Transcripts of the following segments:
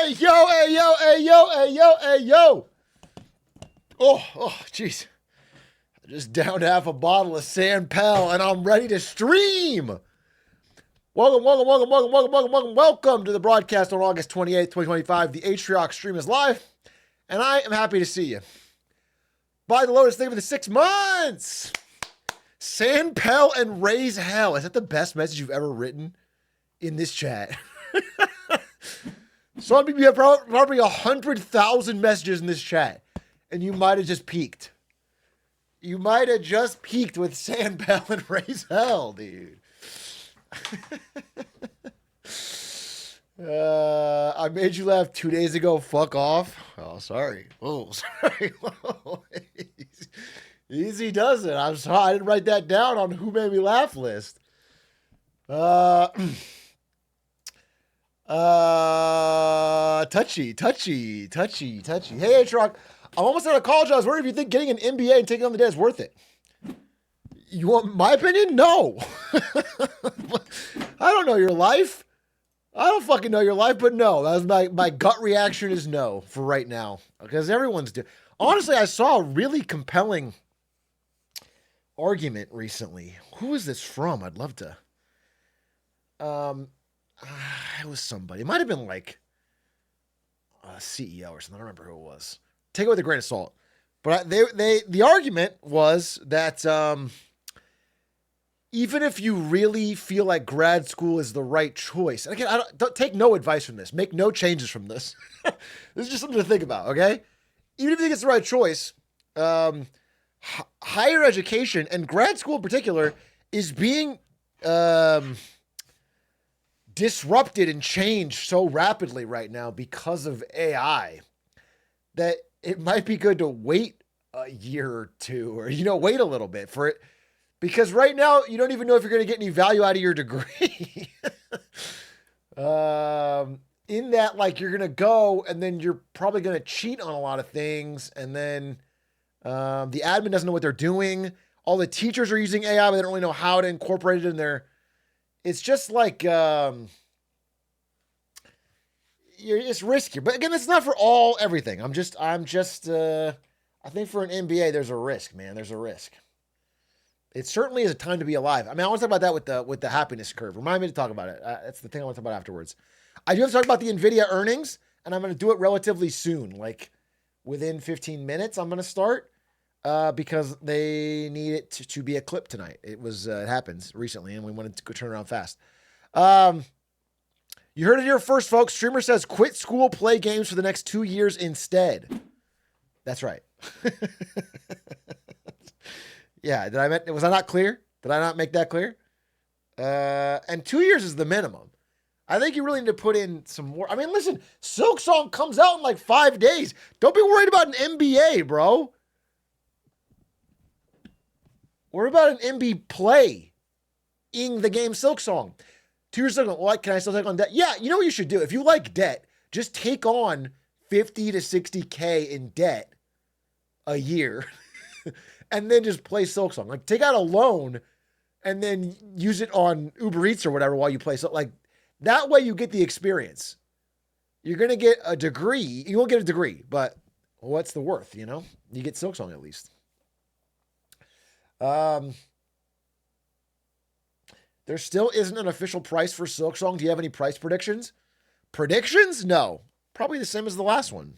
Hey, yo, hey, yo, hey, yo, hey, yo, hey, yo. Jeez. I just downed half a bottle of San Pel and I'm ready to stream. Welcome to the broadcast on August 28th, 2025. The Atrioc stream is live, and I am happy to see you. Buy the Lotus thing for the 6 months. San Pel and raise hell. Is that the best message you've ever written in this chat? Some people have probably 100,000 messages in this chat, and you might have just peaked. You might have just peaked with San Pel and raise hell, dude. I made you laugh 2 days ago. Fuck off. Oh, sorry. Oh, sorry. Whoa. Easy does it. I'm sorry. I didn't write that down on who made me laugh list. Touchy. Hey, Atrioc, I'm almost out of college. I was wondering if you think getting an MBA and taking on the debt is worth it. You want my opinion? No. I don't know your life. I don't fucking know your life, but no. That was my gut reaction is no for right now. Because everyone's doing. Honestly, I saw a really compelling argument recently. Who is this from? I'd love to. It was somebody. It might have been like a CEO or something. I don't remember who it was. Take it with a grain of salt. But the argument was that even if you really feel like grad school is the right choice, and again, don't take no advice from this. Make no changes from this. This is just something to think about, okay? Even if you think it's the right choice, higher education and grad school in particular is being disrupted and changed so rapidly right now because of AI that it might be good to wait a year or two or, wait a little bit for it. Because right now, you don't even know if you're going to get any value out of your degree. In that, like, you're going to go and then you're probably going to cheat on a lot of things. And then the admin doesn't know what they're doing. All the teachers are using AI, but they don't really know how to incorporate it in their... It's just like... it's risky. But again, it's not for everything. I think for an MBA, there's a risk, man. There's a risk. It certainly is a time to be alive. I mean, I want to talk about that with the happiness curve. Remind me to talk about it. That's the thing I want to talk about afterwards. I do have to talk about the Nvidia earnings, and I'm going to do it relatively soon. Like within 15 minutes, I'm going to start because they need it to be a clip tonight. It happens recently, and we wanted to go turn around fast. You heard it here first, folks. Streamer says quit school, play games for the next 2 years instead. That's right. Yeah, was I not clear? Did I not make that clear? And 2 years is the minimum. I think you really need to put in some more. I mean, listen, Silk Song comes out in like 5 days. Don't be worried about an MBA, bro. Worry about an MB play in the game Silk Song. 2 years ago, what can I still take on debt? Yeah, you know what you should do? If you like debt, just take on 50 to 60K in debt a year. And then just play Silk Song. Like, take out a loan and then use it on Uber Eats or whatever while you play. So, like, that way you get the experience. You're going to get a degree. You won't get a degree, but what's the worth, You get Silk Song at least. There still isn't an official price for Silk Song. Do you have any price predictions? Predictions? No. Probably the same as the last one.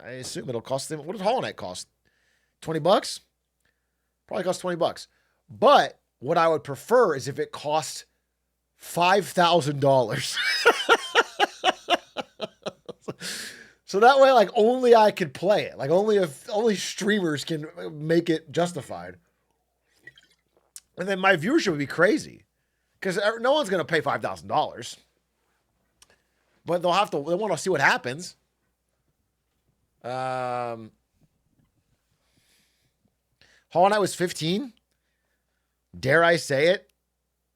I assume it'll cost them. What does Hollow Knight cost? $20? Probably costs $20. But what I would prefer is if it cost $5,000. So that way, like, only I could play it. Like, only streamers can make it justified. And then my viewership would be crazy. Because no one's going to pay $5,000. But they want to see what happens. Hollow Knight was 15. Dare I say it?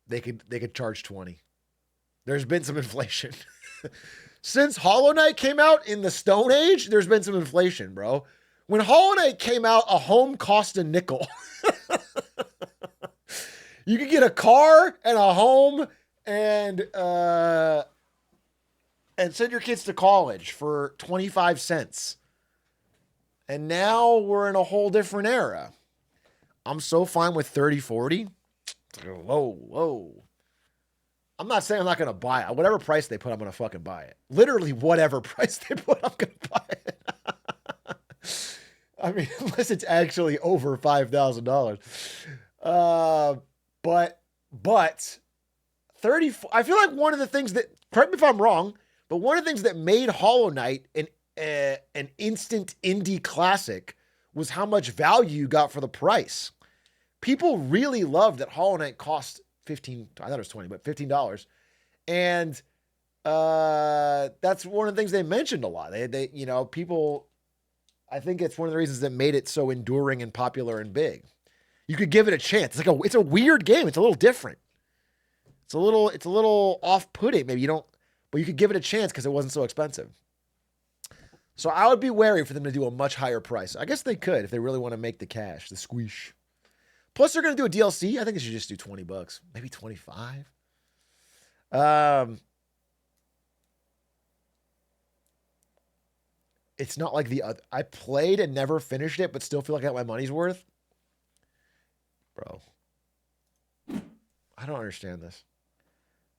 They could charge 20. There's been some inflation. Since Hollow Knight came out in the Stone Age, there's been some inflation, bro. When Hollow Knight came out, a home cost a nickel. You could get a car and a home and and send your kids to college for 25 cents. And now we're in a whole different era. I'm so fine with 30, 40. Whoa. I'm not saying I'm not going to buy it. Whatever price they put, I'm going to fucking buy it. Literally whatever price they put, I'm going to buy it. I mean, unless it's actually over $5,000. But 30, I feel like one of the things that, correct me if I'm wrong, but one of the things that made Hollow Knight an instant indie classic was how much value you got for the price. People really loved that Hollow Knight cost $15, I thought it was $20, but $15. And that's one of the things they mentioned a lot. They people, I think it's one of the reasons that made it so enduring and popular and big. You could give it a chance. It's a weird game. It's a little different. It's a little off-putting. Maybe you don't, but you could give it a chance because it wasn't so expensive. So I would be wary for them to do a much higher price. I guess they could if they really want to make the cash, the squeeze. Plus, they're going to do a DLC. I think they should just do $20, maybe 25. It's not like the other. I played and never finished it, but still feel like I got my money's worth. Bro, I don't understand this.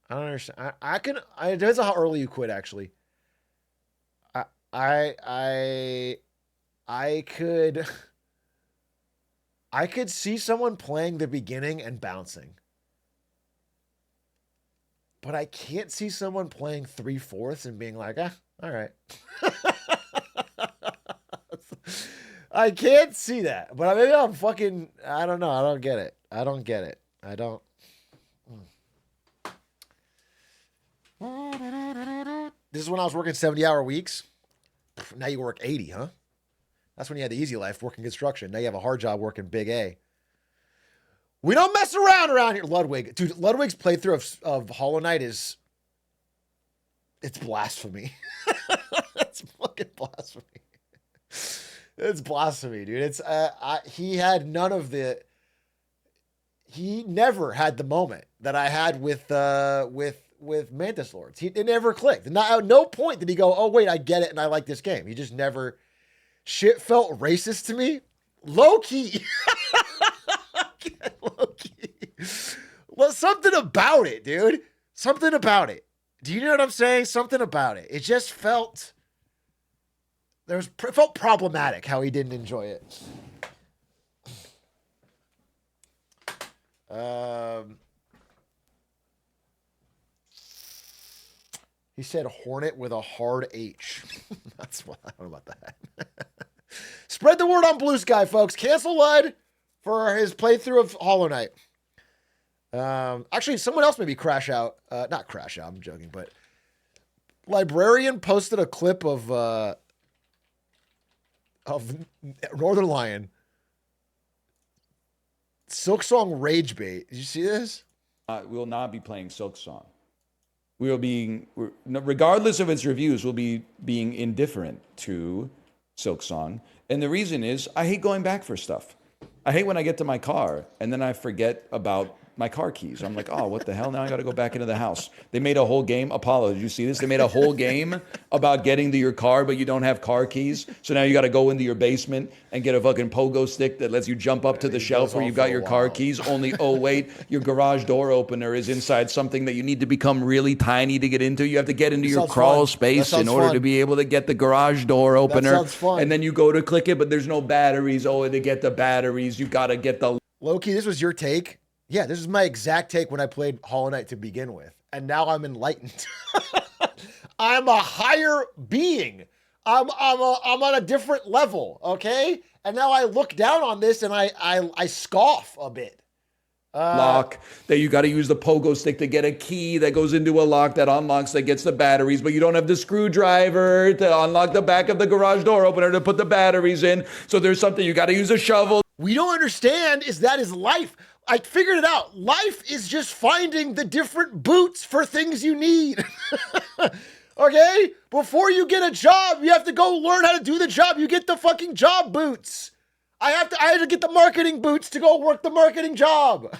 I don't understand. It depends on how early you quit, actually. I could see someone playing the beginning and bouncing. But I can't see someone playing 3/4 and being like, all right. I can't see that. But maybe I'm fucking, I don't know. I don't get it. This is when I was working 70-hour weeks. Now you work 80, huh? That's when you had the easy life working construction. Now you have a hard job working big A. We don't mess around here. Ludwig. Dude, Ludwig's playthrough of Hollow Knight it's blasphemy. It's fucking blasphemy. It's blasphemy, dude. He never had the moment that I had with Mantis Lords. It never clicked. And at no point did he go, oh, wait, I get it, and I like this game. He just never... Shit felt racist to me. Low-key. Low-key. Well, something about it, dude. Something about it. Do you know what I'm saying? Something about it. It just felt... It felt problematic how he didn't enjoy it. He said Hornet with a hard H. That's what I don't know about that. Spread the word on Blue Sky, folks. Cancel Lud for his playthrough of Hollow Knight. Actually, someone else maybe crash out. Not crash out, I'm joking, but Librarian posted a clip of Northern Lion. Silksong Rage Bait. Did you see this? We will not be playing Silksong. Regardless of its reviews, we'll be being indifferent to Silksong. And the reason is, I hate going back for stuff. I hate when I get to my car and then I forget about my car keys. I'm like, oh, what the hell? Now I got to go back into the house. They made a whole game. Apollo, did you see this? They made a whole game about getting to your car, but you don't have car keys. So now you got to go into your basement and get a fucking pogo stick that lets you jump up to the shelf where you've got your car keys. Only, oh, wait, your garage door opener is inside something that you need to become really tiny to get into. You have to get into your crawl space in order to be able to get the garage door opener. That sounds fun. And then you go to click it, but there's no batteries. Oh, to get the batteries, you got to get the... Loki, this was your take? Yeah, this is my exact take when I played Hollow Knight to begin with. And now I'm enlightened. I'm a higher being. I'm on a different level, okay? And now I look down on this and I scoff a bit. Lock that you got to use the pogo stick to get a key that goes into a lock that unlocks, that gets the batteries, but you don't have the screwdriver to unlock the back of the garage door opener to put the batteries in. So there's something you got to use a shovel. We don't understand is that is life. I figured it out. Life is just finding the different boots for things you need. Okay? Before you get a job, you have to go learn how to do the job. You get the fucking job boots. I had to get the marketing boots to go work the marketing job.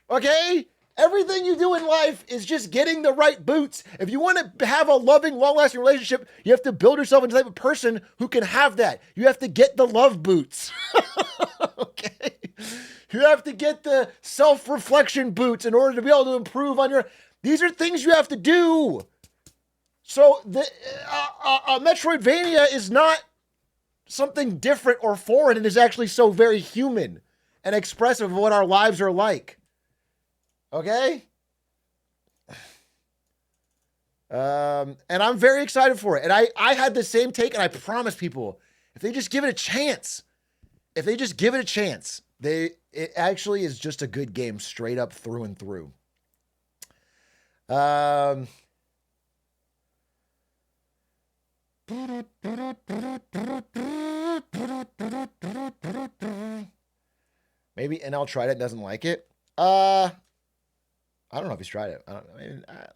Okay? Everything you do in life is just getting the right boots. If you want to have a loving, long-lasting relationship, you have to build yourself into the type of person who can have that. You have to get the love boots. Okay? You have to get the self-reflection boots in order to be able to improve on your... These are things you have to do. So the Metroidvania is not something different or foreign. It is actually so very human and expressive of what our lives are like. Okay? And I'm very excited for it. And I had the same take, and I promise people, if they just give it a chance, it actually is just a good game straight up through and through. Maybe NL tried it and doesn't like it. I don't know if he's tried it.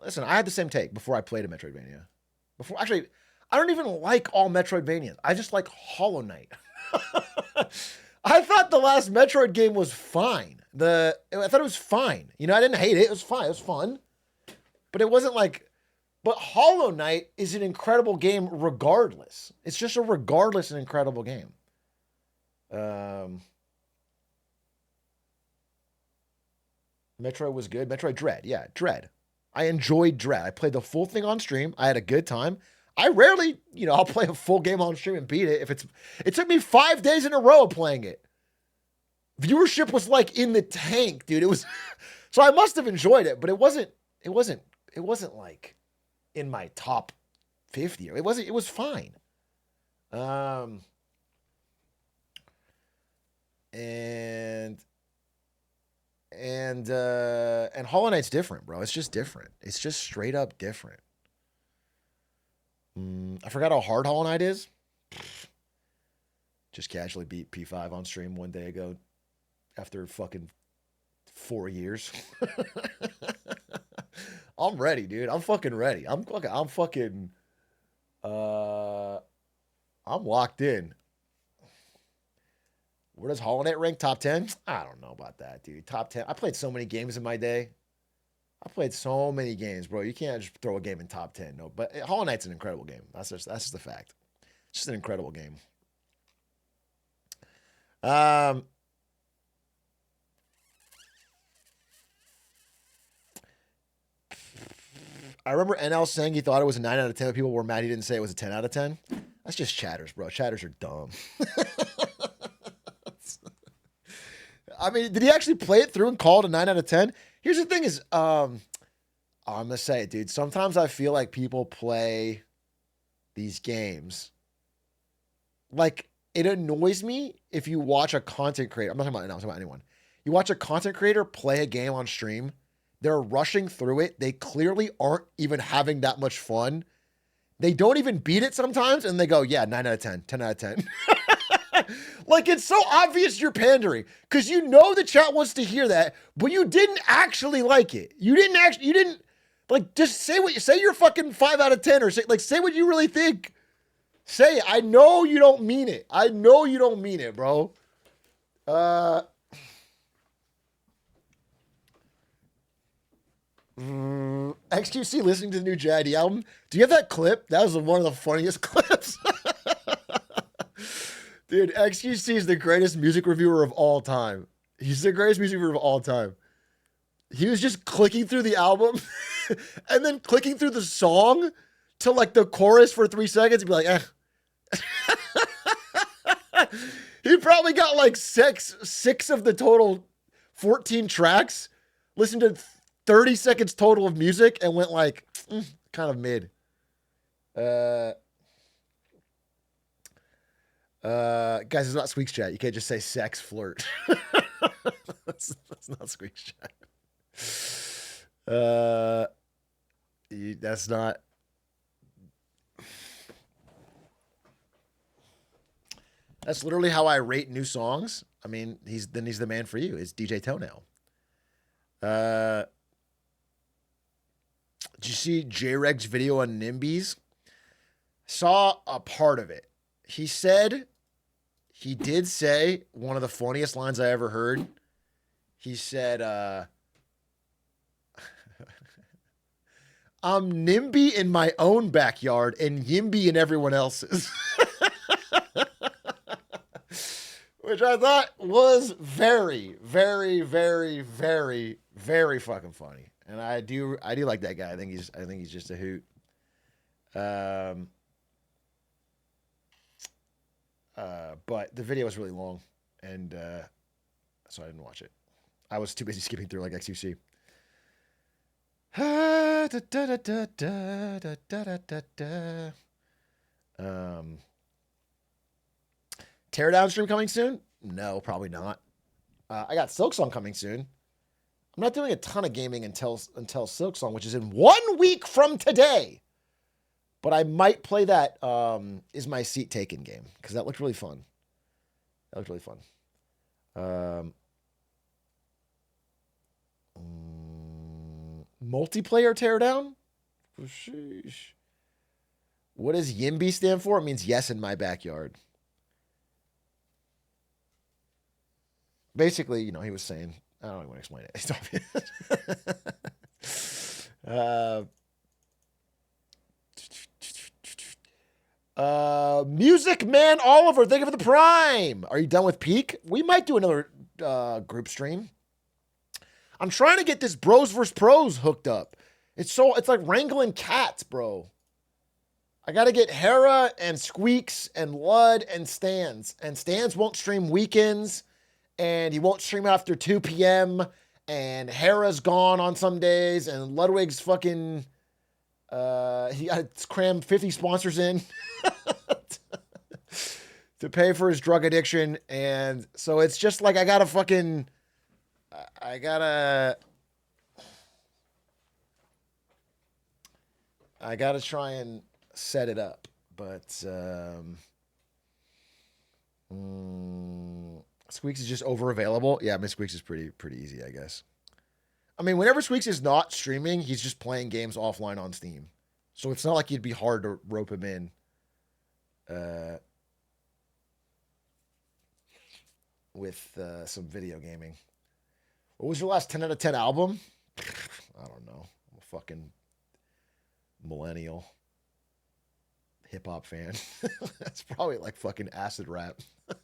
Listen, I had the same take before I played a Metroidvania. I don't even like all Metroidvanias. I just like Hollow Knight. I thought the last Metroid game was fine. I thought it was fine. You know, I didn't hate it. It was fine. It was fun. But it wasn't like... But Hollow Knight is an incredible game regardless. It's just an incredible game. Metroid was good. Metroid Dread. Yeah, Dread. I enjoyed Dread. I played the full thing on stream. I had a good time. I rarely, I'll play a full game on stream and beat it. It took me 5 days in a row of playing it. Viewership was like in the tank, dude. It was, so I must have enjoyed it, but it wasn't like in my top 50. It was fine. And Hollow Knight's different, bro. It's just different. It's just straight up different. I forgot how hard Hollow Knight is. Just casually beat P5 on stream one day ago after fucking 4 years. I'm ready, dude. I'm fucking ready. I'm locked in. Where does Hollow Knight rank? Top 10? I don't know about that, dude. Top 10. I played so many games in my day. I played so many games, bro. You can't just throw a game in top 10. No, but Hollow Knight's an incredible game. That's just the fact. It's just an incredible game. I remember NL saying he thought it was a 9 out of 10, but people were mad he didn't say it was a 10 out of 10. That's just chatters, bro. Chatters are dumb. I mean, did he actually play it through and call it a 9 out of 10? Here's the thing is, I'm going to say it, dude. Sometimes I feel like people play these games. Like, it annoys me if you watch a content creator. I'm not talking about anyone. I'm talking about anyone. You watch a content creator play a game on stream. They're rushing through it. They clearly aren't even having that much fun. They don't even beat it sometimes. And they go, yeah, 9 out of 10, 10 out of 10. Like, it's so obvious you're pandering because you know the chat wants to hear that, but you didn't actually like it. You didn't like, just say you're fucking 5 out of 10 or say what you really think. Say it. I know you don't mean it. I know you don't mean it, bro. XQC listening to the new JID album. Do you have that clip? That was one of the funniest clips. Dude, XQC is the greatest music reviewer of all time. He's the greatest music reviewer of all time. He was just clicking through the album and then clicking through the song to like the chorus for 3 seconds and be like, He probably got like six of the total 14 tracks, listened to 30 seconds total of music and went like, kind of mid. Guys, it's not Squeaks chat. You can't just say sex flirt. that's not Squeaks chat. That's not. That's literally how I rate new songs. I mean, he's the man for you. It's DJ Toenail. Did you see J-Reg's video on NIMBYs? Saw a part of it. He did say one of the funniest lines I ever heard. He said, I'm NIMBY in my own backyard and YIMBY in everyone else's. Which I thought was very, very, very, very, very fucking funny. And I do like that guy. I think he's just a hoot. But the video was really long, and so I didn't watch it. I was too busy skipping through like XUC. Teardown stream coming soon? No, probably not. I got Silksong coming soon. I'm not doing a ton of gaming until Silksong, which is in 1 week from today. But I might play that Is My Seat Taken game, because that looked really fun. Multiplayer teardown? Sheesh. What does YIMBY stand for? It means yes in my backyard. Basically, you know, he was saying, I don't even want to explain it. It's obvious. Music Man Oliver, thank you for the prime. Are you done with Peak? We might do another group stream. I'm trying to get this Bros vs. Pros hooked up. It's like wrangling cats, bro. I got to get Hera and Squeaks and Lud and Stans. And Stans won't stream weekends. And he won't stream after 2 p.m. And Hera's gone on some days. And Ludwig's fucking... he got to cram 50 sponsors in to pay for his drug addiction. And so it's just like I got to fucking... I gotta try and set it up, but Squeaks is just over available. Yeah, I mean Squeaks is pretty easy, I guess. I mean, whenever Squeaks is not streaming, he's just playing games offline on Steam, so it's not like it'd be hard to rope him in. With some video gaming. What was your last 10 out of 10 album? I don't know. I'm a fucking millennial hip-hop fan. That's probably like fucking acid rap. I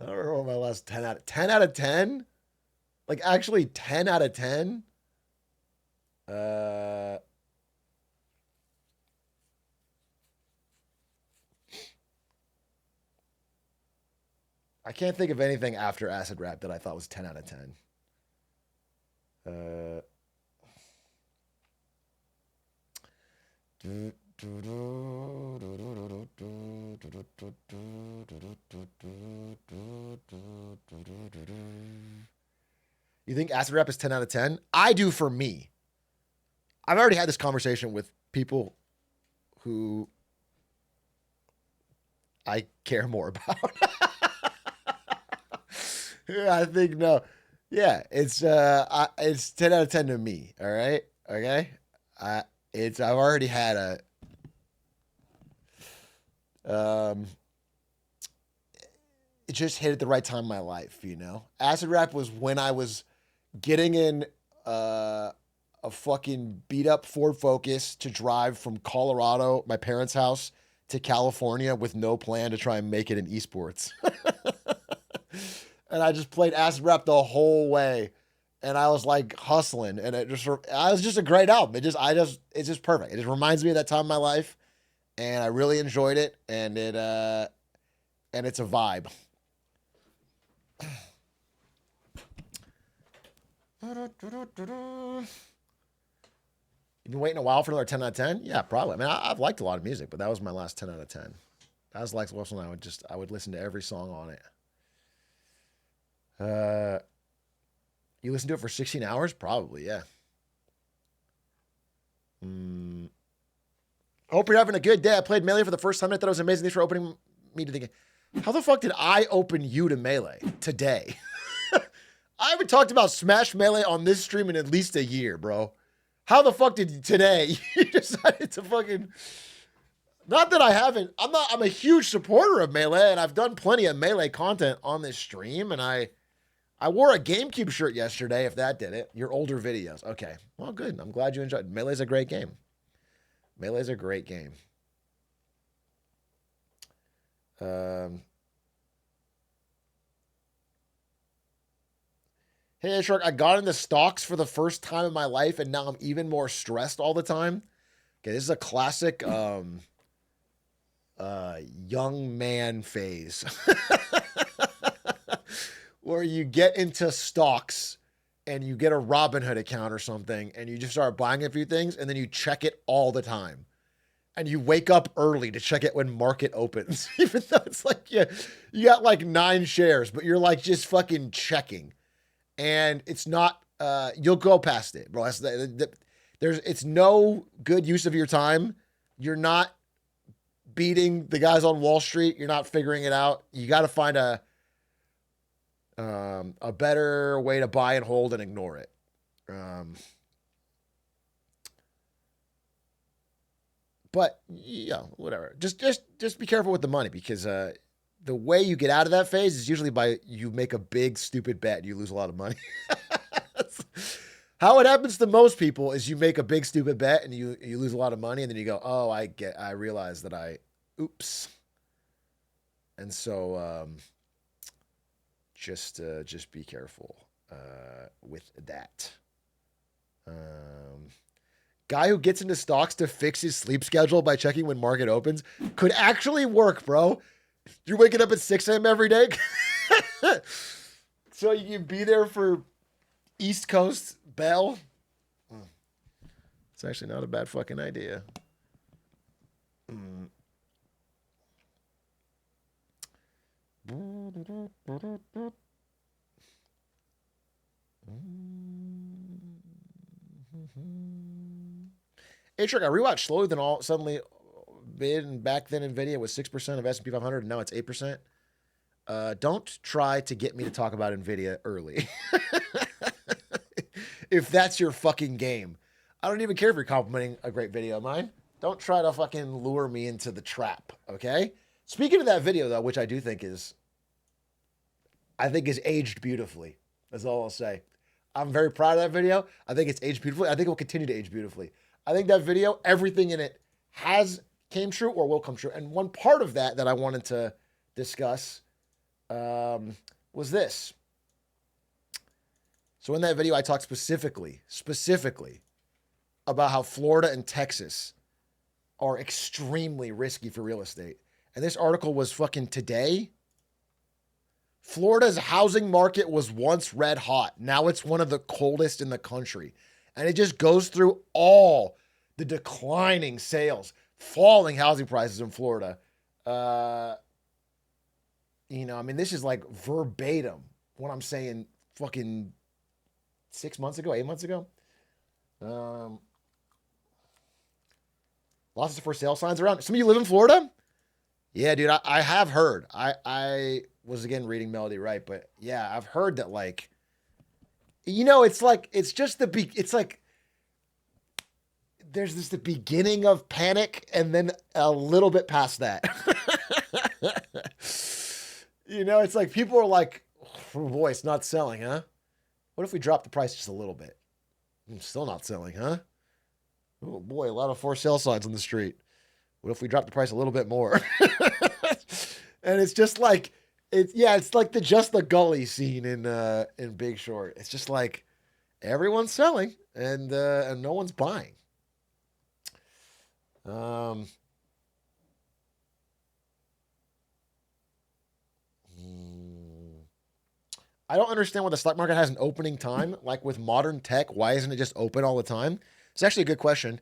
don't remember my last 10 out of 10? Like actually 10 out of 10? I can't think of anything after acid rap that I thought was 10 out of 10. You think acid rap is 10 out of 10? I do for me. I've already had this conversation with people who I care more about. I think no. Yeah, it's 10 out of 10 to me, all right? Okay? I've already had it just hit at the right time in my life, you know? Acid rap was when I was getting in a fucking beat up Ford Focus to drive from Colorado, my parents' house, to California with no plan to try and make it in esports. And I just played acid rap the whole way. And I was like hustling, and it was just a great album. It's just perfect. It just reminds me of that time in my life, and I really enjoyed it. And it's a vibe. You've been waiting a while for another 10 out of 10? Yeah, probably. I mean, I've liked a lot of music, but that was my last 10 out of 10. That was like when I would listen to every song on it. You listen to it for 16 hours? Probably, yeah. Hope you're having a good day. I played Melee for the first time. I thought it was amazing. Thanks for opening me to the game. How the fuck did I open you to Melee today? I haven't talked about Smash Melee on this stream in at least a year, bro. How the fuck did today you decided to fucking... Not that I haven't. I'm a huge supporter of Melee, and I've done plenty of Melee content on this stream, and I I wore a GameCube shirt yesterday, if that did it. Your older videos. Okay. Well, good. I'm glad you enjoyed it. Melee's a great game. Melee's a great game. Hey, Shark, I got into stocks for the first time in my life, and now I'm even more stressed all the time. Okay, this is a classic young man phase where you get into stocks and you get a Robinhood account or something, and you just start buying a few things, and then you check it all the time. And you wake up early to check it when market opens, even though it's like you got like 9 shares, but you're like just fucking checking. And it's not you'll go past it, bro. It's no good use of your time. You're not beating the guys on Wall Street. You're not figuring it out. You got to find a better way to buy and hold and ignore it. But yeah, whatever. Just be careful with the money, because the way you get out of that phase is usually by you make a big stupid bet and you lose a lot of money. How it happens to most people is you make a big stupid bet and you lose a lot of money, and then you go, oh, I realize that oops. And so just be careful with that. Guy who gets into stocks to fix his sleep schedule by checking when market opens could actually work, bro. You're waking up at 6 a.m. every day. So you can be there for East Coast bell. It's actually not a bad fucking idea. Atrioc, I rewatched Slower Than All suddenly bid, and back then Nvidia was 6% of S&P 500 and now it's 8%. Don't try to get me to talk about Nvidia early. If that's your fucking game. I don't even care if you're complimenting a great video of mine. Don't try to fucking lure me into the trap, okay? Speaking of that video, though, which I do think is aged beautifully. That's all I'll say. I'm very proud of that video. I think it's aged beautifully. I think it will continue to age beautifully. I think that video, everything in it came true or will come true. And one part of that I wanted to discuss was this. So in that video, I talked specifically about how Florida and Texas are extremely risky for real estate. And this article was fucking today. Florida's housing market was once red hot. Now it's one of the coldest in the country. And it just goes through all the declining sales, falling housing prices in Florida. This is like verbatim what I'm saying fucking 6 months ago, 8 months ago. Lots of for sale signs around. Some of you live in Florida? Yeah, dude, I have heard. I was again reading Melody right, but yeah, I've heard that like, it's like there's the beginning of panic and then a little bit past that. It's like people are like, oh boy, it's not selling, huh? What if we drop the price just a little bit? Still not selling, huh? Oh boy, a lot of for sale signs on the street. What if we drop the price a little bit more? And it's just like, it's like the gully scene in Big Short. It's just like everyone's selling and no one's buying. I don't understand why the stock market has an opening time. Like with modern tech, why isn't it just open all the time? It's actually a good question.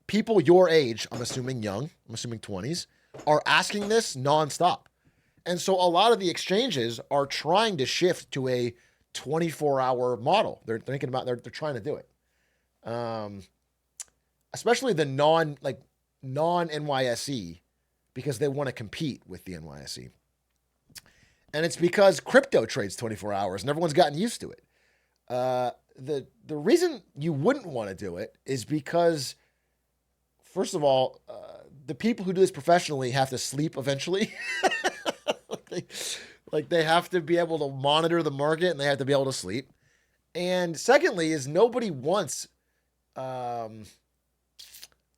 People your age, I'm assuming young, I'm assuming 20s, are asking this nonstop. And so a lot of the exchanges are trying to shift to a 24-hour model. They're thinking about, they're trying to do it. Especially the non-NYSE, because they want to compete with the NYSE. And it's because crypto trades 24 hours and everyone's gotten used to it. The reason you wouldn't want to do it is because, first of all, the people who do this professionally have to sleep eventually. Like they have to be able to monitor the market and they have to be able to sleep. And secondly, is nobody wants how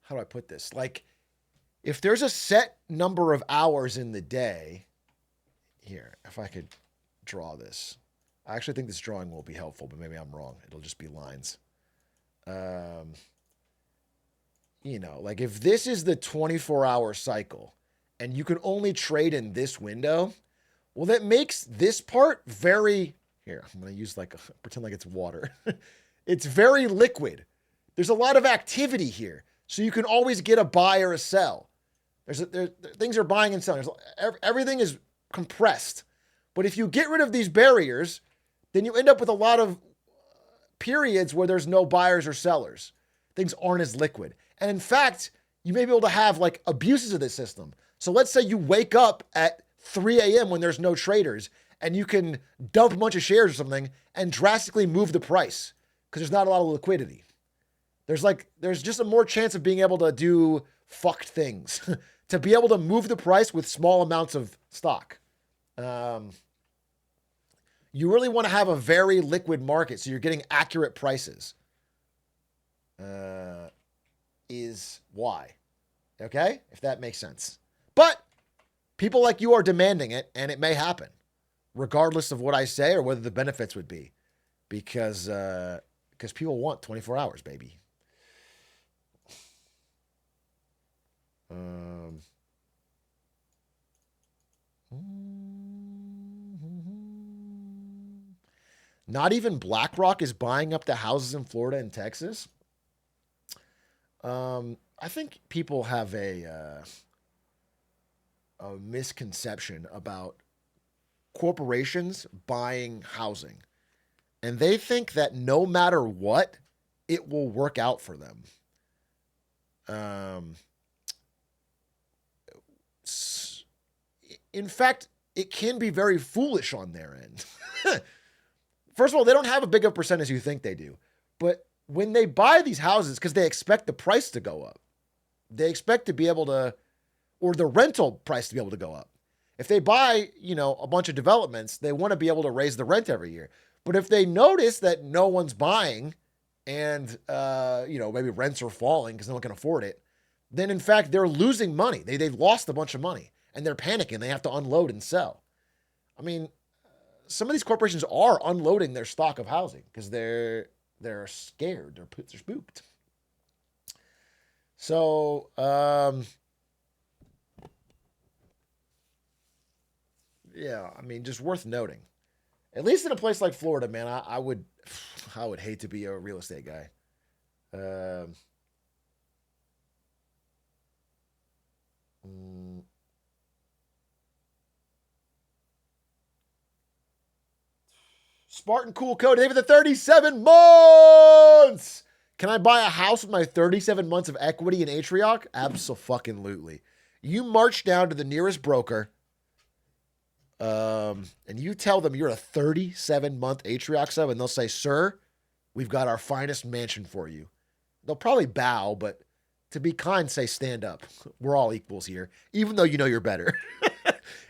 do I put this? Like if there's a set number of hours in the day, here, if I could draw this. I actually think this drawing will be helpful, but maybe I'm wrong. It'll just be lines. Um, like if this is the 24-hour cycle and you can only trade in this window, well, that makes this part very, here, I'm going to use pretend like it's water. It's very liquid. There's a lot of activity here. So you can always get a buy or a sell. Things are buying and selling. Everything is compressed. But if you get rid of these barriers, then you end up with a lot of periods where there's no buyers or sellers. Things aren't as liquid. And in fact, you may be able to have like abuses of this system. So let's say you wake up at 3 a.m. when there's no traders and you can dump a bunch of shares or something and drastically move the price because there's not a lot of liquidity. There's just a more chance of being able to do fucked things, to be able to move the price with small amounts of stock. You really want to have a very liquid market so you're getting accurate prices. Is why. Okay? If that makes sense. But people like you are demanding it, and it may happen, regardless of what I say or whether the benefits would be. Because people want 24 hours, baby. Not even BlackRock is buying up the houses in Florida and Texas. I think people have a misconception about corporations buying housing. And they think that no matter what, it will work out for them. In fact, it can be very foolish on their end. First of all, they don't have a big of percent as you think they do. But when they buy these houses, because they expect the price to go up, they expect to be able to, or the rental price to be able to go up. If they buy, a bunch of developments, they want to be able to raise the rent every year. But if they notice that no one's buying and, maybe rents are falling because no one can afford it, then in fact, they're losing money. They've lost a bunch of money and they're panicking. They have to unload and sell. I mean, some of these corporations are unloading their stock of housing because they're scared. They're spooked. So, yeah, I mean, just worth noting. At least in a place like Florida, man, I would hate to be a real estate guy. Spartan Cool Code, David, the 37 months. Can I buy a house with my 37 months of equity in Atrioc? Abso-fucking-lutely. You march down to the nearest broker, and you tell them you're a 37-month Atrioc sub, and they'll say, "Sir, we've got our finest mansion for you." They'll probably bow, but to be kind, say, "Stand up. We're all equals here," even though you know you're better.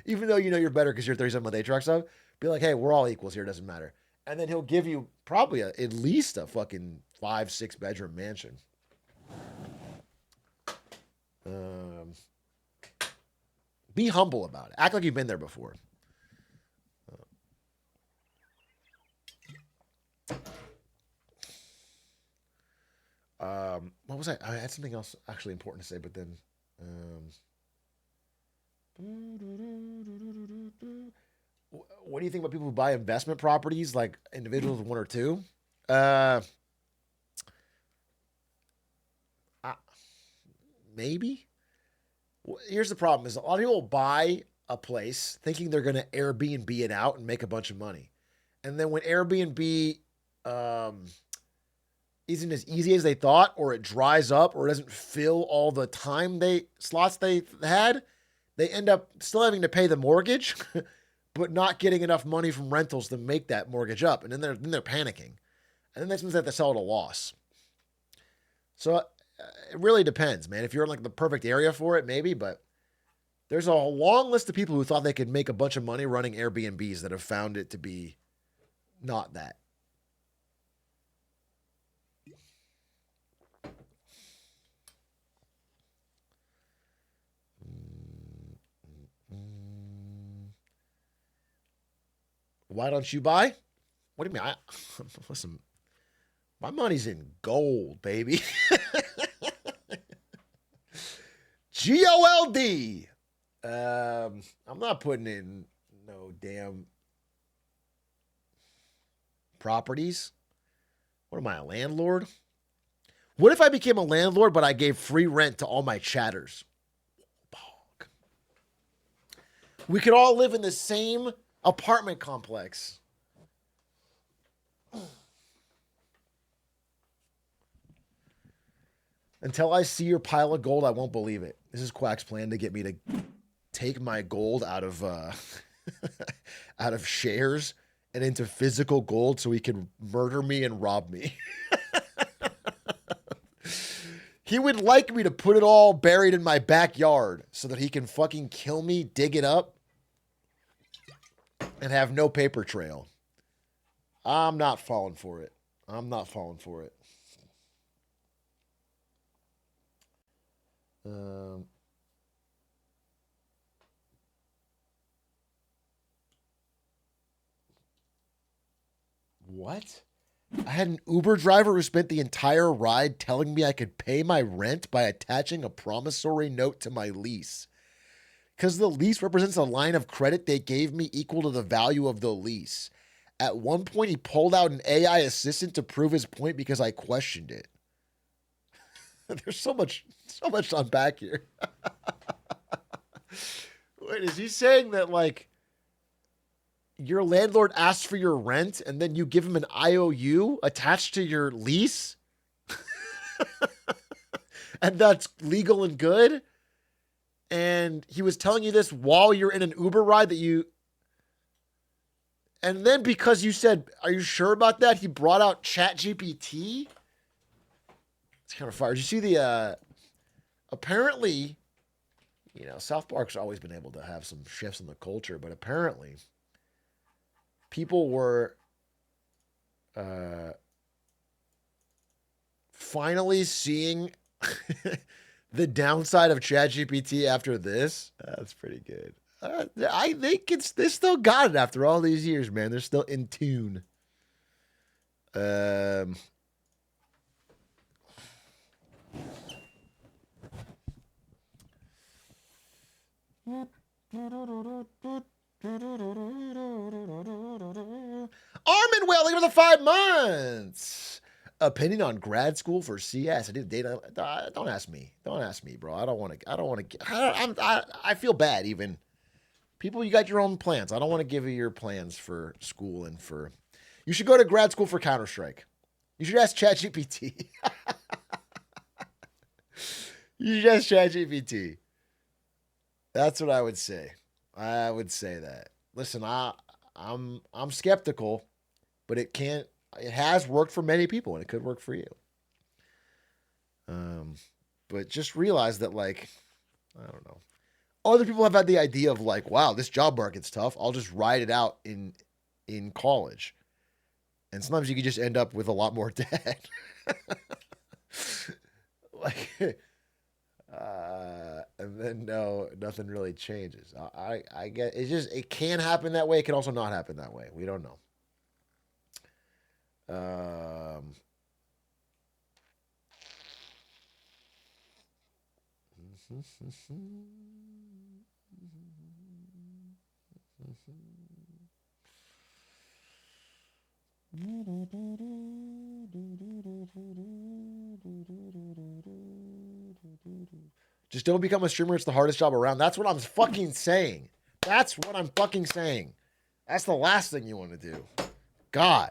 Even though you know you're better because you're a 37-month Atrioc sub, be like, "Hey, we're all equals here. It doesn't matter." And then he'll give you probably at least a fucking 5-6 bedroom mansion. Be humble about it. Act like you've been there before. What was I had something else actually important to say, but then what do you think about people who buy investment properties, like individuals with one or two? Maybe. Here's the problem: is a lot of people buy a place thinking they're going to Airbnb it out and make a bunch of money, and then when Airbnb isn't as easy as they thought, or it dries up, or it doesn't fill all the slots they had, they end up still having to pay the mortgage, but not getting enough money from rentals to make that mortgage up, and then they're panicking, and then that means they have to sell at a loss. So it really depends, man. If you're in like the perfect area for it, maybe, but There's a long list of people who thought they could make a bunch of money running Airbnbs that have found it to be not that. Why don't you buy? What do you mean? Listen, my money's in gold, baby. GOLD. I'm not putting in no damn properties. What am I, a landlord? What if I became a landlord, but I gave free rent to all my chatters? We could all live in the same apartment complex. Until I see your pile of gold, I won't believe it. This is Quack's plan to get me to take my gold out of out of shares and into physical gold so he can murder me and rob me. He would like me to put it all buried in my backyard so that he can fucking kill me, dig it up, and have no paper trail. I'm not falling for it. I'm not falling for it. What? I had an Uber driver who spent the entire ride telling me I could pay my rent by attaching a promissory note to my lease. Because the lease represents a line of credit they gave me equal to the value of the lease. At one point, he pulled out an AI assistant to prove his point because I questioned it. There's so much to unpack here. Wait, is he saying that, like, your landlord asks for your rent and then you give him an IOU attached to your lease? And that's legal and good? And he was telling you this while you're in an Uber ride that you... And then because you said, are you sure about that? He brought out ChatGPT? It's kind of fire. Did you see the... apparently, you know, South Park's always been able to have some shifts in the culture, but apparently people were finally seeing the downside of ChatGPT after this. That's pretty good. I think they still got it after all these years, man. They're still in tune. Armin Well, thank you for the 5 months. Opinion on grad school for CS. I did data. Don't ask me. Don't ask me, bro. I don't want to. I feel bad even. People, you got your own plans. I don't want to give you your plans for school and for. You should go to grad school for Counter-Strike. You should ask ChatGPT. You should ask ChatGPT. That's what I would say. I would say that. Listen, I'm skeptical, but it has worked for many people and it could work for you. But just realize that, like, I don't know. Other people have had the idea of, like, wow, this job market's tough. I'll just ride it out in college. And sometimes you can just end up with a lot more debt. Like, and then nothing really changes. I get it can happen that way. It can also not happen that way. We don't know. Just don't become a streamer. It's the hardest job around. That's what I'm fucking saying. That's what I'm fucking saying. That's the last thing you want to do. God,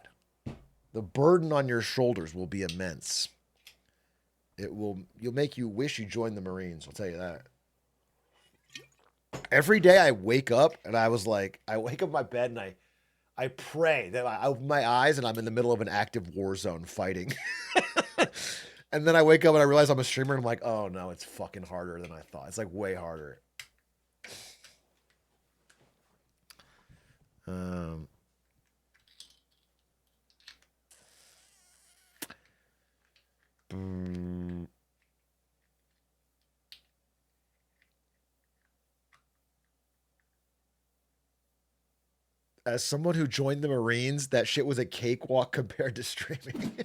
the burden on your shoulders will be immense. You'll make you wish you joined the Marines. I'll tell you that. Every day I wake up and I wake up in my bed and I pray that I open my eyes and I'm in the middle of an active war zone fighting. And then I wake up and I realize I'm a streamer and I'm like, oh no, it's fucking harder than I thought. It's like way harder. Um, mm, as someone who joined the Marines, that shit was a cakewalk compared to streaming.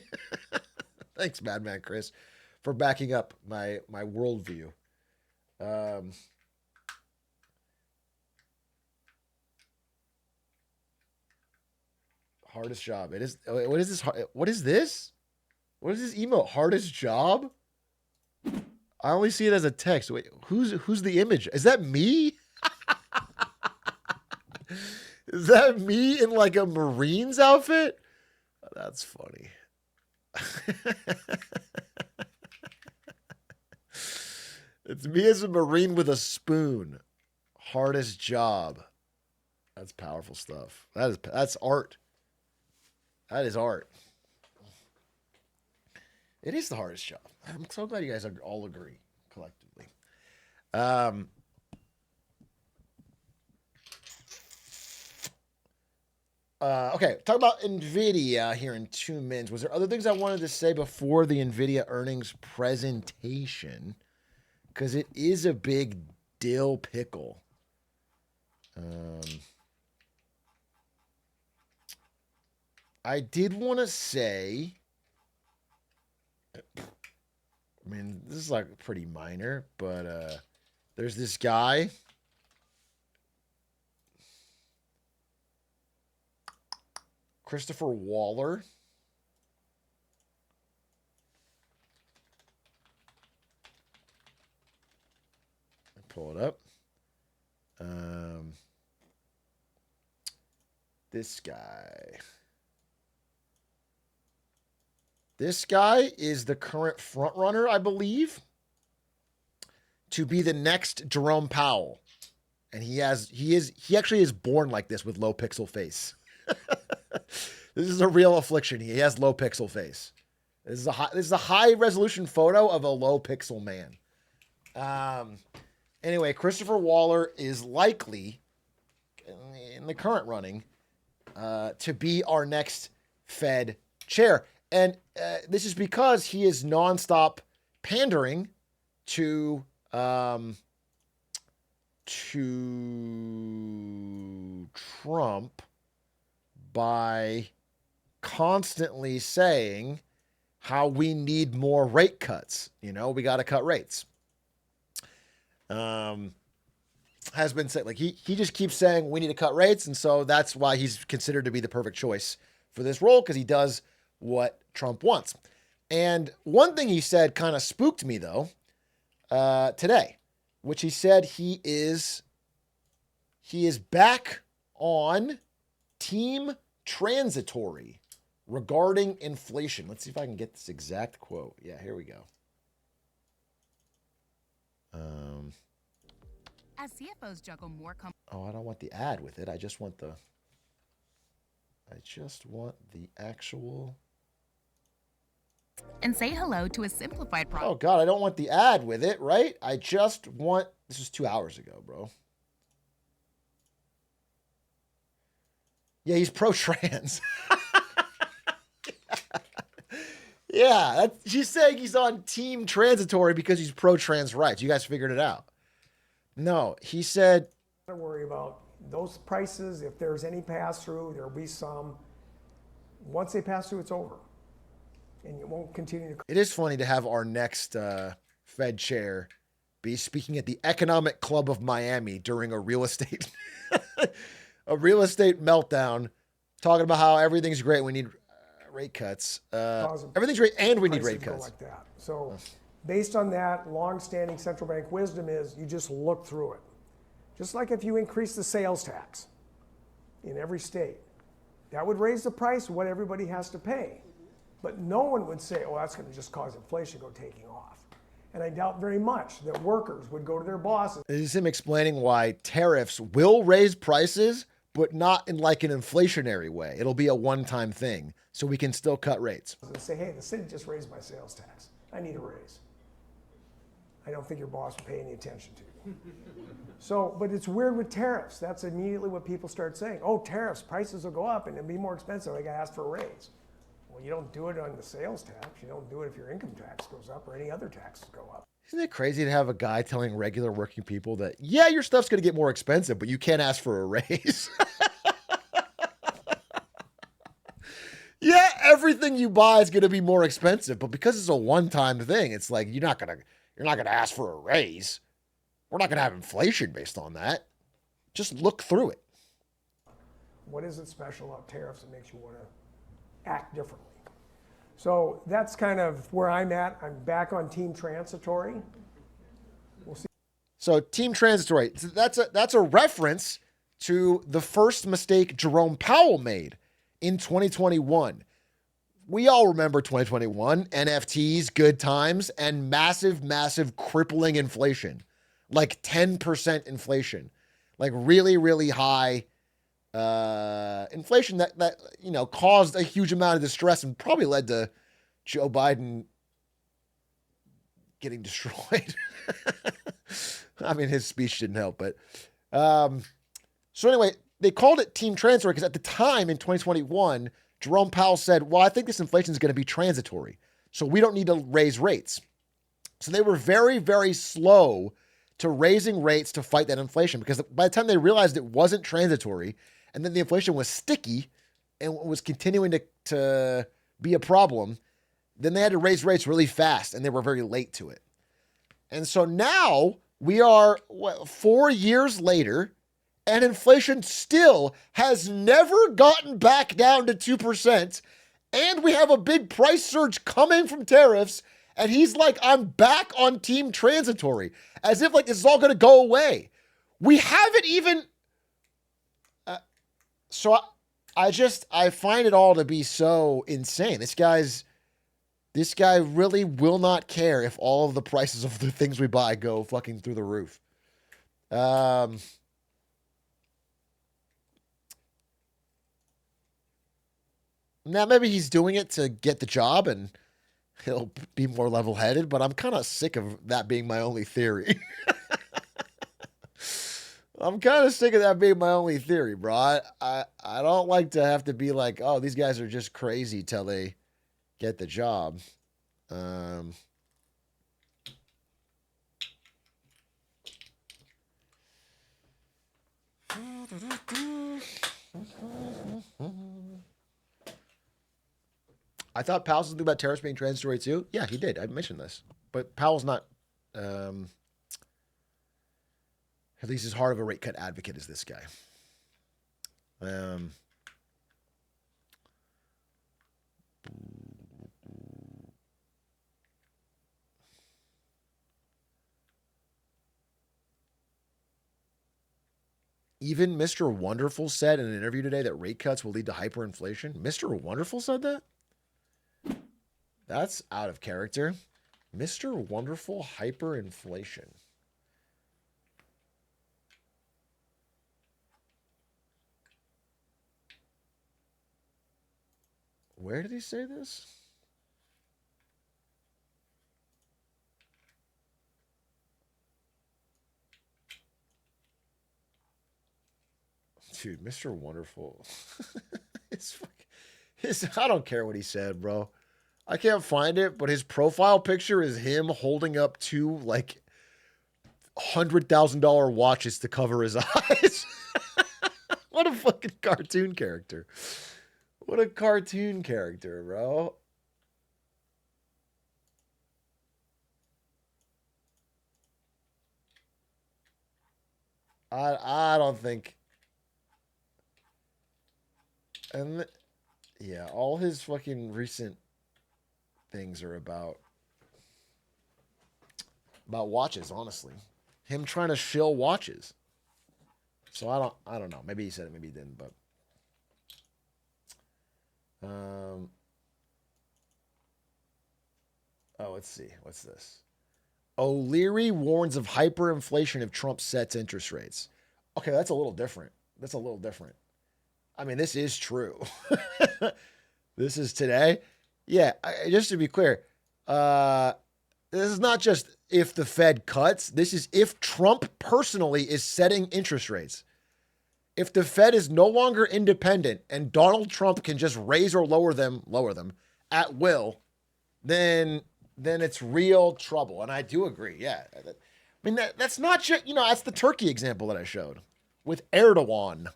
Thanks, Madman Chris, for backing up my worldview. Um, hardest job. It is. What is this? What is this? What is this emote? Hardest job? I only see it as a text. Wait, who's the image? Is that me? Is that me in like a Marines outfit? That's funny. It's me as a Marine with a spoon. Hardest job. That's powerful stuff. That's art. That is art. It is the hardest job. I'm so glad you guys all agree collectively. Okay, talk about Nvidia here in 2 minutes. Was there other things I wanted to say before the Nvidia earnings presentation? Because it is a big dill pickle. I did want to say, I mean, this is like pretty minor, but there's this guy. Christopher Waller. Pull it up. This guy. This guy is the current front runner, I believe, to be the next Jerome Powell. And he actually is born like this with low pixel face. This is a real affliction. He has low pixel face. This is a high resolution photo of a low pixel man. Anyway, Christopher Waller is likely in the current running to be our next Fed chair. And this is because he is nonstop pandering to Trump by constantly saying how we need more rate cuts. You know, we got to cut rates. Has been said, like he just keeps saying we need to cut rates, and so that's why he's considered to be the perfect choice for this role, because he does what Trump wants. And one thing he said kind of spooked me though today, which he said he is back on team transitory regarding inflation. Let's see if I can get this exact quote. Yeah, here we go. As CFOs juggle more I don't want the ad with it. I just want the actual. and say hello to a simplified product. Oh God, I don't want the ad with it, right? I just want. This was 2 hours ago, bro. Yeah, he's pro-trans. Yeah, she's saying he's on team transitory because he's pro-trans rights. You guys figured it out. No, he said. Don't worry about those prices. If there's any pass-through, there'll be some. Once they pass through, it's over. And it won't continue to. It is funny to have our next Fed chair be speaking at the Economic Club of Miami during a real estate meltdown, talking about how everything's great. We need rate cuts. Everything's great, and we need rate cuts. Like that. So, based on that, long-standing central bank wisdom is you just look through it. Just like if you increase the sales tax in every state, that would raise the price of what everybody has to pay. But no one would say, oh, that's going to just cause inflation to go taking off. And I doubt very much that workers would go to their bosses. This is him explaining why tariffs will raise prices, but not in like an inflationary way. It'll be a one-time thing, so we can still cut rates. And say, hey, the city just raised my sales tax. I need a raise. I don't think your boss will pay any attention to you. So, but it's weird with tariffs. That's immediately what people start saying. Oh, tariffs, prices will go up and it'll be more expensive. I got to ask for a raise. Well, you don't do it on the sales tax. You don't do it if your income tax goes up or any other taxes go up. Isn't it crazy to have a guy telling regular working people that, yeah, your stuff's going to get more expensive, but you can't ask for a raise? Yeah, everything you buy is going to be more expensive, but because it's a one-time thing, it's like you're not going to ask for a raise. We're not going to have inflation based on that. Just look through it. What is it special about tariffs that makes you want to act differently? So that's kind of where I'm at. I'm back on team transitory. We'll see. So team transitory, that's a reference to the first mistake Jerome Powell made in 2021. We all remember 2021, NFTs, good times, and massive crippling inflation. Like 10% inflation. Like really, really high inflation that caused a huge amount of distress and probably led to Joe Biden getting destroyed. I mean, his speech didn't help, but so anyway, they called it team transitory because at the time in 2021, Jerome Powell said, well, I think this inflation is going to be transitory, so we don't need to raise rates. So they were very, very slow to raising rates to fight that inflation because by the time they realized it wasn't transitory and then the inflation was sticky and was continuing to be a problem, then they had to raise rates really fast and they were very late to it. And so now we are 4 years later and inflation still has never gotten back down to 2%. And we have a big price surge coming from tariffs. And he's like, I'm back on team transitory, as if like this is all going to go away. We haven't even. So I find it all to be so insane. This guy really will not care if all of the prices of the things we buy go fucking through the roof. Now maybe he's doing it to get the job and he'll be more level-headed, but I'm kind of sick of that being my only theory. I'm kind of sick of that being my only theory, bro. I don't like to have to be like, oh, these guys are just crazy till they get the job. I thought Powell was thinking about tariffs being transitory too. Yeah, he did. I mentioned this. But Powell's not at least as hard of a rate cut advocate as this guy. Even Mr. Wonderful said in an interview today that rate cuts will lead to hyperinflation. Mr. Wonderful said that? That's out of character. Mr. Wonderful hyperinflation. Where did he say this? Dude, Mr. Wonderful. I don't care what he said, bro. I can't find it, but his profile picture is him holding up two like $100,000 watches to cover his eyes. What a fucking cartoon character. What a cartoon character, bro. I don't think. And yeah, all his fucking recent things are about watches, honestly. Him trying to shill watches. So I don't know. Maybe he said it, maybe he didn't, but let's see. What's this? O'Leary warns of hyperinflation if Trump sets interest rates. Okay, that's a little different. I mean, this is true. This is today. Yeah, just to be clear, this is not just if the Fed cuts. This is if Trump personally is setting interest rates. If the Fed is no longer independent and Donald Trump can just raise or lower them at will, then it's real trouble. And I do agree. Yeah. I mean, that's not just, that's the Turkey example that I showed with Erdogan.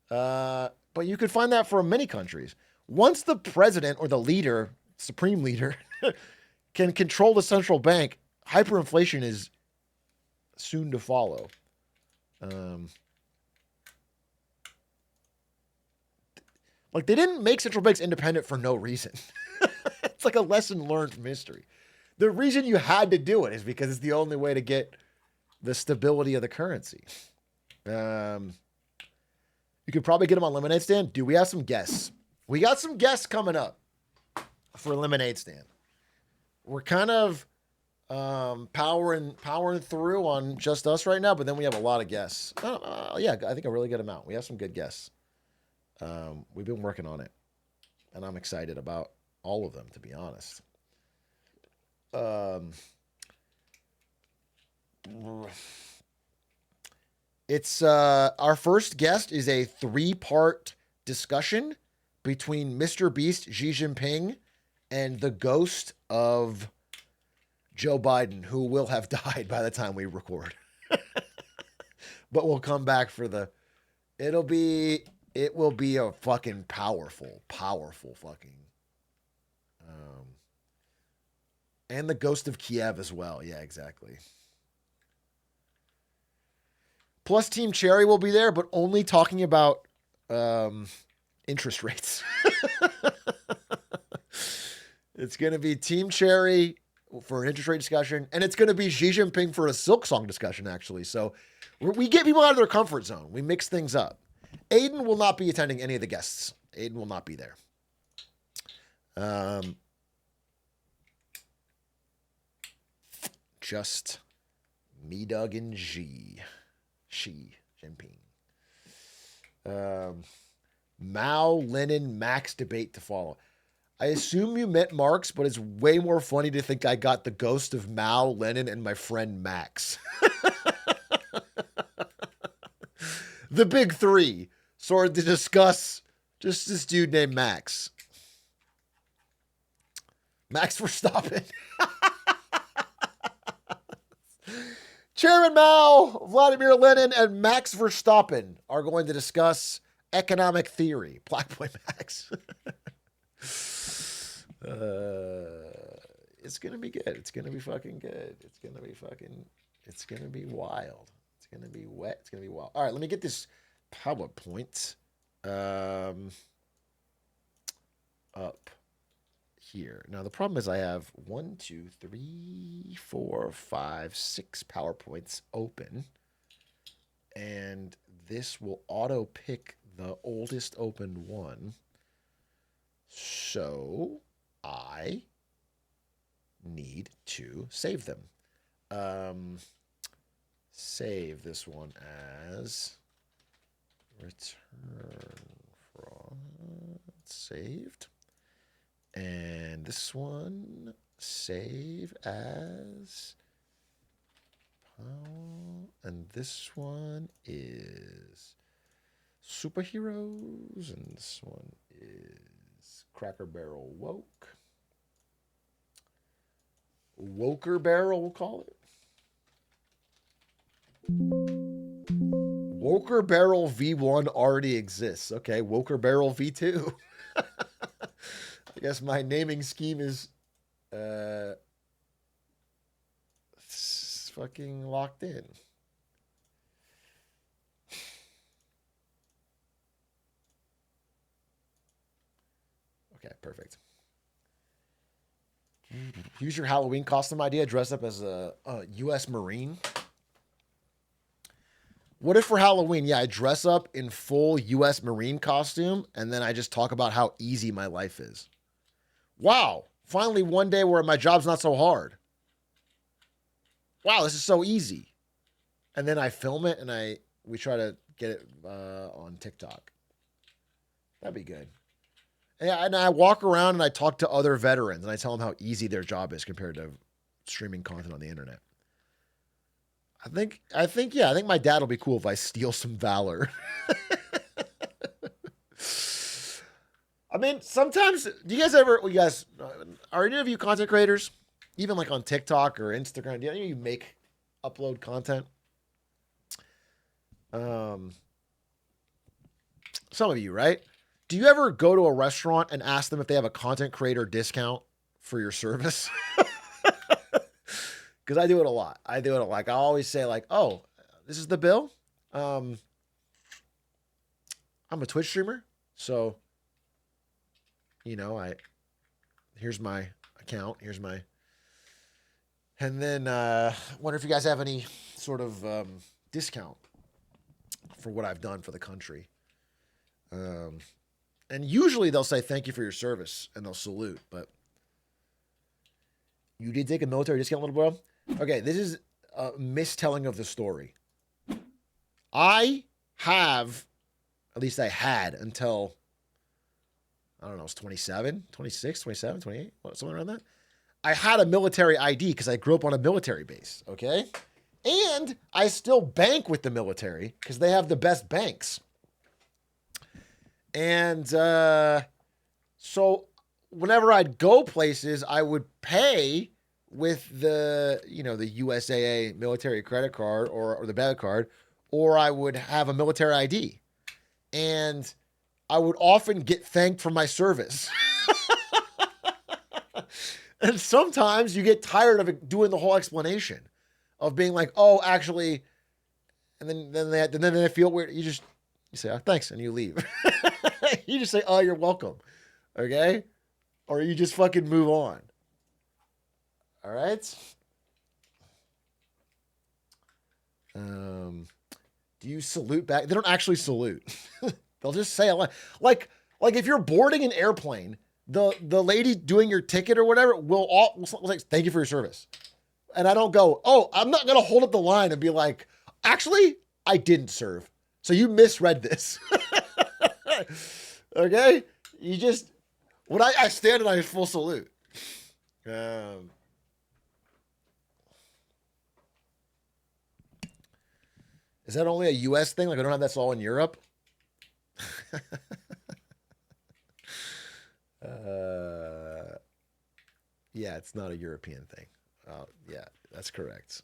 But you could find that for many countries. Once the president or the leader, supreme leader, can control the central bank, hyperinflation is soon to follow. Like, they didn't make central banks independent for no reason. It's like a lesson learned from history. The reason you had to do it is because it's the only way to get the stability of the currency. You could probably get them on Lemonade Stand. Do we have some guests? We got some guests coming up for Lemonade Stand. We're kind of powering through on just us right now, but then we have a lot of guests. Yeah, I think a really good amount. We have some good guests. We've been working on it, and I'm excited about all of them, to be honest. It's our first guest is a 3-part discussion between Mr. Beast, Xi Jinping, and the ghost of Joe Biden, who will have died by the time we record. But we'll come back for it will be a fucking powerful fucking. And the ghost of Kiev as well. Yeah, exactly. Plus Team Cherry will be there, but only talking about interest rates. It's going to be Team Cherry for an interest rate discussion, and it's going to be Xi Jinping for a Silk Song discussion, actually. So we get people out of their comfort zone. We mix things up. Aiden will not be attending any of the guests. Aiden will not be there. Just me, Doug, and Xi Jinping. Mao, Lenin, Max debate to follow. I assume you meant Marx, but it's way more funny to think I got the ghost of Mao, Lenin, and my friend Max. The big three. Sort of to discuss just this dude named Max. Max Verstappen. Chairman Mao, Vladimir Lenin, and Max Verstappen are going to discuss economic theory. Black Boy Max. It's going to be good. It's going to be fucking good. It's going to be wild. It's going to be wet. It's going to be wild. All right, let me get this PowerPoint up here. Now, the problem is I have 1, 2, 3, 4, 5, 6 PowerPoints open. And this will auto pick the oldest opened one. So I need to save them. Save this one as return from saved. And this one save as and this one is superheroes, and this one is Cracker Barrel Woker Barrel, we'll call it. Woker Barrel V1 already exists. Okay, Woker Barrel V2. I guess my naming scheme is fucking locked in. Okay, perfect. Use your Halloween costume idea. Dress up as a U.S. Marine. What if for Halloween, I dress up in full U.S. Marine costume, and then I just talk about how easy my life is? Wow. Finally, one day where my job's not so hard. Wow, this is so easy. And then I film it, and we try to get it on TikTok. That'd be good. And I walk around and I talk to other veterans, and I tell them how easy their job is compared to streaming content on the internet. I think my dad will be cool if I steal some Valor. I mean, sometimes, do you guys, are any of you content creators? Even like on TikTok or Instagram, do you upload content? Some of you, right? Do you ever go to a restaurant and ask them if they have a content creator discount for your service? Because I do it a lot. I always say like, oh, this is the bill. I'm a Twitch streamer. So, here's my account. And then wonder if you guys have any sort of discount for what I've done for the country. And usually they'll say thank you for your service and they'll salute, but you did take a military discount, little bro? Okay, this is a mistelling of the story. I had until, I don't know, it's 27, 26, 27, 28, something around that. I had a military ID because I grew up on a military base, okay? And I still bank with the military because they have the best banks. And so whenever I'd go places, I would pay with the USAA military credit card or the debit card, or I would have a military ID. And I would often get thanked for my service. And sometimes you get tired of doing the whole explanation of being like, oh, actually, and then they feel weird. You say, oh, thanks, and you leave. You just say, oh, you're welcome. Okay? Or you just fucking move on. All right? Do you salute back? They don't actually salute. They'll just say a lot. Like if you're boarding an airplane, the lady doing your ticket or whatever will say, thank you for your service. And I don't go, oh, I'm not going to hold up the line and be like, actually, I didn't serve. So you misread this. Okay? You just, when I stand and I full salute. Is that only a US thing? Like I don't have that's all in Europe? Yeah, it's not a European thing. Yeah, that's correct.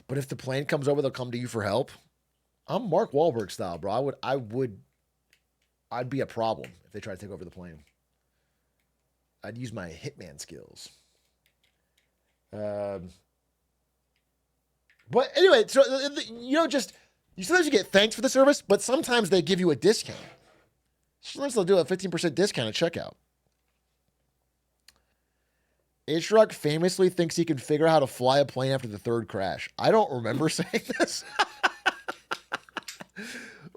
But if the plane comes over, they'll come to you for help. I'm Mark Wahlberg style, bro. I'd be a problem if they try to take over the plane. I'd use my hitman skills. But anyway, so sometimes you get thanked for the service, but sometimes they give you a discount. Sometimes they'll do a 15% discount at checkout. Atrioc famously thinks he can figure out how to fly a plane after the third crash. I don't remember saying this.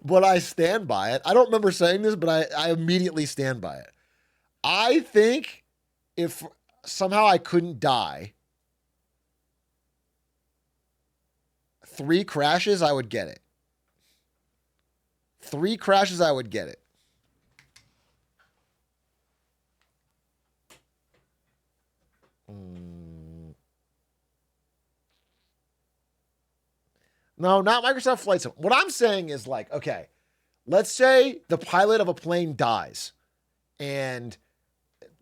But I stand by it. I don't remember saying this, but I immediately stand by it. I think if somehow I couldn't die, 3 crashes, I would get it. 3 crashes, I would get it. No, not Microsoft Flight Sim. What I'm saying is like, okay, let's say the pilot of a plane dies and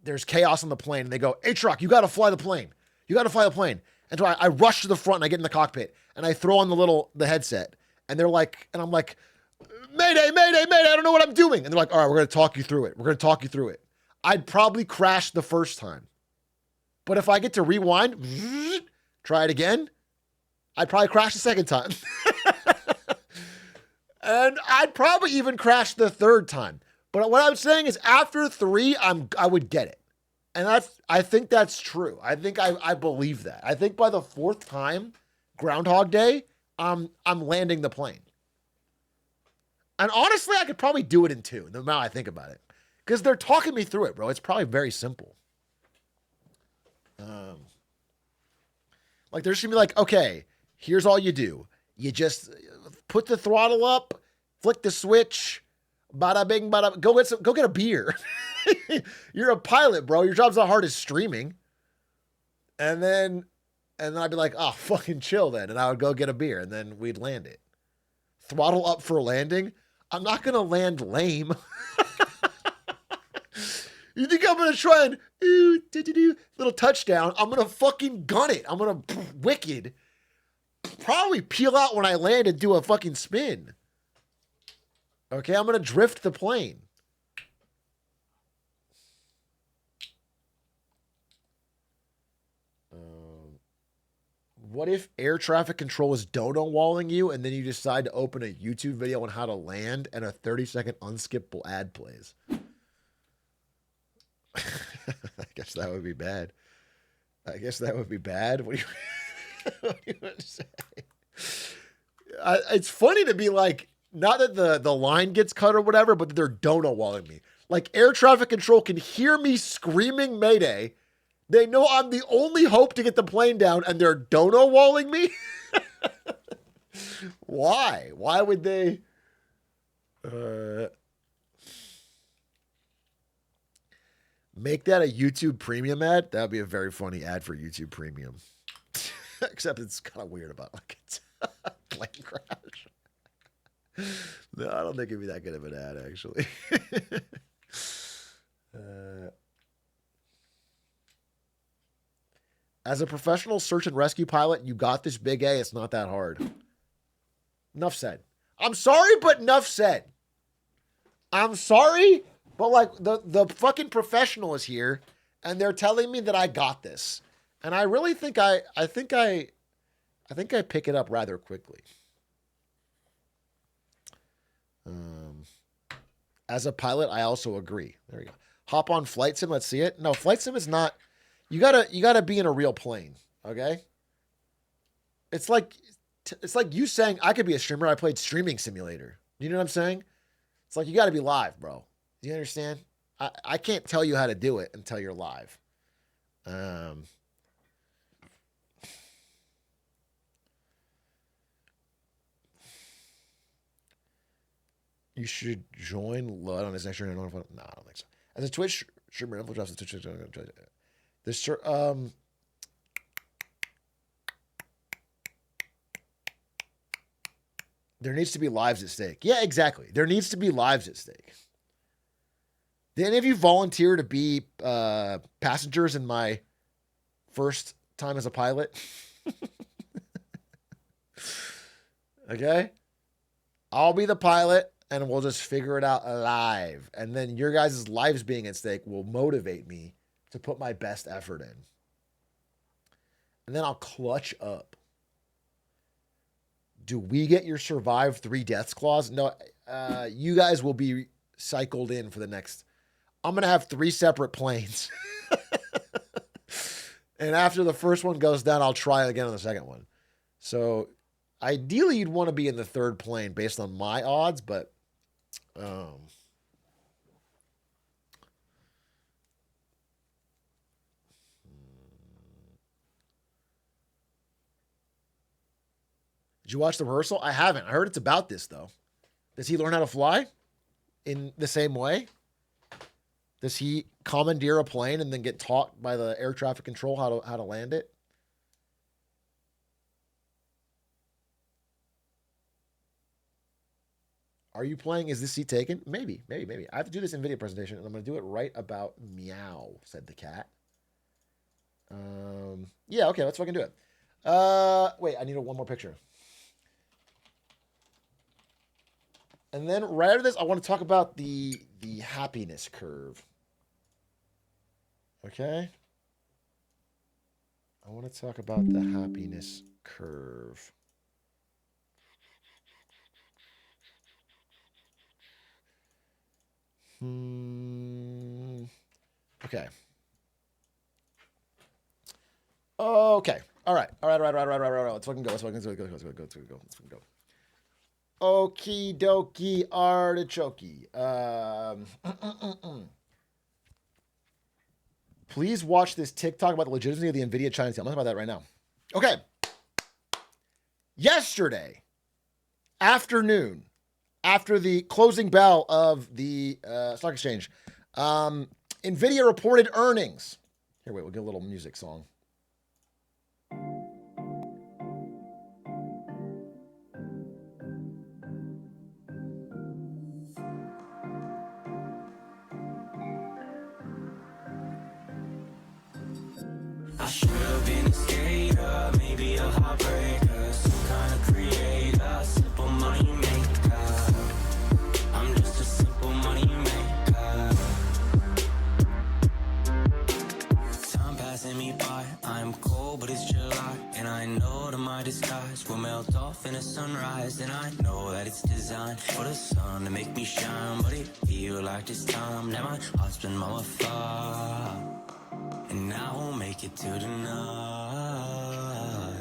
there's chaos on the plane and they go, Atrioc, you got to fly the plane. You got to fly the plane. And so I rush to the front and I get in the cockpit and I throw on the headset and they're like, and I'm like, Mayday, Mayday, Mayday, I don't know what I'm doing. And they're like, all right, we're going to talk you through it. I'd probably crash the first time. But if I get to rewind, try it again, I'd probably crash the second time. And I'd probably even crash the third time. But what I'm saying is after 3, I would get it. And I think that's true. I think I believe that. I think by the 4th time, Groundhog Day, I'm landing the plane. And honestly, I could probably do it in 2, the amount I think about it. Because they're talking me through it, bro. It's probably very simple. Like, they're just going to be like, okay, here's all you do. You just put the throttle up, flick the switch, bada bing, bada. Go get a beer. You're a pilot, bro. Your job's not hard as streaming. And then I'd be like, oh, fucking chill then. And I would go get a beer and then we'd land it. Throttle up for landing. I'm not going to land lame. You think I'm going to try and little touchdown? I'm going to fucking gun it. I'm going to wicked. Probably peel out when I land and do a fucking spin. Okay, I'm going to drift the plane. What if air traffic control is dodo walling you and then you decide to open a YouTube video on how to land and a 30-second unskippable ad plays? I guess that would be bad. What do you want to say? It's funny to be like, not that the line gets cut or whatever, but they're dodo walling me. Like air traffic control can hear me screaming Mayday. They know I'm the only hope to get the plane down, and they're dodo walling me? Why? Why would they? Make that a YouTube Premium ad? That would be a very funny ad for YouTube Premium. Except it's kind of weird about like it's a plane crash. No, I don't think it'd be that good of an ad, actually. As a professional search and rescue pilot, you got this, Big A. It's not that hard. Enough said. I'm sorry, but enough said. I'm sorry, but like the fucking professional is here, and they're telling me that I got this, and I really think I pick it up rather quickly. As a pilot, I also agree. There we go. Hop on Flight Sim. Let's see it. No, Flight Sim is not. You gotta be in a real plane, okay? It's like you saying I could be a streamer. I played Streaming Simulator. You know what I'm saying? It's like you gotta be live, bro. Do you understand? I can't tell you how to do it until you're live. You should join Lud on his next year. No, I don't think so. As a Twitch streamer, drops the Twitch. There needs to be lives at stake. Yeah, exactly. There needs to be lives at stake. Did any of you volunteer to be passengers in my first time as a pilot? Okay? I'll be the pilot, and we'll just figure it out live. And then your guys' lives being at stake will motivate me to put my best effort in. And then I'll clutch up. Do we get your survive 3 deaths clause? No, you guys will be cycled in for the next. I'm going to have 3 separate planes. And after the first one goes down, I'll try again on the second one. So ideally, you'd want to be in the 3rd plane based on my odds, but did you watch the rehearsal? I haven't. I heard it's about this, though. Does he learn how to fly in the same way? Does he commandeer a plane and then get taught by the air traffic control how to land it? Are you playing? Is this seat taken? Maybe. I have to do this NVIDIA presentation, and I'm going to do it right about meow, said the cat. Yeah, okay, let's fucking do it. Wait, I need one more picture. And then right after this, I want to talk about the happiness curve. Okay? I want to talk about the happiness curve. Okay. Okay. All right. Let's fucking go. Let's fucking go. Okie dokie artichoke. Please watch this TikTok about the legitimacy of the Nvidia China sale. I'm talking about that right now. Okay. Yesterday, afternoon, after the closing bell of the stock exchange, Nvidia reported earnings. Here, wait, we'll get a little music song. I should have been a skater, maybe a heartbreaker, some kind of creator, simple money maker. I'm just a simple money maker. Time passing me by, I'm cold but it's July, and I know that my disguise will melt off in a sunrise, and I know that it's designed for the sun to make me shine, but it feel like this time that my heart's been mummified. And I won't make it to the night.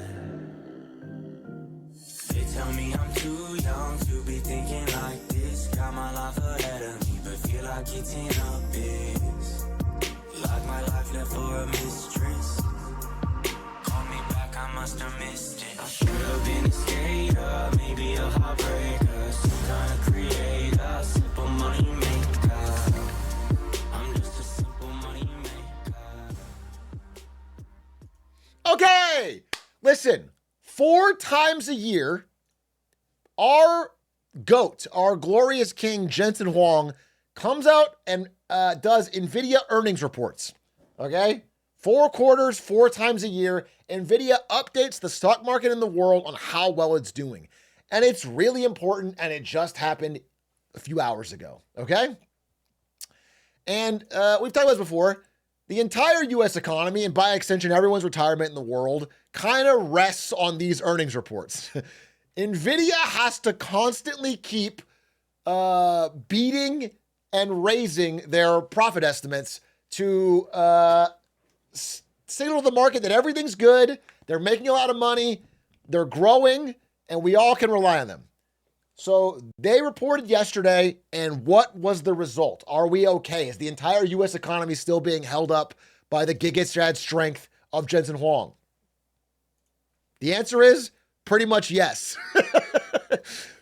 They tell me I'm too young to be thinking like this. Got my life ahead of me, but feel like it's in abyss. Like my life left for a mistress. Call me back, I must have missed it. I should have been a skater, maybe a heartbreaker, some kind of creator, simple money maker. I'm just a simple money maker. Okay, listen, 4 times a year, our GOAT, our glorious king, Jensen Huang, comes out and does Nvidia earnings reports. Okay, 4 quarters, 4 times a year, Nvidia updates the stock market in the world on how well it's doing. And it's really important, and it just happened a few hours ago. Okay, and we've talked about this before. The entire U.S. economy, and by extension, everyone's retirement in the world, kind of rests on these earnings reports. Nvidia has to constantly keep beating and raising their profit estimates to signal to the market that everything's good, they're making a lot of money, they're growing, and we all can rely on them. So they reported yesterday, and what was the result? Are we okay? Is the entire U.S. economy still being held up by the gigastrad strength of Jensen Huang? The answer is pretty much yes.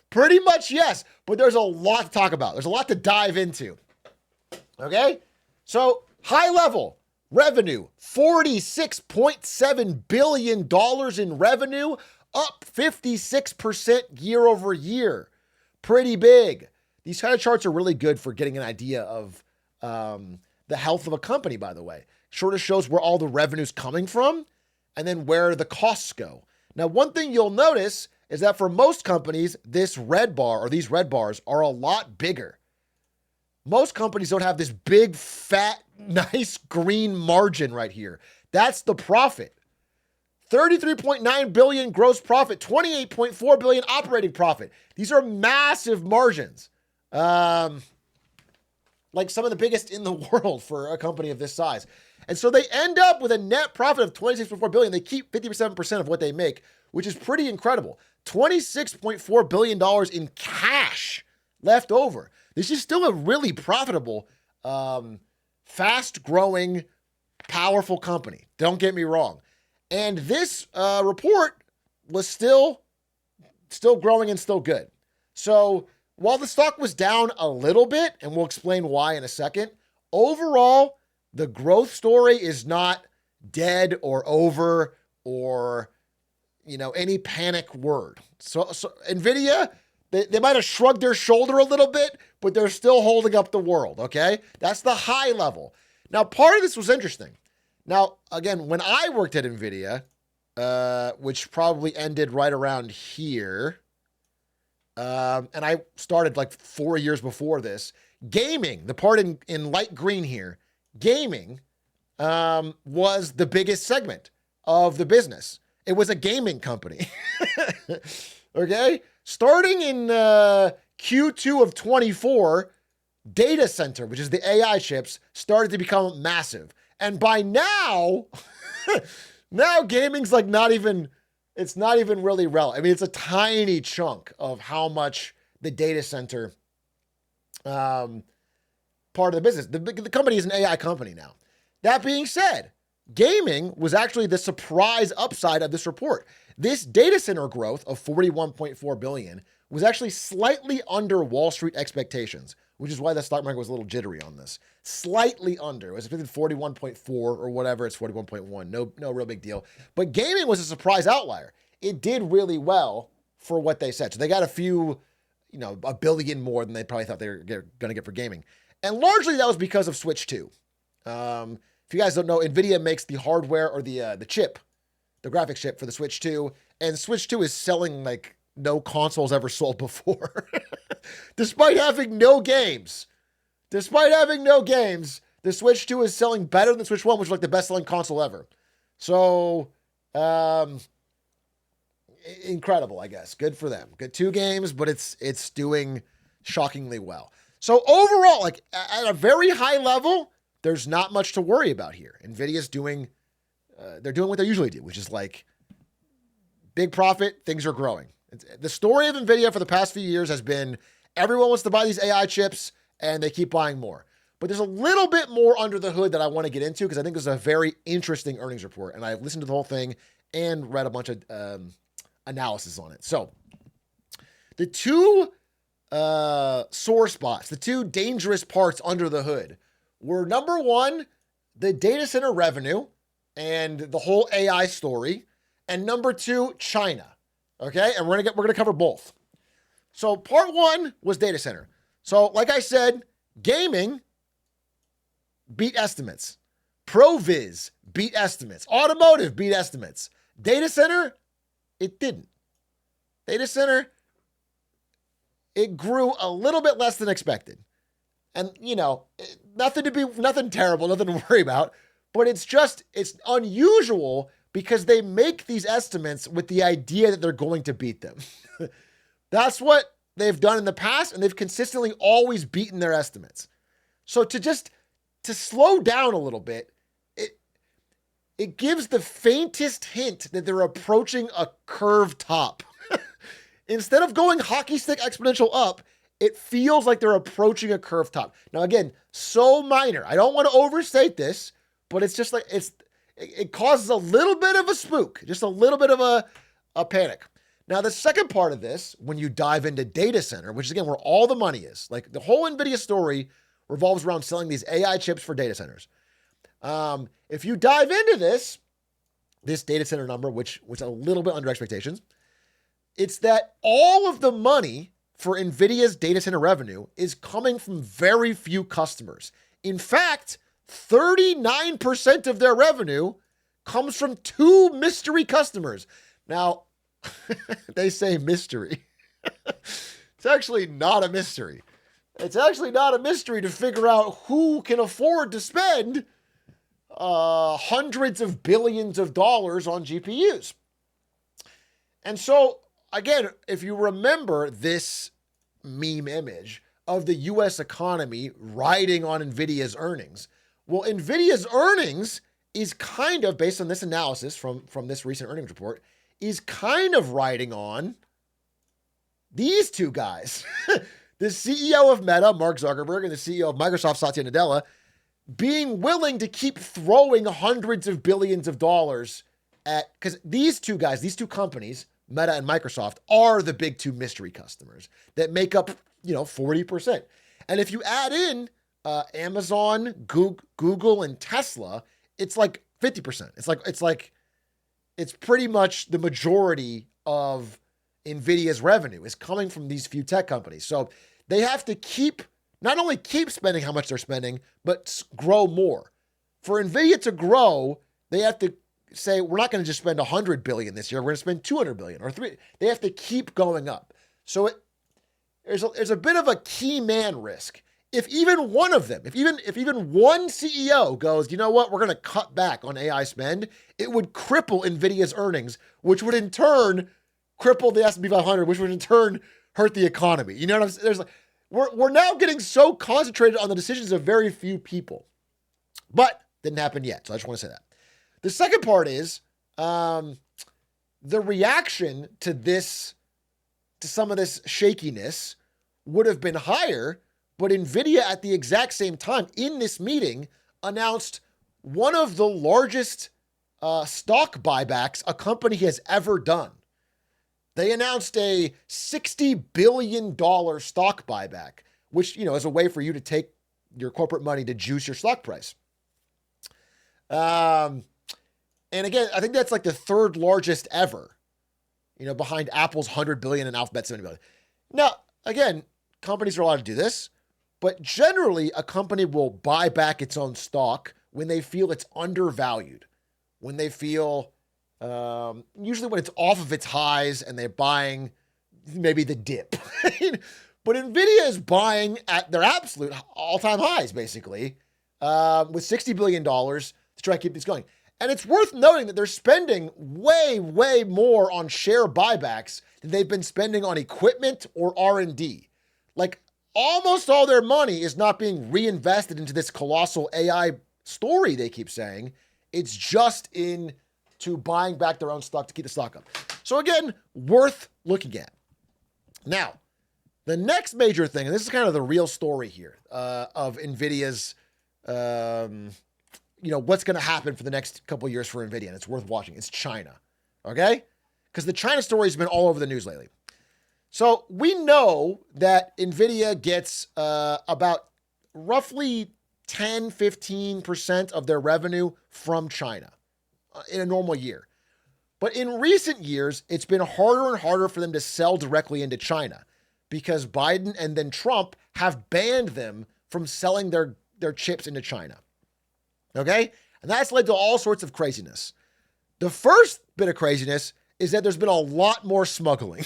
Pretty much yes, but there's a lot to talk about. There's a lot to dive into. Okay? So high level revenue, $46.7 billion in revenue, up 56% year over year. Pretty big. These kind of charts are really good for getting an idea of the health of a company, by the way. Sort of shows where all the revenue's coming from and then where the costs go. Now, one thing you'll notice is that for most companies, this red bar or these red bars are a lot bigger. Most companies don't have this big, fat, nice green margin right here. That's the profit. 33.9 billion gross profit, 28.4 billion operating profit. These are massive margins. Like some of the biggest in the world for a company of this size. And so they end up with a net profit of 26.4 billion. They keep 57% of what they make, which is pretty incredible. $26.4 billion in cash left over. This is still a really profitable, fast-growing, powerful company. Don't get me wrong. And this report was still growing and still good. So while the stock was down a little bit, and we'll explain why in a second, overall, the growth story is not dead or over or, any panic word. So Nvidia, they might have shrugged their shoulder a little bit, but they're still holding up the world, okay? That's the high level. Now, part of this was interesting. Now, again, when I worked at Nvidia, which probably ended right around here, and I started like 4 years before this, gaming, the part in light green here, gaming was the biggest segment of the business. It was a gaming company. Okay? Starting in Q2 of 24, data center, which is the AI chips, started to become massive. And by now, now gaming's like it's not even really relevant. I mean, it's a tiny chunk of how much the data center part of the business. The company is an AI company now. That being said, gaming was actually the surprise upside of this report. This data center growth of 41.4 billion was actually slightly under Wall Street expectations, which is why the stock market was a little jittery on this. Slightly under. It was expected 41.4 or whatever. It's 41.1. No real big deal. But gaming was a surprise outlier. It did really well for what they said. So they got a few, a billion more than they probably thought they were going to get for gaming. And largely that was because of Switch 2. If you guys don't know, Nvidia makes the hardware or the chip, the graphics chip for the Switch 2, and Switch 2 is selling like no consoles ever sold before. Despite having no games, the Switch 2 is selling better than the Switch 1, which is like the best-selling console ever. So, incredible, I guess. Good for them. Good 2 games, but it's doing shockingly well. So overall, like at a very high level, there's not much to worry about here. Nvidia's doing, they're doing what they usually do, which is like big profit, things are growing. The story of Nvidia for the past few years has been everyone wants to buy these AI chips and they keep buying more. But there's a little bit more under the hood that I want to get into because I think this is a very interesting earnings report. And I've listened to the whole thing and read a bunch of analysis on it. So the two sore spots, the two dangerous parts under the hood were, number one, the data center revenue and the whole AI story. And number two, China. Okay. And we're going to cover both. So part one was data center. So like I said, gaming beat estimates. ProViz beat estimates. Automotive beat estimates. Data center, it didn't. Data center, it grew a little bit less than expected. And, nothing terrible, nothing to worry about. But it's unusual because they make these estimates with the idea that they're going to beat them. That's what they've done in the past, and they've consistently always beaten their estimates. So to slow down a little bit, it gives the faintest hint that they're approaching a curved top. Instead of going hockey stick exponential up, it feels like they're approaching a curved top. Now, again, so minor. I don't want to overstate this, but it's just like it causes a little bit of a spook, just a little bit of a panic. Now, the second part of this, when you dive into data center, which is again where all the money is, like the whole Nvidia story revolves around selling these AI chips for data centers. If you dive into this data center number, which was a little bit under expectations, it's that all of the money for Nvidia's data center revenue is coming from very few customers. In fact, 39% of their revenue comes from 2 mystery customers. Now, they say mystery. It's actually not a mystery. It's actually not a mystery to figure out who can afford to spend hundreds of billions of dollars on GPUs. And so, again, if you remember this meme image of the US economy riding on Nvidia's earnings, well, Nvidia's earnings is kind of, based on this analysis from this recent earnings report, is kind of riding on these two guys. The CEO of Meta, Mark Zuckerberg, and the CEO of Microsoft, Satya Nadella, being willing to keep throwing hundreds of billions of dollars at, because these two guys, these two companies, Meta and Microsoft, are the big 2 mystery customers that make up, 40%. And if you add in Amazon, Google, and Tesla, it's like 50%. It's pretty much the majority of Nvidia's revenue is coming from these few tech companies. So they have to not only keep spending how much they're spending, but grow more. For Nvidia to grow, they have to say, we're not going to just spend 100 billion this year. We're going to spend 200 billion or 3. They have to keep going up. So there's a bit of a key man risk. If even one of them, if even one CEO goes, you know what, we're going to cut back on AI spend, it would cripple Nvidia's earnings, which would in turn cripple the S&P 500, which would in turn hurt the economy. You know what I'm saying? We're now getting so concentrated on the decisions of very few people, but didn't happen yet. So I just want to say that. The second part is the reaction to some of this shakiness would have been higher, but Nvidia at the exact same time in this meeting announced one of the largest stock buybacks a company has ever done. They announced a $60 billion stock buyback, which, is a way for you to take your corporate money to juice your stock price. And again, I think that's like the third largest ever, behind Apple's 100 billion and Alphabet's 70 billion. Now, again, companies are allowed to do this, but generally a company will buy back its own stock when they feel it's undervalued, when they feel, usually when it's off of its highs and they're buying maybe the dip. But Nvidia is buying at their absolute all-time highs, basically, with $60 billion to try to keep these going. And it's worth noting that they're spending way, way more on share buybacks than they've been spending on equipment or R&D. Like, almost all their money is not being reinvested into this colossal AI story they keep saying. It's just into buying back their own stock to keep the stock up. So again, worth looking at. Now, the next major thing, and this is kind of the real story here of NVIDIA's, what's going to happen for the next couple of years for NVIDIA, and it's worth watching. It's China, okay? Because the China story has been all over the news lately. So we know that NVIDIA gets about roughly 10, 15% of their revenue from China in a normal year. But in recent years, it's been harder and harder for them to sell directly into China because Biden and then Trump have banned them from selling their chips into China. Okay? And that's led to all sorts of craziness. The first bit of craziness is that there's been a lot more smuggling.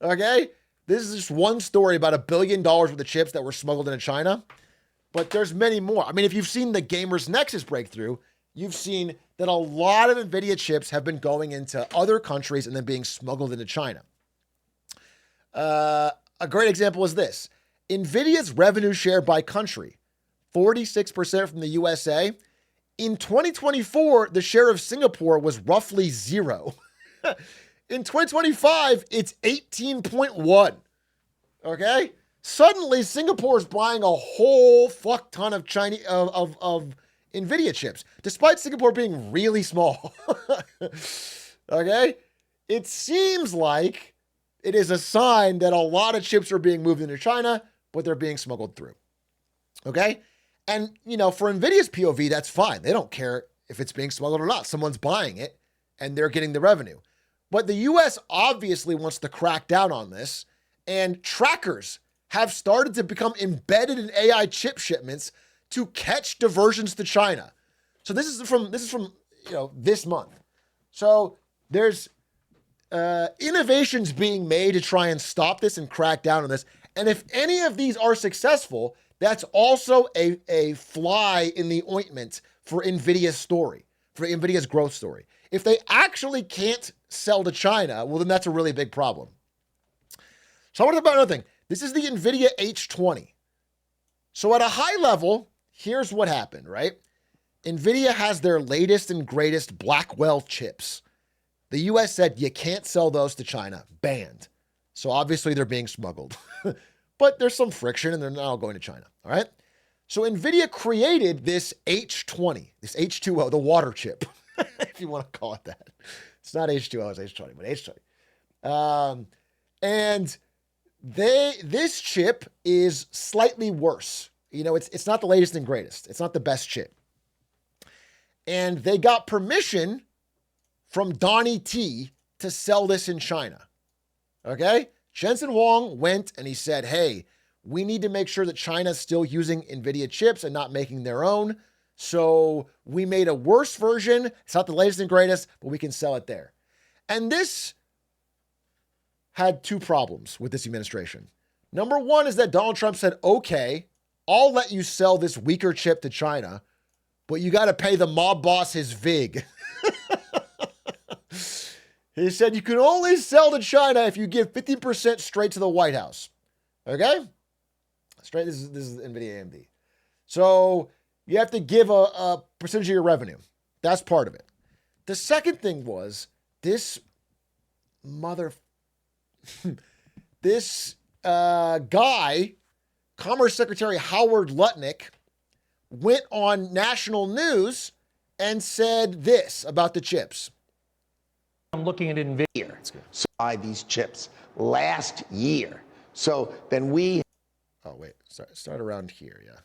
Okay? This is just one story about $1 billion worth of chips that were smuggled into China. But there's many more. I mean, if you've seen the Gamers Nexus breakthrough, you've seen that a lot of NVIDIA chips have been going into other countries and then being smuggled into China. A great example is this. NVIDIA's revenue share by country, 46% from the USA. In 2024, the share of Singapore was roughly 0. In 2025, it's 18.1. Okay? Suddenly, Singapore is buying a whole fuck ton of Chinese of NVIDIA chips, despite Singapore being really small. Okay? It seems like it is a sign that a lot of chips are being moved into China, but they're being smuggled through. Okay? And, for NVIDIA's POV, that's fine. They don't care if it's being smuggled or not. Someone's buying it, and they're getting the revenue. But the U.S. obviously wants to crack down on this, and trackers have started to become embedded in AI chip shipments to catch diversions to China. So this is from this month. So there's innovations being made to try and stop this and crack down on this. And if any of these are successful, that's also a fly in the ointment for NVIDIA's story, for NVIDIA's growth story. If they actually can't sell to China, well, then that's a really big problem. So I want to talk about another thing. This is the NVIDIA H20. So at a high level, here's what happened, right? NVIDIA has their latest and greatest Blackwell chips. The US said you can't sell those to China, banned. So obviously they're being smuggled. But there's some friction and they're now going to China, all right? So NVIDIA created this H20, this H2O, the water chip, if you want to call it that. It's not H2O, it's H20, but H20. And this chip is slightly worse. It's not the latest and greatest. It's not the best chip. And they got permission from Donnie T to sell this in China. Okay? Jensen Huang went and he said, hey, we need to make sure that China's still using NVIDIA chips and not making their own. So we made a worse version. It's not the latest and greatest, but we can sell it there. And this had two problems with this administration. Number one is that Donald Trump said, okay, I'll let you sell this weaker chip to China, but you got to pay the mob boss his VIG. He said you can only sell to China if you give 50% straight to the White House. Okay? Straight, this is NVIDIA AMD. So you have to give a percentage of your revenue. That's part of it. The second thing was this guy, Commerce Secretary Howard Lutnick, went on national news and said this about the chips. I'm looking at Nvidia. Buy these chips last year. So then we. Oh, wait. Start around here. Yeah.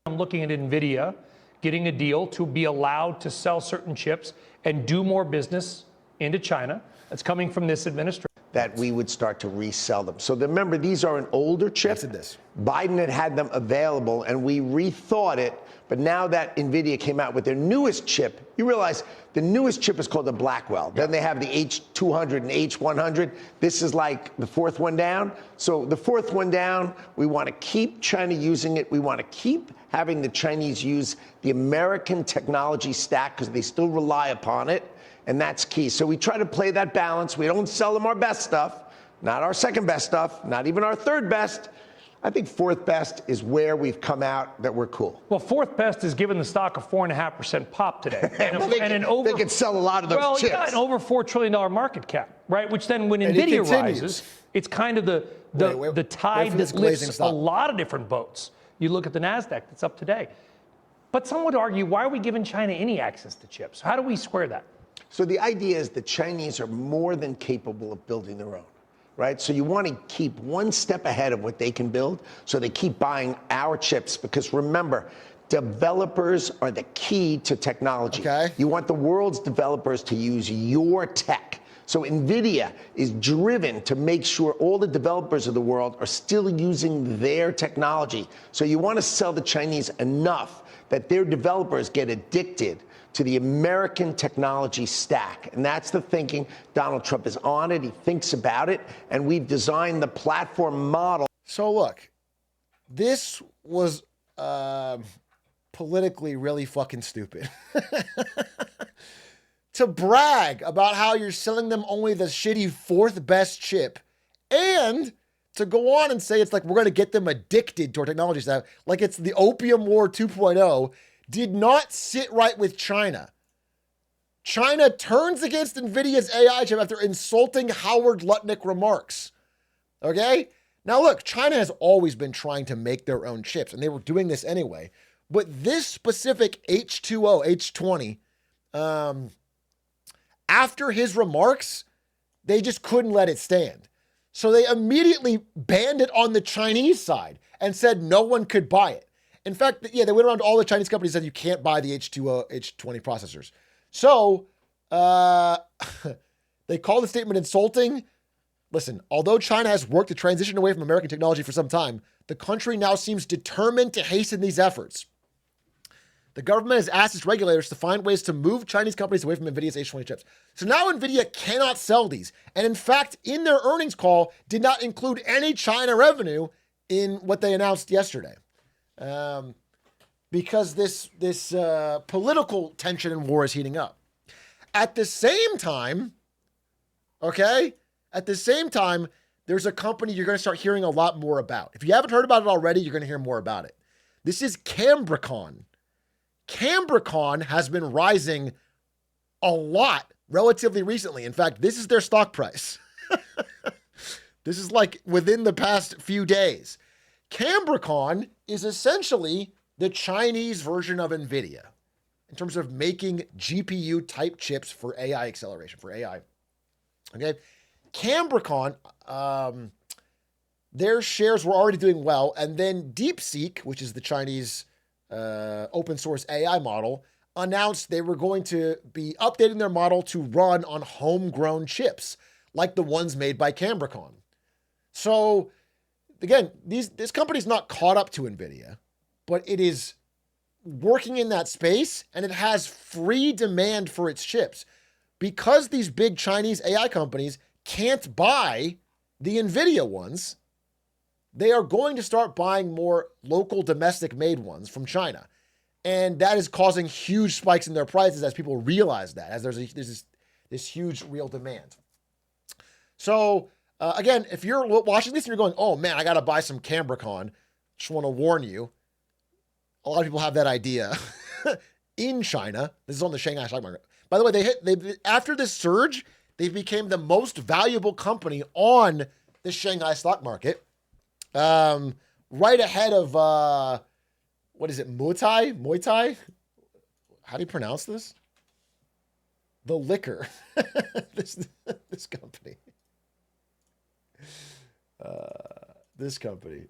I'm looking at Nvidia getting a deal to be allowed to sell certain chips and do more business into China. That's coming from this administration. That we would start to resell them. So remember, these are an older chip. Biden had them available, and we rethought it. But now that Nvidia came out with their newest chip, you realize the newest chip is called the Blackwell. Then they have the H200 and H100. This is like the fourth one down. So the fourth one down, we want to keep China using it. We want to keep having the Chinese use the American technology stack because they still rely upon it. And that's key. So we try to play that balance. We don't sell them our best stuff, not our second best stuff, not even our third best. I think fourth best is where we've come out that we're cool. Well, fourth best is giving the stock a 4.5% pop today. They could sell a lot of those chips. Yeah, an over $4 trillion market cap, right? Which then when Nvidia rises, it's kind of the tide that lifts a lot of different boats. You look at the NASDAQ that's up today. But some would argue, why are we giving China any access to chips? How do we square that? So the idea is the Chinese are more than capable of building their own, right? So you want to keep one step ahead of what they can build. So they keep buying our chips because remember, developers are the key to technology. Okay. You want the world's developers to use your tech. So Nvidia is driven to make sure all the developers of the world are still using their technology. So you want to sell the Chinese enough that their developers get addicted to the American technology stack. And that's the thinking. Donald Trump is on it. He thinks about it. And we've designed the platform model. So look, this was politically really fucking stupid. To brag about how you're selling them only the shitty fourth best chip and to go on and say it's like we're going to get them addicted to our technology stack, like it's the opium war 2.0, did not sit right with China. China turns against NVIDIA's AI chip after insulting Howard Lutnick remarks. Okay? Now look, China has always been trying to make their own chips, and they were doing this anyway. But this specific H2O, H20, after his remarks, they just couldn't let it stand. So they immediately banned it on the Chinese side and said no one could buy it. In fact, yeah, they went around to all the Chinese companies and said you can't buy the H2O, H20 processors. So they called the statement insulting. Listen, although China has worked to transition away from American technology for some time, the country now seems determined to hasten these efforts. The government has asked its regulators to find ways to move Chinese companies away from NVIDIA's H20 chips. So now NVIDIA cannot sell these. And in fact, in their earnings call, did not include any China revenue in what they announced yesterday. Because this political tension and war is heating up. At the same time, there's a company you're going to start hearing a lot more about. If you haven't heard about it already, you're going to hear more about it. This is Cambricon. Cambricon has been rising a lot relatively recently. In fact, this is their stock price. This is like within the past few days. Cambricon is essentially the Chinese version of NVIDIA in terms of making GPU type chips for AI acceleration, for AI. Okay. Cambricon, their shares were already doing well. And then DeepSeek, which is the Chinese open source AI model, announced they were going to be updating their model to run on homegrown chips, like the ones made by Cambricon. So again, this company's not caught up to NVIDIA, but it is working in that space and it has free demand for its chips. Because these big Chinese AI companies can't buy the NVIDIA ones, they are going to start buying more local domestic made ones from China. And that is causing huge spikes in their prices as people realize that, as there's this huge real demand. So again, if you're watching this and you're going, oh man, I got to buy some Cambricon, just want to warn you, a lot of people have that idea in China. This is on the Shanghai stock market. By the way, they after this surge, they became the most valuable company on the Shanghai stock market. Right ahead of what is it? Muay Thai? Muay Thai? How do you pronounce this? The liquor. this company. This company.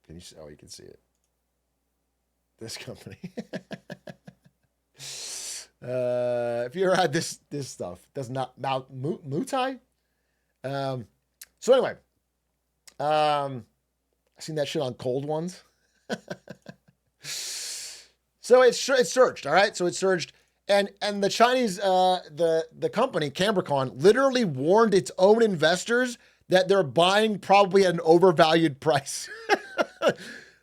Can you see? Oh, you can see it. This company. If you ever had this stuff, does not Muay Thai. So anyway, I seen that shit on Cold Ones. So it surged. All right, so it surged, and the Chinese the company Cambricon literally warned its own investors that they're buying probably at an overvalued price.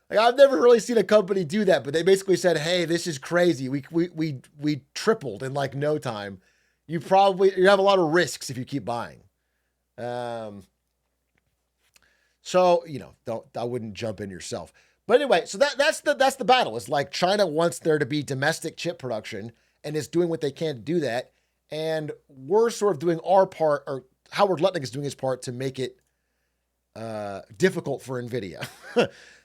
Like, I've never really seen a company do that, but they basically said, "Hey, this is crazy. We tripled in like no time. You have a lot of risks if you keep buying." So I wouldn't jump in yourself. But anyway, so that's the battle. It's like China wants there to be domestic chip production and is doing what they can to do that, and we're sort of doing our part, or Howard Lutnick is doing his part to make it difficult for Nvidia.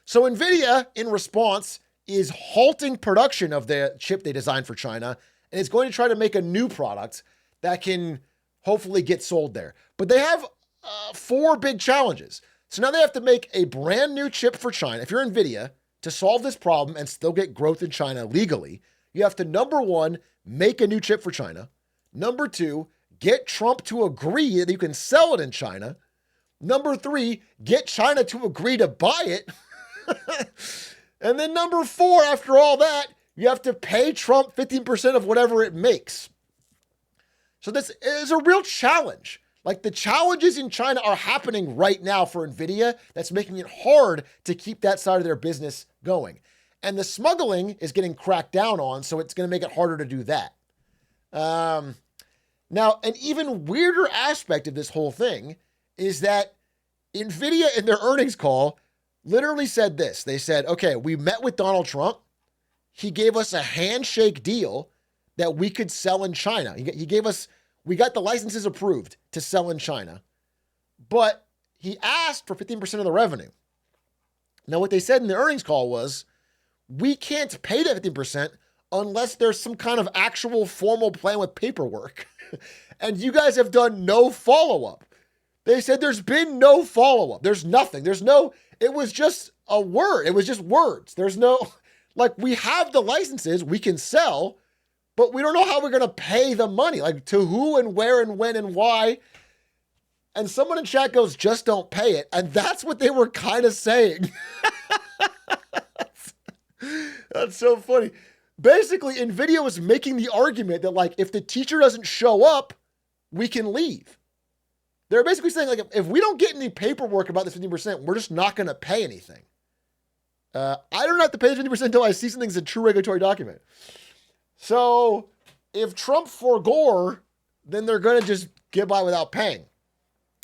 So Nvidia, in response, is halting production of the chip they designed for China, and it's going to try to make a new product that can hopefully get sold there. But they have 4 big challenges. So now they have to make a brand new chip for China. If you're Nvidia, to solve this problem and still get growth in China legally, you have to, number 1, make a new chip for China. Number 2, get Trump to agree that you can sell it in China. Number 3, get China to agree to buy it. And then number 4, after all that, you have to pay Trump 15% of whatever it makes. So this is a real challenge. Like, the challenges in China are happening right now for Nvidia. That's making it hard to keep that side of their business going. And the smuggling is getting cracked down on, so it's going to make it harder to do that. Now, an even weirder aspect of this whole thing is that Nvidia, in their earnings call, literally said this. They said, okay, we met with Donald Trump. He gave us a handshake deal that we could sell in China. He gave us, we got the licenses approved to sell in China, but he asked for 15% of the revenue. Now, what they said in the earnings call was, we can't pay that 15% unless there's some kind of actual formal plan with paperwork. And you guys have done no follow-up. They said there's been no follow-up. There's nothing. It was just a word. It was just words. There's no, like, we have the licenses, we can sell, but we don't know how we're going to pay the money. Like, to who and where and when and why. And someone in chat goes, just don't pay it. And that's what they were kind of saying. That's so funny. Basically, Nvidia was making the argument that, like, if the teacher doesn't show up, we can leave. They're basically saying, like, if we don't get any paperwork about this 15%, we're just not going to pay anything. I don't have to pay the 50% until I see something's a true regulatory document. So if Trump forgore, then they're going to just get by without paying.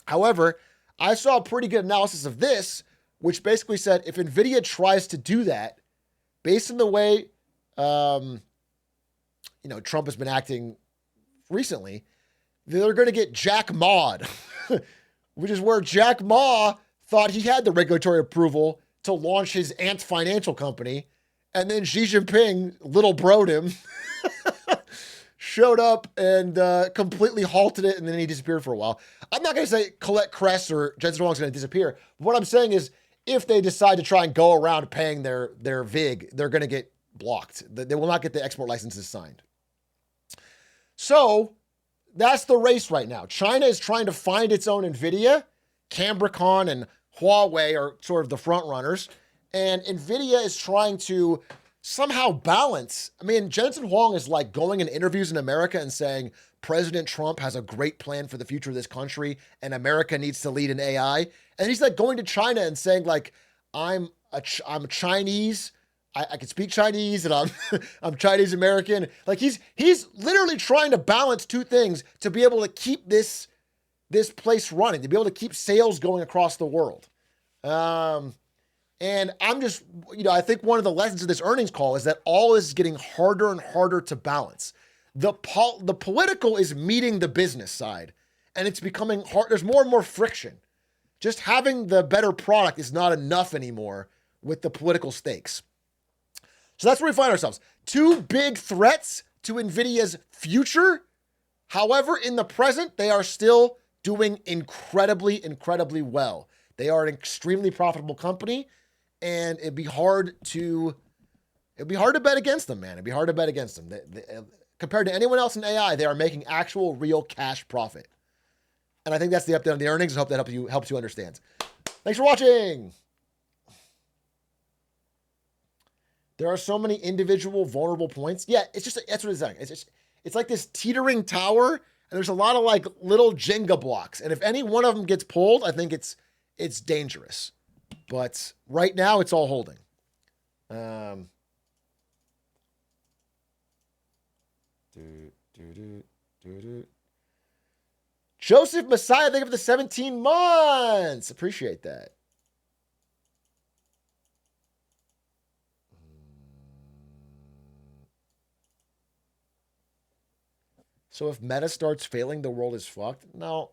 However, I saw a pretty good analysis of this, which basically said if Nvidia tries to do that, based on the way, Trump has been acting recently, they're going to get Jack Ma'd, which is where Jack Ma thought he had the regulatory approval to launch his Ant Financial Company, and then Xi Jinping little broed him, showed up and completely halted it, and then he disappeared for a while. I'm not going to say Colette Kress or Jensen Huang's going to disappear. What I'm saying is, if they decide to try and go around paying their VIG, they're going to get blocked. They will not get the export licenses signed. So that's the race right now. China is trying to find its own Nvidia. Cambricon and Huawei are sort of the front runners. And Nvidia is trying to somehow balance. I mean, Jensen Huang is like going in interviews in America and saying President Trump has a great plan for the future of this country and America needs to lead in AI. And he's like going to China and saying, like, I'm Chinese. I can speak Chinese and I'm Chinese American. Like, he's literally trying to balance two things to be able to keep this place running, to be able to keep sales going across the world. And I'm just, I think one of the lessons of this earnings call is that all is getting harder and harder to balance. The political is meeting the business side, and it's becoming hard. There's more and more friction. Just having the better product is not enough anymore with the political stakes. So that's where we find ourselves. Two big threats to NVIDIA's future. However, in the present, they are still doing incredibly, incredibly well. They are an extremely profitable company, and it'd be hard to bet against them, man. It'd be hard to bet against them. Compared to anyone else in AI, they are making actual, real cash profit. And I think that's the update on the earnings. I hope that helps you understand. Thanks for watching. There are so many individual vulnerable points. Yeah, that's what it's saying. It's like this teetering tower, and there's a lot of like little Jenga blocks. And if any one of them gets pulled, I think it's dangerous. But right now, it's all holding. Joseph Messiah, thank you for the 17 months. Appreciate that. So if Meta starts failing, the world is fucked? No.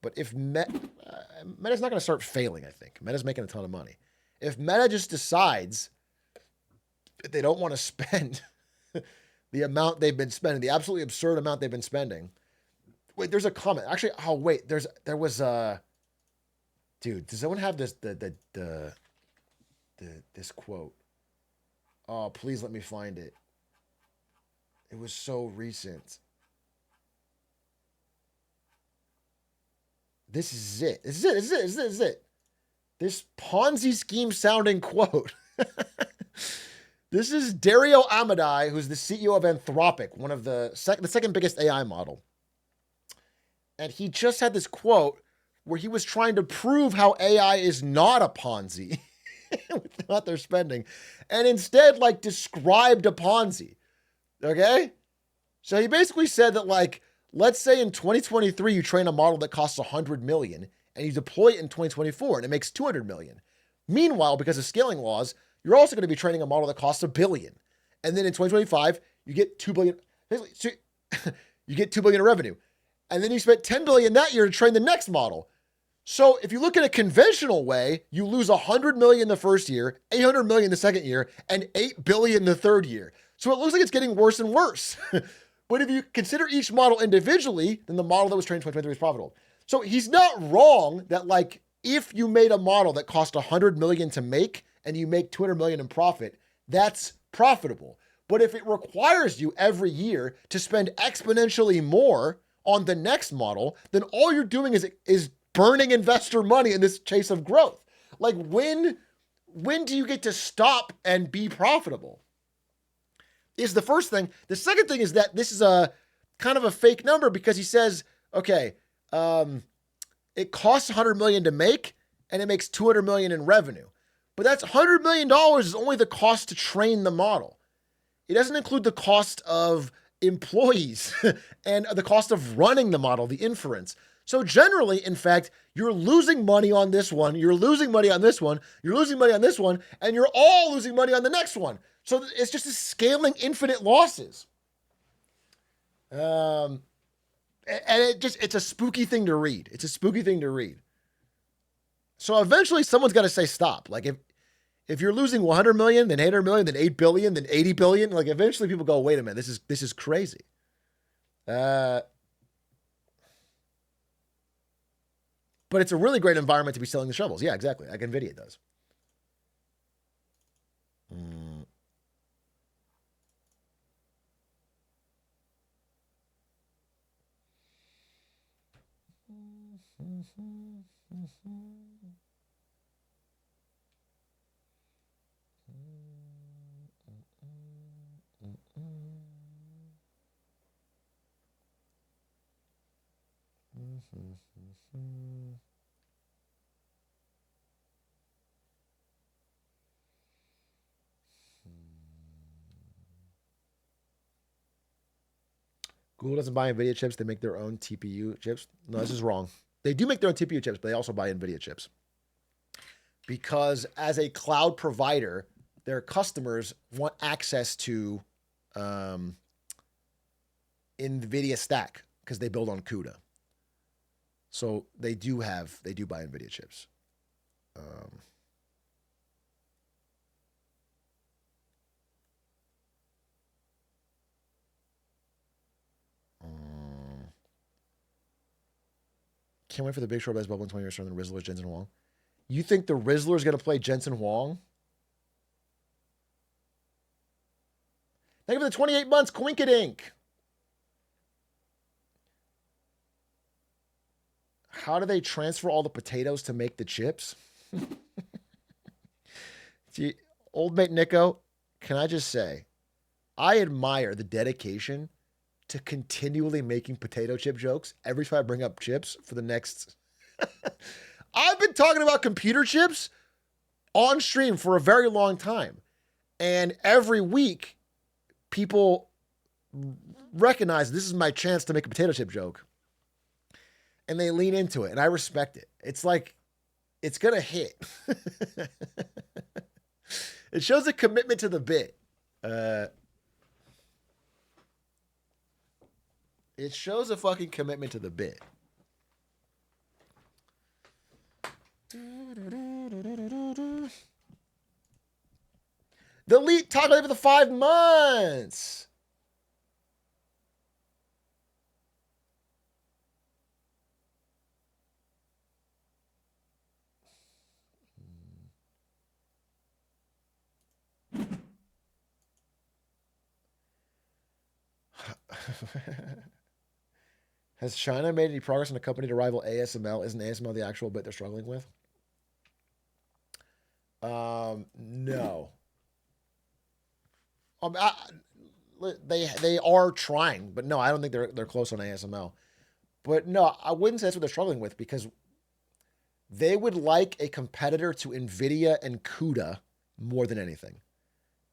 But if Meta's not going to start failing, I think. Meta's making a ton of money. If Meta just decides that they don't want to spend the amount they've been spending, the absolutely absurd amount they've been spending. Wait, there's a comment. Actually, there was dude, does someone have this this quote? Oh, please let me find it. It was so recent. This is it. This is it. This Ponzi scheme sounding quote. This is Dario Amodei, who's the CEO of Anthropic, one of the second biggest AI model. And he just had this quote where he was trying to prove how AI is not a Ponzi with what they're spending, and instead like described a Ponzi. Okay? So he basically said that like, let's say in 2023, you train a model that costs 100 million and you deploy it in 2024 and it makes 200 million. Meanwhile, because of scaling laws, you're also going to be training a model that costs $1 billion. And then in 2025, you get $2 billion. So you get $2 billion in revenue. And then you spent $10 billion that year to train the next model. So if you look at a conventional way, you lose 100 million the first year, 800 million the second year, and 8 billion the third year. So it looks like it's getting worse and worse. But if you consider each model individually, then the model that was trained in 2023 is profitable. So he's not wrong that like, if you made a model that cost 100 million to make and you make 200 million in profit, that's profitable. But if it requires you every year to spend exponentially more on the next model, then all you're doing is burning investor money in this chase of growth. Like when do you get to stop and be profitable? Is the first thing. The second thing is that this is a kind of a fake number because he says, okay, it costs 100 million to make and it makes 200 million in revenue. But that's $100 million is only the cost to train the model. It doesn't include the cost of employees and the cost of running the model, the inference. So generally, in fact, you're losing money on this one, you're losing money on this one, you're losing money on this one, and you're all losing money on the next one. So it's just a scaling infinite losses. And it's a spooky thing to read. It's a spooky thing to read. So eventually someone's got to say stop. Like if you're losing 100 million, then 800 million, then 8 billion, then 80 billion, like eventually people go, wait a minute, this is crazy. But it's a really great environment to be selling the shovels. Yeah, exactly. Like Nvidia does. Google doesn't buy NVIDIA chips. They make their own TPU chips. No, this is wrong. They do make their own TPU chips, but they also buy NVIDIA chips. Because as a cloud provider, their customers want access to NVIDIA stack because they build on CUDA. So they do buy NVIDIA chips. Can't wait for the Big Short best bubble in 20 years from the Rizzler's Jensen Huang. You think the Rizzler's going to play Jensen Huang? Thank you for the 28 months, Quinkadink. How do they transfer all the potatoes to make the chips? See, old mate Nico, can I just say, I admire the dedication to continually making potato chip jokes every time I bring up chips for the next. I've been talking about computer chips on stream for a very long time. And every week, people recognize this is my chance to make a potato chip joke. And they lean into it. And I respect it. It's like, it's going to hit. It shows a commitment to the bit. It shows a fucking commitment to the bit. The elite taco for the 5 months. Has China made any progress in a company to rival ASML? Isn't ASML the actual bit they're struggling with? No. They are trying, but no, I don't think they're close on ASML. But no, I wouldn't say that's what they're struggling with because they would like a competitor to Nvidia and CUDA more than anything.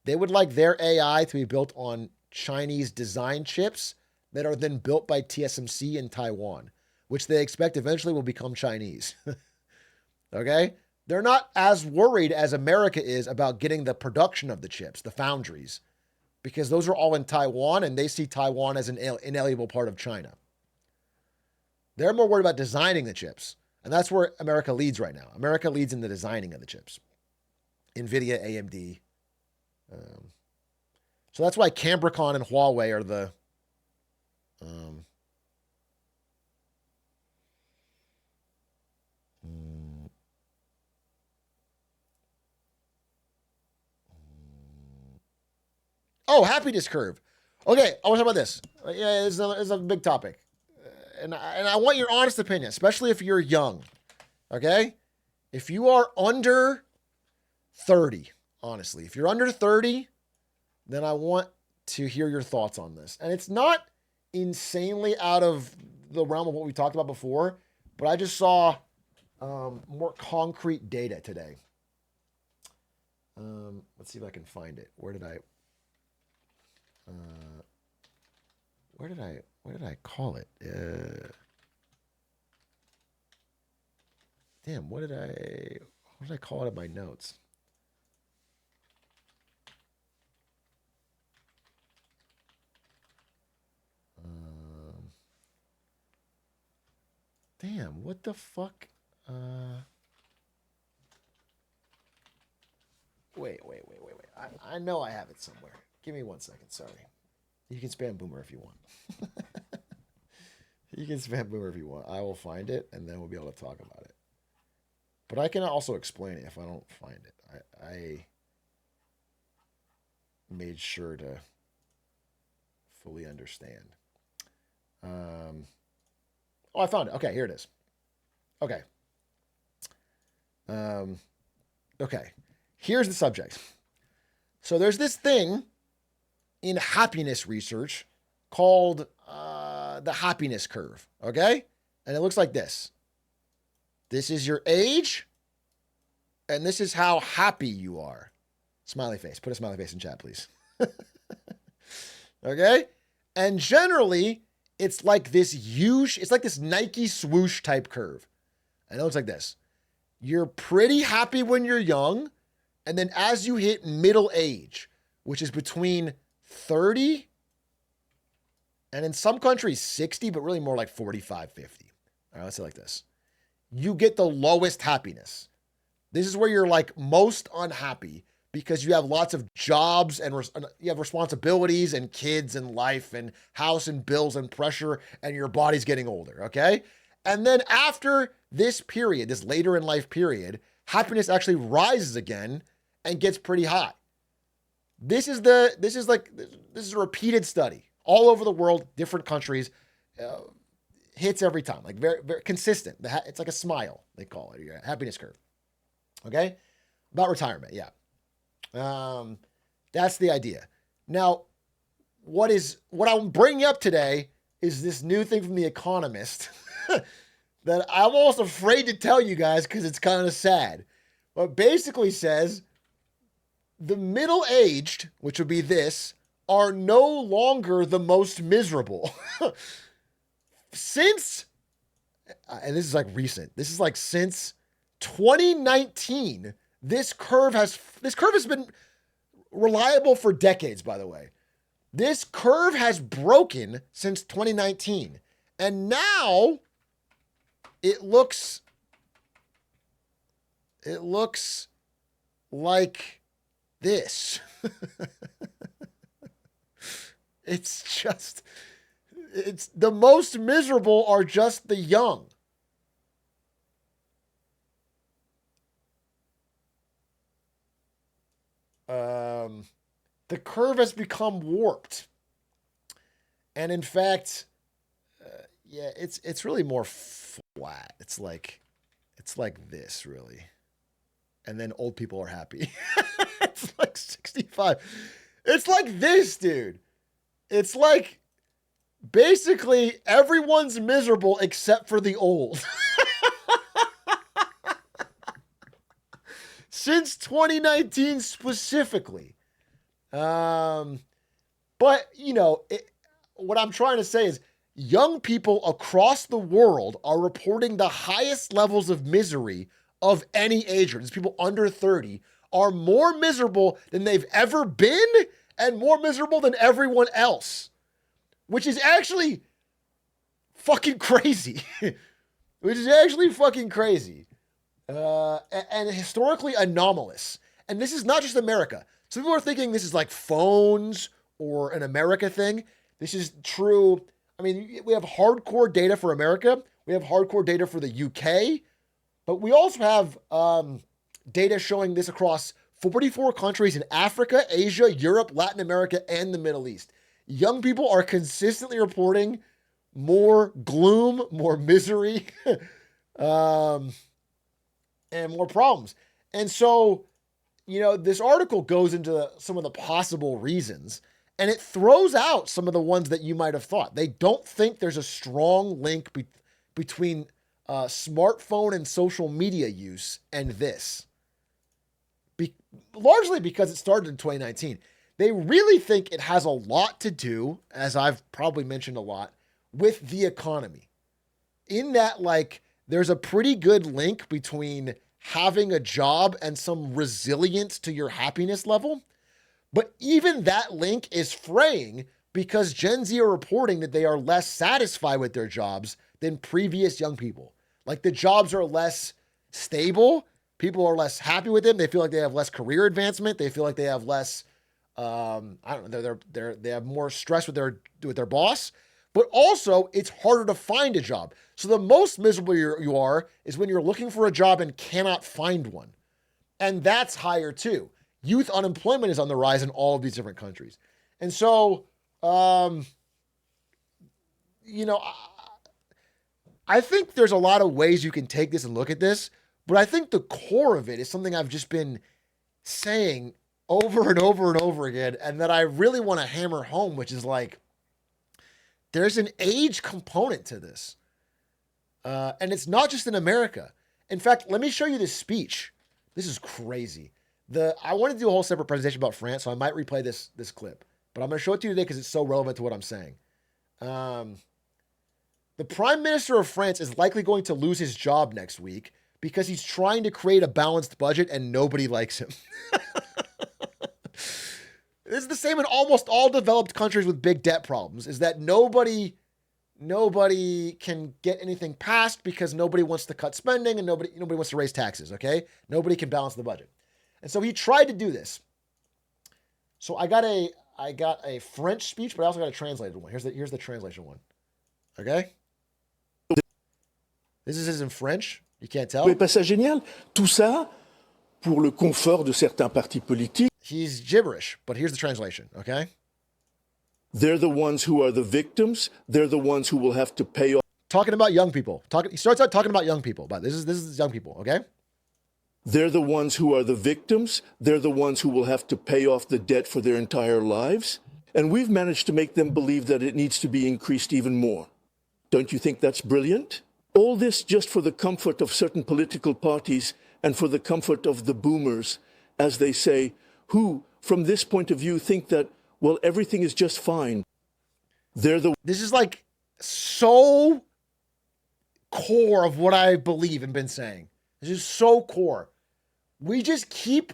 They would like their AI to be built on Chinese design chips that are then built by TSMC in Taiwan, which they expect eventually will become Chinese. Okay? They're not as worried as America is about getting the production of the chips, the foundries, because those are all in Taiwan and they see Taiwan as an inalienable part of China. They're more worried about designing the chips. And that's where America leads right now. America leads in the designing of the chips. Nvidia, AMD. So that's why Cambricon and Huawei are the happiness curve. Okay, I want to talk about this. Yeah, it's a big topic. And I want your honest opinion, especially if you're young. Okay? If you are under 30, honestly, if you're under 30, then I want to hear your thoughts on this. And it's not insanely out of the realm of what we talked about before, but I just saw more concrete data today. Let's see if I can find it. Where did I call it? Damn, what did I call it in my notes? Damn, what the fuck? Wait. I know I have it somewhere. Give me 1 second, sorry. You can spam Boomer if you want. You can spam Boomer if you want. I will find it, and then we'll be able to talk about it. But I can also explain it if I don't find it. I made sure to fully understand. I found it. Okay, here it is. Okay. Okay. Here's the subject. So there's this thing in happiness research called the happiness curve. Okay? And it looks like this. This is your age, and this is how happy you are. Smiley face. Put a smiley face in chat, please. Okay? And generally, it's like this huge, it's like this Nike swoosh type curve. And it looks like this. You're pretty happy when you're young, and then as you hit middle age, which is between 30 and in some countries 60, but really more like 45, 50. All right, let's say it like this. You get the lowest happiness. This is where you're like most unhappy because you have lots of jobs and you have responsibilities and kids and life and house and bills and pressure and your body's getting older, okay? And then after this period, this later in life period, happiness actually rises again and gets pretty high. This is a repeated study all over the world, different countries, hits every time, like very, very consistent. It's like a smile, they call it, your happiness curve. Okay? About retirement, yeah. That's the idea. Now, what I'm bringing up today is this new thing from The Economist that I'm almost afraid to tell you guys because it's kind of sad. But basically says the middle-aged, which would be this, are no longer the most miserable. Since, and this is like recent, this is like since 2019, this curve has been reliable for decades, by the way. This curve has broken since 2019. And now it looks like this. It's the most miserable are just the young. The curve has become warped. And in fact, it's really more flat. It's like this, really. And then old people are happy. It's like 65. It's like this, dude. It's like basically everyone's miserable except for the old. Since 2019 specifically. But, what I'm trying to say is young people across the world are reporting the highest levels of misery of any age group. These people under 30 are more miserable than they've ever been and more miserable than everyone else, which is actually fucking crazy. And historically anomalous. And this is not just America. Some people are thinking this is like phones or an America thing. This is true. I mean, we have hardcore data for America. We have hardcore data for the UK. But we also have data showing this across 44 countries in Africa, Asia, Europe, Latin America, and the Middle East. Young people are consistently reporting more gloom, more misery, and more problems. And so, this article goes into some of the possible reasons, and it throws out some of the ones that you might have thought. They don't think there's a strong link between smartphone and social media use and this. Largely because it started in 2019. They really think it has a lot to do, as I've probably mentioned a lot, with the economy. In that, there's a pretty good link between having a job and some resilience to your happiness level. But even that link is fraying because Gen Z are reporting that they are less satisfied with their jobs than previous young people. Like the jobs are less stable. People are less happy with them. They feel like they have less career advancement. They feel like they have less, they have more stress with their boss. But also, it's harder to find a job. So the most miserable you are is when you're looking for a job and cannot find one. And that's higher too. Youth unemployment is on the rise in all of these different countries. And so, I think there's a lot of ways you can take this and look at this. But I think the core of it is something I've just been saying over and over and over again, and that I really want to hammer home, which is there's an age component to this. And it's not just in America. In fact, let me show you this speech. This is crazy. I want to do a whole separate presentation about France, so I might replay this clip. But I'm going to show it to you today because it's so relevant to what I'm saying. The Prime Minister of France is likely going to lose his job next week because he's trying to create a balanced budget and nobody likes him. This is the same in almost all developed countries with big debt problems, is that nobody can get anything passed because nobody wants to cut spending and nobody wants to raise taxes, okay? Nobody can balance the budget. And so he tried to do this. So I got a French speech, but I also got a translated one. Here's the translation one. Okay? This is in French. You can't tell. Vous trouvez pas ça génial? Tout ça pour le confort de certains partis politiques. He's gibberish, but here's the translation, okay? They're the ones who are the victims. They're the ones who will have to pay off. Talking about young people. He starts out talking about young people, but this is young people, okay? They're the ones who are the victims. They're the ones who will have to pay off the debt for their entire lives. And we've managed to make them believe that it needs to be increased even more. Don't you think that's brilliant? All this just for the comfort of certain political parties and for the comfort of the boomers, as they say, who, from this point of view, think that, well, everything is just fine. This is like so core of what I believe and been saying. This is so core. We just keep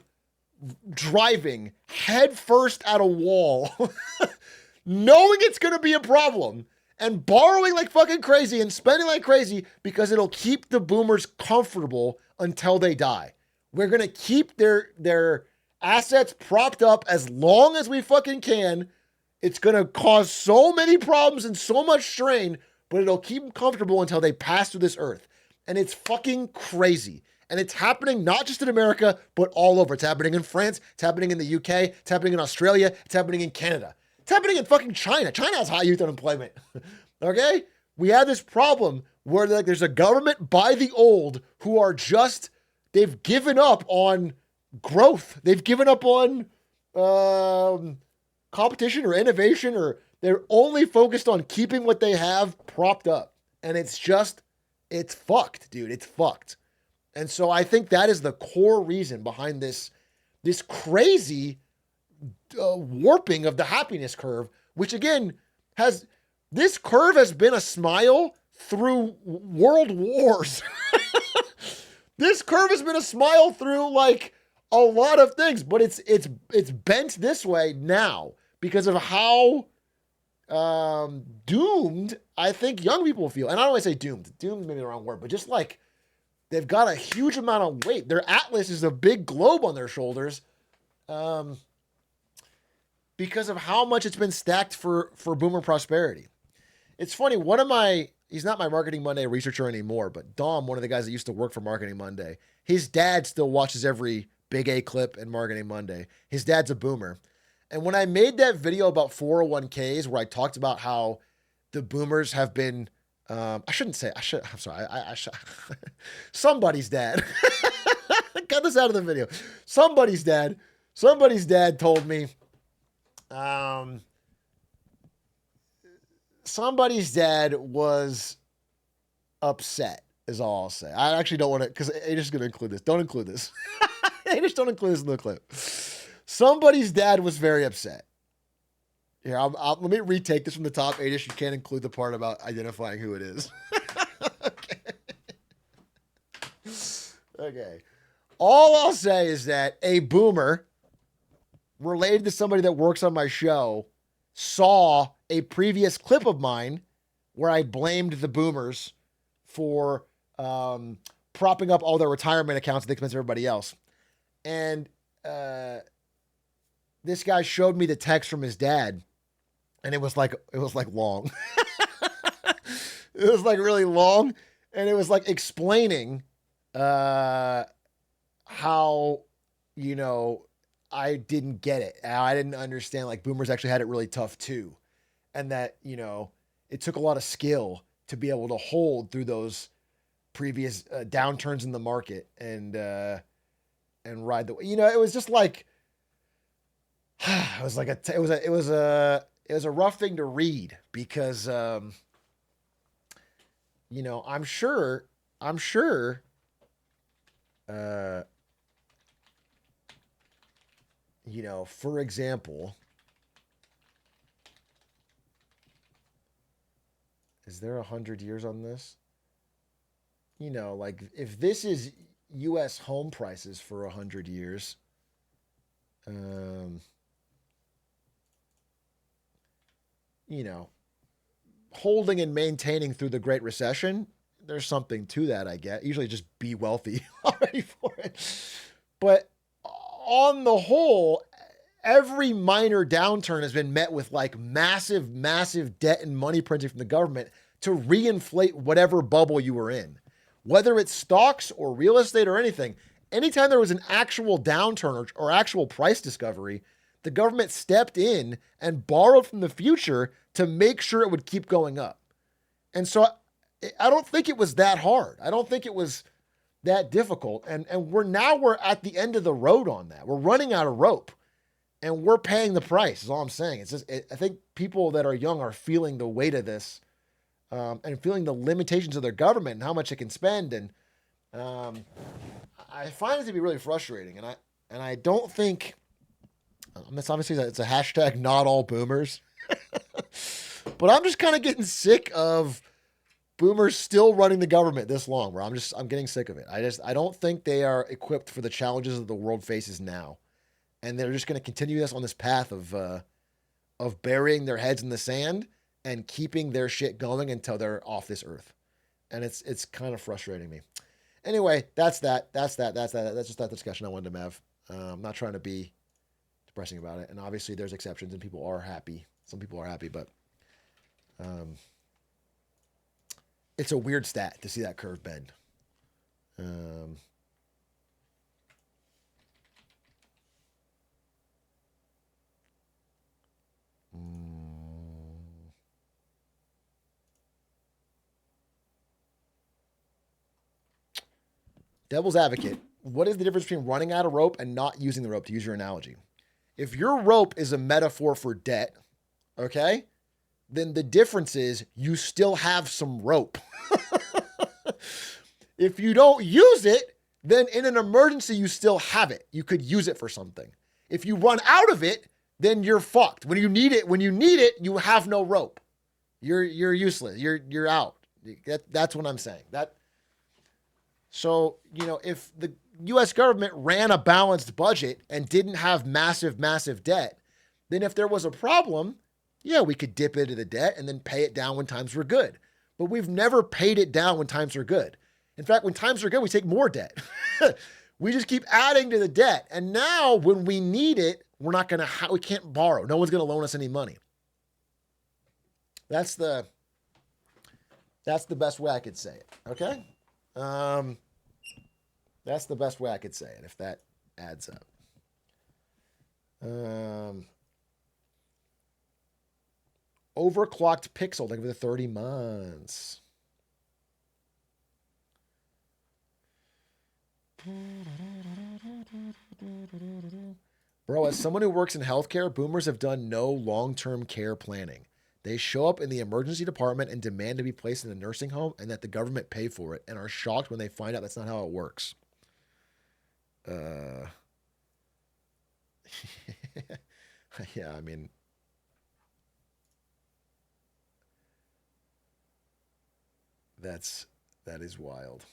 driving head first at a wall, knowing it's going to be a problem, and borrowing like fucking crazy and spending like crazy because it'll keep the boomers comfortable until they die. We're going to keep their assets propped up as long as we fucking can. It's going to cause so many problems and so much strain, but it'll keep them comfortable until they pass through this earth. And it's fucking crazy. And it's happening not just in America, but all over. It's happening in France. It's happening in the UK. It's happening in Australia. It's happening in Canada. It's happening in fucking China. China has high youth unemployment. Okay? We have this problem where like there's a government by the old who are just, they've given up on growth. They've given up on competition or innovation, or they're only focused on keeping what they have propped up. And it's just, it's fucked, dude. It's fucked. And so I think that is the core reason behind this crazy warping of the happiness curve, which again this curve has been a smile through world wars. This curve has been a smile through like a lot of things, but it's bent this way now because of how doomed I think young people feel. And I don't want to say doomed. Doomed may be the wrong word, but just like they've got a huge amount of weight. Their atlas is a big globe on their shoulders because of how much it's been stacked for boomer prosperity. It's funny, he's not my Marketing Monday researcher anymore, but Dom, one of the guys that used to work for Marketing Monday, his dad still watches every Big A clip in Marketing Monday. His dad's a boomer. And when I made that video about 401ks where I talked about how the boomers have been, I'm sorry. Somebody's dad. Cut this out of the video. Somebody's dad told me, somebody's dad was upset is all I'll say. I actually don't want to, because Adish is going to include this. Don't include this. Adish, don't include this in the clip. Somebody's dad was very upset. Here, let me retake this from the top. Adish, you can't include the part about identifying who it is. Okay. All I'll say is that a boomer related to somebody that works on my show saw a previous clip of mine where I blamed the boomers for propping up all their retirement accounts at the expense of everybody else. And this guy showed me the text from his dad, and it was like long. It was like really long, and it was like explaining how, I didn't get it. I didn't understand, like, boomers actually had it really tough too. And that, it took a lot of skill to be able to hold through those previous downturns in the market and ride the, it was just like, it was like it was a rough thing to read because, I'm sure, for example, is there 100 years on this? Like if this is U.S. home prices for 100 years, holding and maintaining through the Great Recession, there's something to that, I get. Usually just be wealthy already for it. But on the whole, every minor downturn has been met with like massive, massive debt and money printing from the government to reinflate whatever bubble you were in. whether it's stocks or real estate or anything, anytime there was an actual downturn or actual price discovery, the government stepped in and borrowed from the future to make sure it would keep going up. And so I don't think it was that hard. I don't think it was that difficult. And we're at the end of the road on that. We're running out of rope and we're paying the price is all I'm saying. It's just, I think people that are young are feeling the weight of this and feeling the limitations of their government and how much it can spend. And I find it to be really frustrating. And I don't think, that's obviously it's a hashtag not all boomers, but I'm just kind of getting sick of boomers still running the government this long, where I'm getting sick of it. I don't think they are equipped for the challenges that the world faces now. And they're just going to continue this on this path of burying their heads in the sand and keeping their shit going until they're off this earth. And it's kind of frustrating me. Anyway, that's that. That's just that discussion I wanted to have. I'm not trying to be depressing about it. And obviously there's exceptions and people are happy. Some people are happy, but it's a weird stat to see that curve bend. Devil's advocate. What is the difference between running out of rope and not using the rope, to use your analogy? If your rope is a metaphor for debt, okay, then the difference is you still have some rope. If you don't use it, then in an emergency, you still have it. You could use it for something. If you run out of it, then you're fucked. When you need it, you have no rope. You're useless. You're out. That's what I'm saying. So, if the U.S. government ran a balanced budget and didn't have massive, massive debt, then if there was a problem, yeah, we could dip into the debt and then pay it down when times were good. But we've never paid it down when times are good. In fact, when times are good, we take more debt. We just keep adding to the debt. And now when we need it, we can't borrow. No one's going to loan us any money. That's the best way I could say it. Okay? That's the best way I could say it, if that adds up. Overclocked Pixel, thank you for the 30 months. Bro, as someone who works in healthcare, boomers have done no long-term care planning. They show up in the emergency department and demand to be placed in a nursing home and that the government pay for it, and are shocked when they find out that's not how it works. Yeah, I mean, that is wild.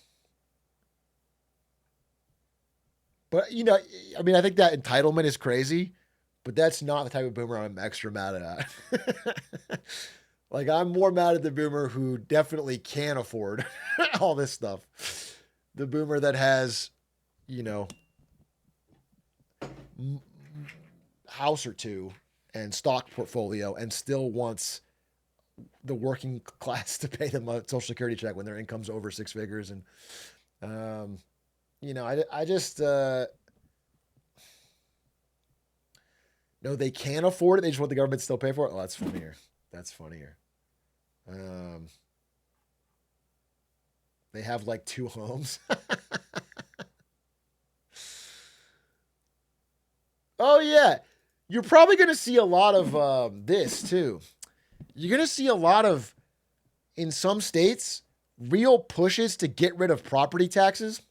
But, I think that entitlement is crazy, but that's not the type of boomer I'm extra mad at. Like, I'm more mad at the boomer who definitely can afford all this stuff. The boomer that has, house or two and stock portfolio and still wants the working class to pay them a social security check when their income's over six figures. And, I just, no, they can't afford it. They just want the government to still pay for it. Oh, that's funnier. They have like 2 homes. Oh yeah. You're probably going to see a lot of this too. You're going to see a lot of, in some states, real pushes to get rid of property taxes,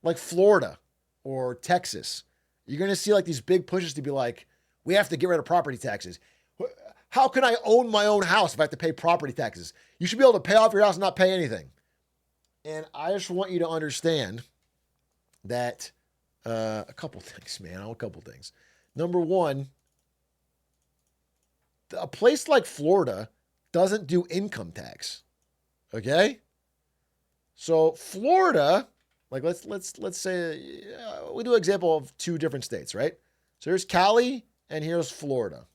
like Florida or Texas. You're going to see like these big pushes to be like, we have to get rid of property taxes. How can I own my own house if I have to pay property taxes? You should be able to pay off your house and not pay anything. And I just want you to understand that a couple things, man. A couple things. Number one, a place like Florida doesn't do income tax. Okay? So Florida, like let's say we do an example of 2 different states, right? So here's Cali and here's Florida.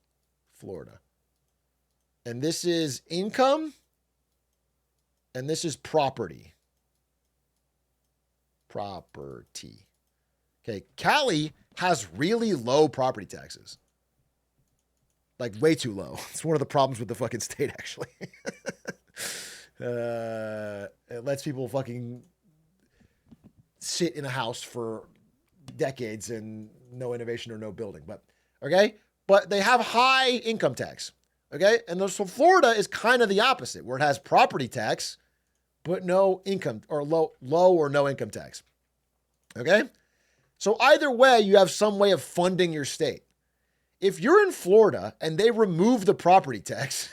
And this is income and this is property. Property. Okay, Cali has really low property taxes. Like, way too low. It's one of the problems with the fucking state, actually. It lets people fucking sit in a house for decades and no innovation or no building. But, okay? But they have high income tax. Okay? And so Florida is kind of the opposite, where it has property tax, but no income, or low or no income tax. Okay? So either way, you have some way of funding your state. If you're in Florida and they remove the property tax,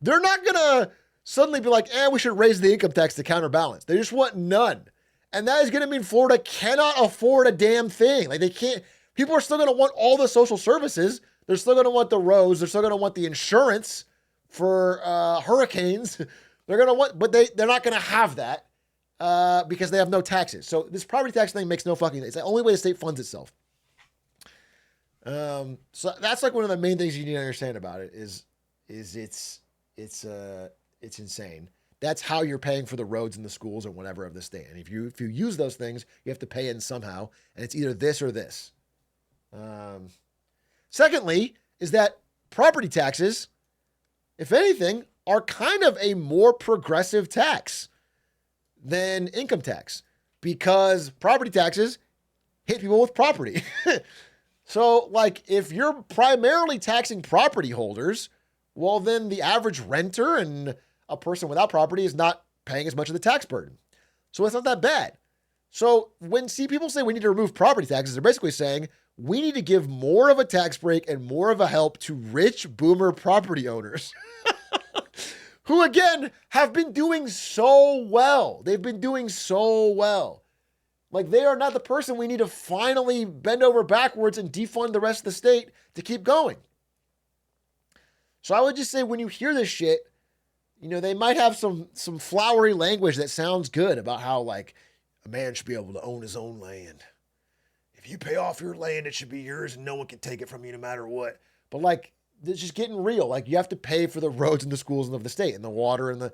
they're not going to suddenly be like, we should raise the income tax to counterbalance. They just want none. And that is going to mean Florida cannot afford a damn thing. Like, they can't, people are still going to want all the social services. They're still going to want the roads. They're still going to want the insurance for hurricanes. They're going to want, but they're not going to have that because they have no taxes. So this property tax thing makes no fucking sense. It's the only way the state funds itself. So that's like one of the main things you need to understand about it is it's insane. That's how you're paying for the roads and the schools and whatever of the state. And if you use those things, you have to pay in somehow, and it's either this or this. Secondly, is that property taxes, if anything, are kind of a more progressive tax than income tax because property taxes hit people with property. So, like, if you're primarily taxing property holders, well, then the average renter and a person without property is not paying as much of the tax burden. So it's not that bad. So when people say we need to remove property taxes, they're basically saying we need to give more of a tax break and more of a help to rich boomer property owners who, again, have been doing so well. They've been doing so well. Like, they are not the person we need to finally bend over backwards and defund the rest of the state to keep going. So I would just say when you hear this shit, you know, they might have some flowery language that sounds good about how, like, a man should be able to own his own land. If you pay off your land, it should be yours and no one can take it from you no matter what. But, like, it's just getting real. Like, you have to pay for the roads and the schools of the state and the water and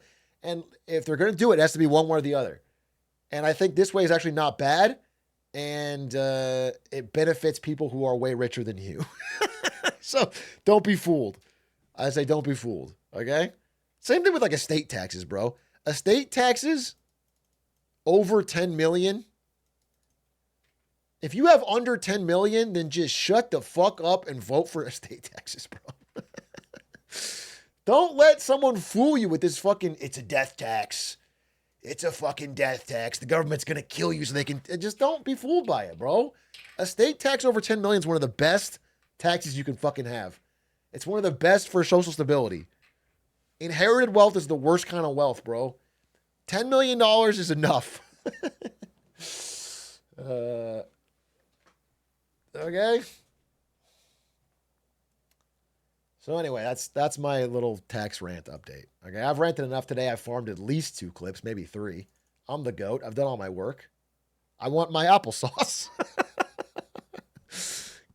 if they're going to do it, it has to be one way or the other. And I think this way is actually not bad. And it benefits people who are way richer than you. So don't be fooled. I say don't be fooled. Okay? Same thing with like estate taxes, bro. Estate taxes over 10 million. If you have under 10 million, then just shut the fuck up and vote for estate taxes, bro. Don't let someone fool you with this fucking, it's a death tax. It's a fucking death tax. The government's going to kill you so they can, just don't be fooled by it, bro. Estate tax over 10 million is one of the best taxes you can fucking have. It's one of the best for social stability. Inherited wealth is the worst kind of wealth, bro. $10 million is enough. Okay. So anyway, that's my little tax rant update. Okay, I've ranted enough today. I've farmed at least 2 clips, maybe 3. I'm the GOAT. I've done all my work. I want my applesauce.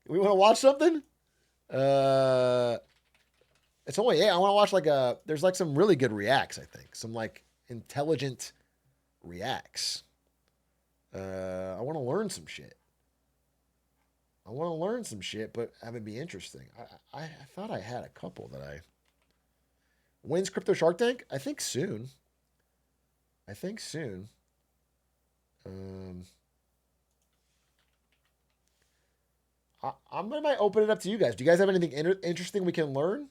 We want to watch something? It's only 8. I want to watch there's like some really good reacts, I think. Some like intelligent reacts. I want to learn some shit. But have it be interesting. I thought I had a couple that I... When's Crypto Shark Tank? I think soon. I might open it up to you guys. Do you guys have anything interesting we can learn?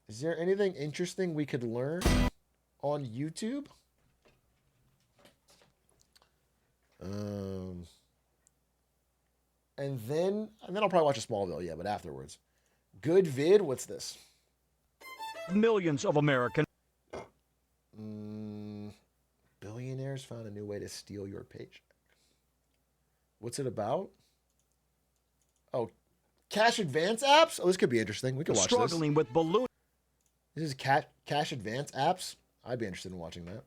Is there anything interesting we could learn on YouTube? And then I'll probably watch a Smallville, yeah, but afterwards. Good vid, what's this? Millions of Americans. Billionaires found a new way to steal your paycheck. What's it about? Oh, cash advance apps? Oh, this could be interesting. We could watch struggling with balloon. This is cash advance apps. I'd be interested in watching that.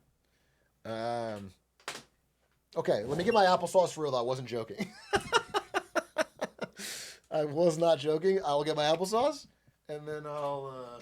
Okay, let me get my applesauce for real, though. I wasn't joking. I was not joking. I will get my applesauce, and then I'll...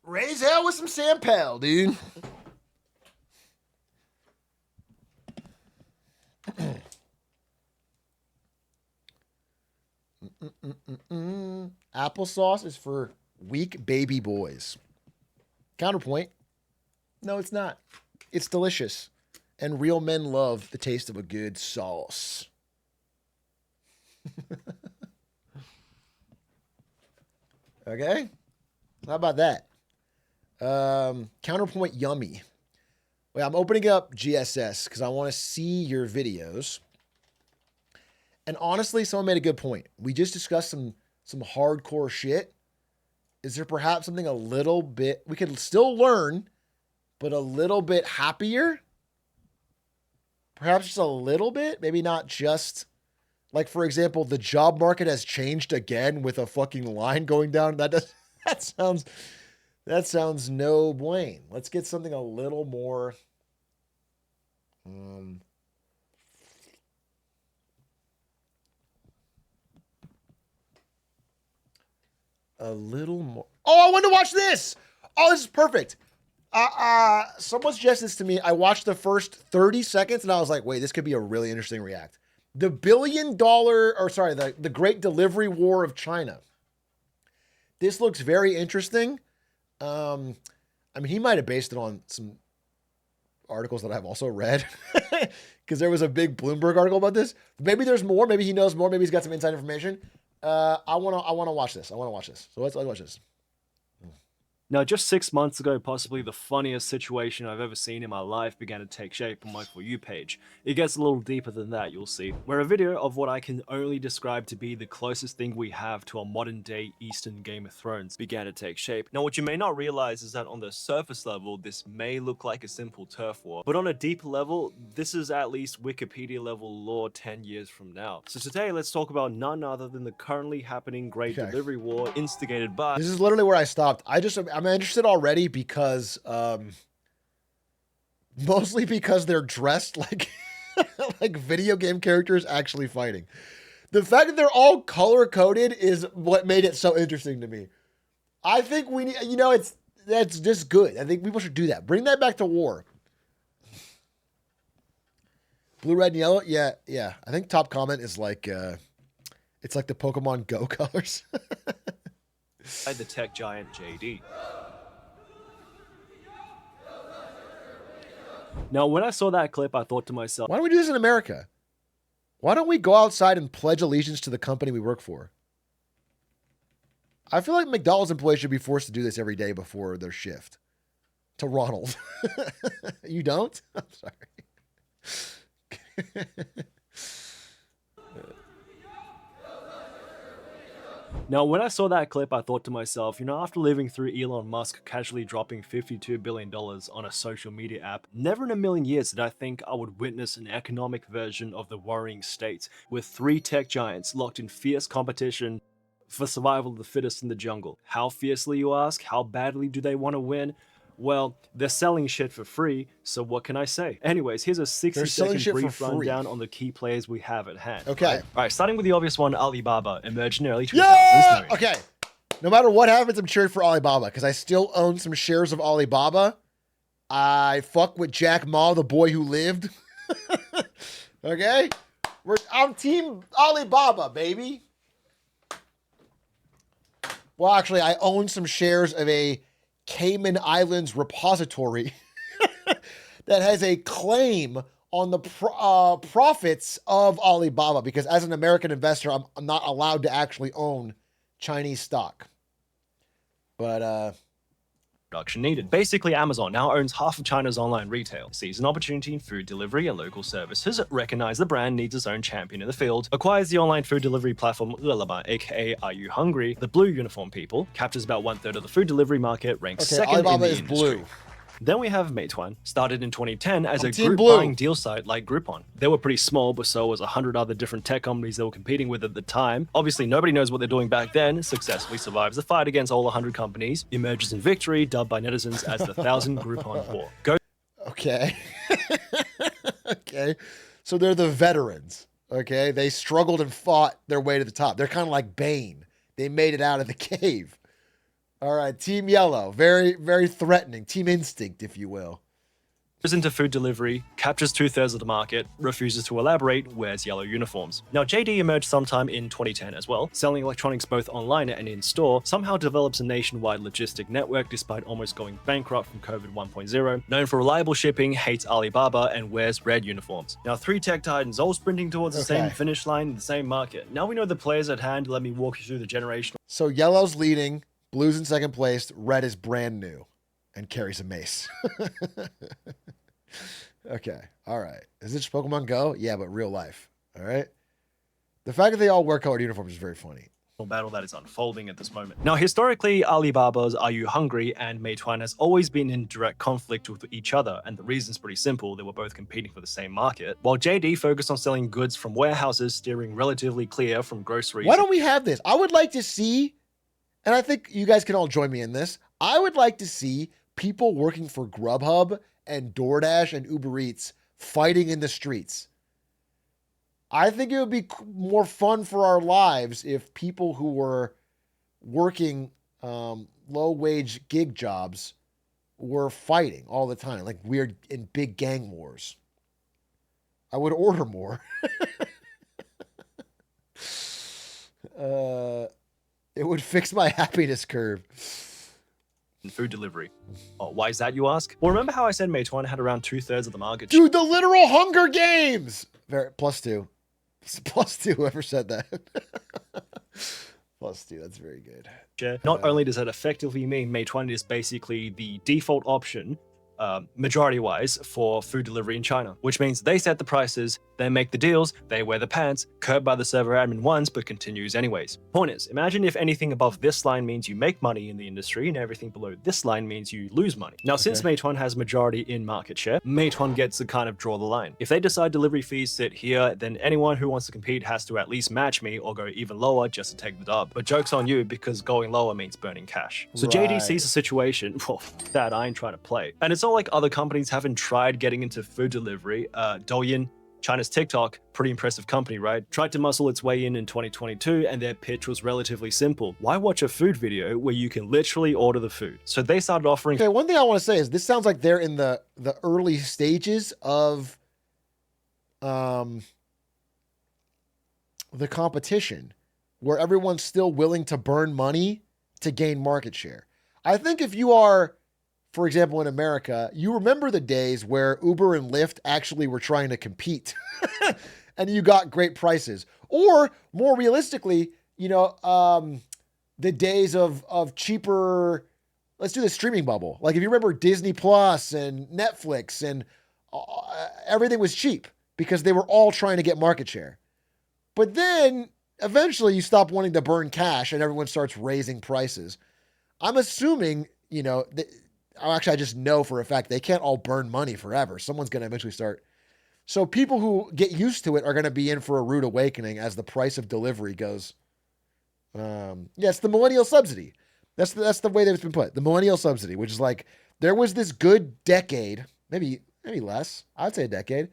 Raise hell with some Sam Pell, dude. Applesauce is for weak baby boys. Counterpoint. No, it's not. It's delicious. And real men love the taste of a good sauce. Okay? How about that? Counterpoint yummy. Wait, I'm opening up GSS because I want to see your videos. And honestly, someone made a good point. We just discussed some hardcore shit. Is there perhaps something a little bit, we could still learn, but a little bit happier? Perhaps just a little bit? Maybe not just, like, for example, the job market has changed again with a fucking line going down. That sounds no blame. Let's get something a little more, a little more. Oh, I wanted to watch this. Oh, this is perfect. Someone suggested this to me. I watched the first 30 seconds and I was like, wait, this could be a really interesting react. The Great Delivery War of China. This looks very interesting. I mean, he might have based it on some articles that I've also read because there was a big Bloomberg article about this. Maybe there's more. Maybe he knows more. Maybe he's got some inside information. I want to watch this. So let's watch this. Now, just 6 months ago, possibly the funniest situation I've ever seen in my life began to take shape on my For You page. It gets a little deeper than that, you'll see, where a video of what I can only describe to be the closest thing we have to a modern-day Eastern Game of Thrones began to take shape. Now, what you may not realize is that on the surface level, this may look like a simple turf war, but on a deeper level, this is at least Wikipedia-level lore 10 years from now. So today, let's talk about none other than the currently happening Great Delivery War instigated by... This is literally where I stopped. I'm interested already because, mostly because they're dressed like, like video game characters actually fighting. The fact that they're all color coded is what made it so interesting to me. I think we need, that's just good. I think people should do that. Bring that back to war. Blue, red, and yellow. Yeah. I think top comment is like, it's like the Pokemon Go colors. By the tech giant JD. Now, when I saw that clip, I thought to myself, why don't we do this in America? Why don't we go outside and pledge allegiance to the company we work for? I feel like McDonald's employees should be forced to do this every day before their shift. To Ronald. You don't? I'm sorry. Now, when I saw that clip, I thought to myself, after living through Elon Musk casually dropping $52 billion on a social media app, never in a million years did I think I would witness an economic version of the worrying state, with 3 tech giants locked in fierce competition for survival of the fittest in the jungle. How fiercely, you ask? How badly do they want to win? Well, they're selling shit for free, so what can I say? Anyways, here's a 60-second brief rundown on the key players we have at hand. Okay. All right, starting with the obvious one, Alibaba, emerged in early 2000s. Yeah! Okay. No matter what happens, I'm cheering for Alibaba because I still own some shares of Alibaba. I fuck with Jack Ma, the boy who lived. Okay? I'm team Alibaba, baby. Well, actually, I own some shares of a Cayman Islands repository that has a claim on the profits of Alibaba because as an American investor, I'm not allowed to actually own Chinese stock. But production needed. Basically, Amazon now owns half of China's online retail, sees an opportunity in food delivery and local services, recognizes the brand needs its own champion in the field, acquires the online food delivery platform Llama, aka Are You Hungry? The blue uniform people, captures about 1/3 of the food delivery market, ranks second Alibaba in the is industry. blue. Then we have Meituan, started in 2010 as a Team group Blue. buying deal site like Groupon. They were pretty small, but so was 100 other different tech companies they were competing with at the time. Obviously, nobody knows what they're doing back then, successfully survives the fight against all 100 companies, emerges in victory, dubbed by netizens as the 1,000 Groupon War. Okay. Okay. So they're the veterans. Okay. They struggled and fought their way to the top. They're kind of like Bane. They made it out of the cave. All right, Team Yellow, very, very threatening. Team Instinct, if you will. Into food delivery, captures 2/3 of the market, refuses to elaborate, wears yellow uniforms. Now, JD emerged sometime in 2010 as well, selling electronics both online and in-store, somehow develops a nationwide logistic network despite almost going bankrupt from COVID 1.0, known for reliable shipping, hates Alibaba, and wears red uniforms. Now, 3 tech titans all sprinting towards the same finish line in the same market. Now we know the players at hand, let me walk you through the generational. So Yellow's leading, Blue's in second place, Red is brand new and carries a mace. Okay, all right. Is this Pokemon Go? Yeah, but real life. All right. The fact that they all wear colored uniforms is very funny. Battle that is unfolding at this moment. Now, historically, Alibaba's Are You Hungry and Meituan has always been in direct conflict with each other, and the reason's pretty simple. They were both competing for the same market. While JD focused on selling goods from warehouses, steering relatively clear from groceries. Why don't we have this? I would like to see, and I think you guys can all join me in this, I would like to see people working for Grubhub and DoorDash and Uber Eats fighting in the streets. I think it would be more fun for our lives if people who were working low-wage gig jobs were fighting all the time, like we're in big gang wars. I would order more. It would fix my happiness curve. Food delivery. Oh, why is that, you ask? Well, remember how I said Meituan had around 2/3 of the market? Dude, the literal Hunger Games! +2. +2, whoever said that. +2, that's very good. Not only does that effectively mean Meituan is basically the default option, majority-wise, for food delivery in China, which means they set the prices, they make the deals, they wear the pants, curbed by the server admin once, but continues anyways. Point is, imagine if anything above this line means you make money in the industry and everything below this line means you lose money. Now, since Meituan has majority in market share, Meituan gets to kind of draw the line. If they decide delivery fees sit here, then anyone who wants to compete has to at least match me or go even lower just to take the dub. But joke's on you, because going lower means burning cash. So JD sees a situation, well, that I ain't trying to play. And it's not like other companies haven't tried getting into food delivery. Douyin, China's TikTok, pretty impressive company, right? Tried to muscle its way in 2022, and their pitch was relatively simple. Why watch a food video where you can literally order the food? So they started offering... Okay, one thing I want to say is this sounds like they're in the early stages of the competition, where everyone's still willing to burn money to gain market share. I think if you are, for example, in America, you remember the days where Uber and Lyft actually were trying to compete and you got great prices. Or more realistically, you know, the days of cheaper, let's do the streaming bubble. Like if you remember Disney Plus and Netflix and everything was cheap because they were all trying to get market share. But then eventually you stop wanting to burn cash and everyone starts raising prices. I'm assuming, you know, actually, I just know for a fact they can't all burn money forever. Someone's going to eventually start. So people who get used to it are going to be in for a rude awakening as the price of delivery goes. Yeah, it's the millennial subsidy. That's the way that it's been put. The millennial subsidy, which is like, there was this good decade, maybe less. I'd say a decade.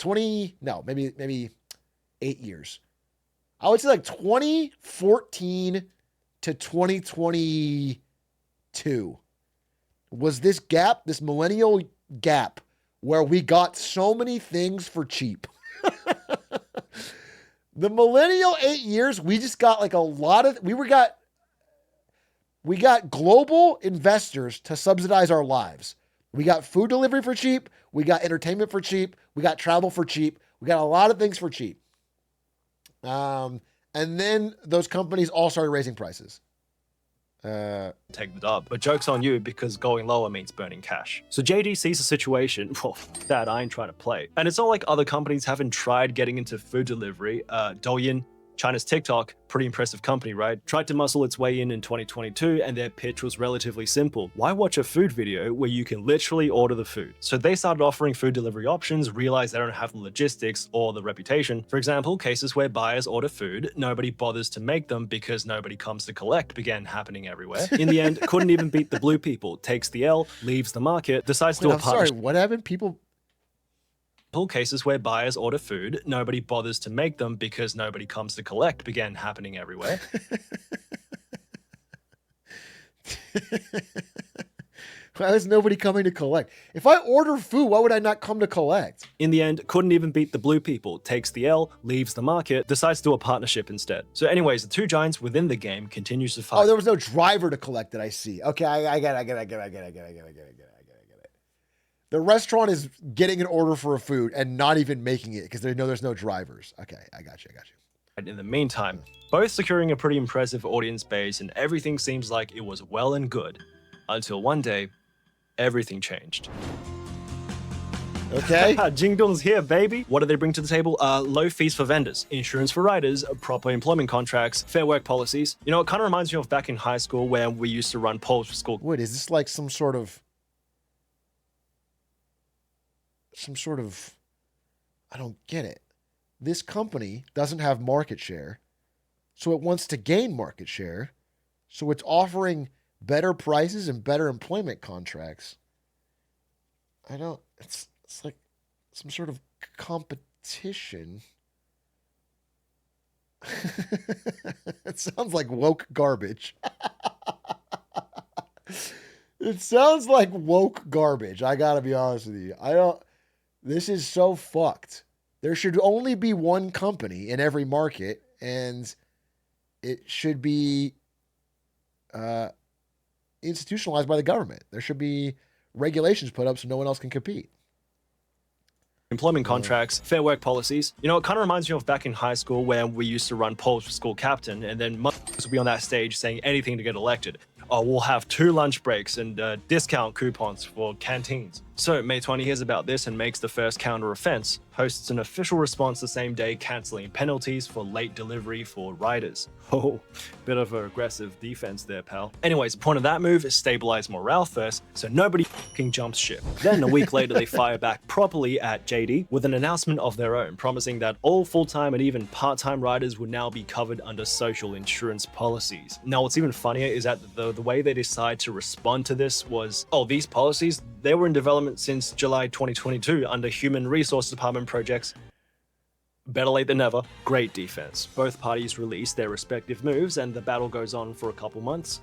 Maybe 8 years. I would say like 2014 to 2022. Was this gap, this millennial gap, where we got so many things for cheap. The millennial 8 years, we just got like a lot of, we got global investors to subsidize our lives. We got food delivery for cheap. We got entertainment for cheap. We got travel for cheap. We got a lot of things for cheap. And then those companies all started raising prices. Take the dub. But joke's on you, because going lower means burning cash. So JD sees a situation, well, that I ain't trying to play. And it's not like other companies haven't tried getting into food delivery. Douyin, China's TikTok, pretty impressive company, right? Tried to muscle its way in 2022, and their pitch was relatively simple. Why watch a food video where you can literally order the food? So they started offering food delivery options, realized they don't have the logistics or the reputation. For example, cases where buyers order food, nobody bothers to make them because nobody comes to collect began happening everywhere. In the end, couldn't even beat the blue people, takes the L, leaves the market, decides to do a partnership. Sorry, what happened? People... Cases where buyers order food, nobody bothers to make them because nobody comes to collect began happening everywhere. Why is nobody coming to collect? If I order food, why would I not come to collect? In the end, couldn't even beat the blue people, takes the L, leaves the market, decides to do a partnership instead. So anyways, the two giants within the game continues to fight. Oh, there was no driver to collect it, I see. Okay, I get it. The restaurant is getting an order for a food and not even making it because they know there's no drivers. Okay, I got you. In the meantime, both securing a pretty impressive audience base and everything seems like it was well and good. Until one day, everything changed. Okay. Jingdong's here, baby. What do they bring to the table? Low fees for vendors, insurance for riders, proper employment contracts, fair work policies. You know, it kind of reminds me of back in high school where we used to run polls for school. Wait, is this like some sort of, I don't get it. This company doesn't have market share, so it wants to gain market share, so it's offering better prices and better employment contracts. It's like some sort of competition. It sounds like woke garbage. It sounds like woke garbage. I gotta be honest with you. This is so fucked. There should only be one company in every market, and it should be institutionalized by the government. There should be regulations put up so no one else can compete. Employment contracts, fair work policies. You know, it kind of reminds me of back in high school where we used to run polls for school captain, and then motherfuckers would be on that stage saying anything to get elected. Oh, we'll have 2 lunch breaks and discount coupons for canteens. So Meituan hears about this and makes the first counter offense, hosts an official response the same day, canceling penalties for late delivery for riders. Oh, bit of an aggressive defense there, pal. Anyways, the point of that move is stabilize morale first, so nobody fucking jumps ship. Then a week later, they fire back properly at JD with an announcement of their own, promising that all full-time and even part-time riders would now be covered under social insurance policies. Now, what's even funnier is that the way they decide to respond to this was, oh, these policies, they were in development since July 2022 under Human Resource Department projects. Better late than never. Great defense. Both parties release their respective moves and the battle goes on for a couple months.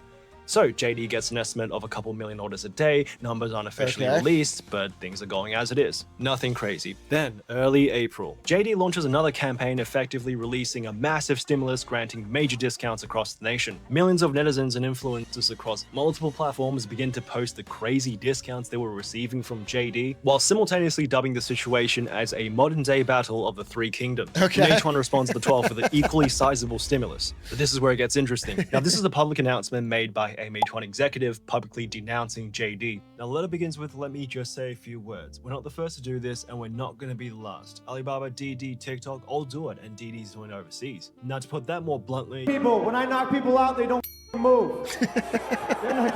So JD gets an estimate of a couple million orders a day. Numbers aren't officially released, but things are going as it is. Nothing crazy. Then, early April, JD launches another campaign effectively releasing a massive stimulus granting major discounts across the nation. Millions of netizens and influencers across multiple platforms begin to post the crazy discounts they were receiving from JD, while simultaneously dubbing the situation as a modern-day battle of the Three Kingdoms. And each one responds to the 12 with an equally sizable stimulus. But this is where it gets interesting. Now, this is a public announcement made by a Meituan executive publicly denouncing JD. Now, the letter begins with, let me just say a few words. We're not the first to do this, and we're not going to be the last. Alibaba, DD, TikTok, all do it, and DD's doing it overseas. Now, to put that more bluntly, people, when I knock people out, they don't move. They're like,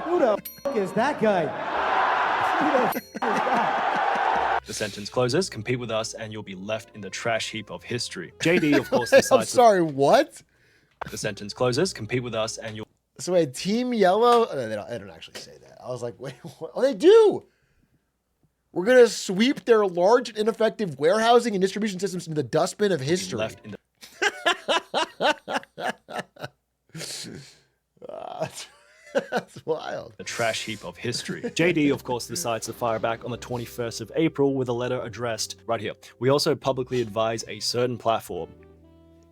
who the is that guy? Who the is that? The sentence closes, compete with us, and you'll be left in the trash heap of history. JD, of course, I'm decides sorry, what? The sentence closes, compete with us, and you'll... So wait, Team Yellow? Oh, they don't actually say that. I was like, wait, what? Oh, they do. We're going to sweep their large and ineffective warehousing and distribution systems into the dustbin of history. Left in That's wild. The trash heap of history. JD, of course, decides to fire back on the 21st of April with a letter addressed right here. We also publicly advise a certain platform.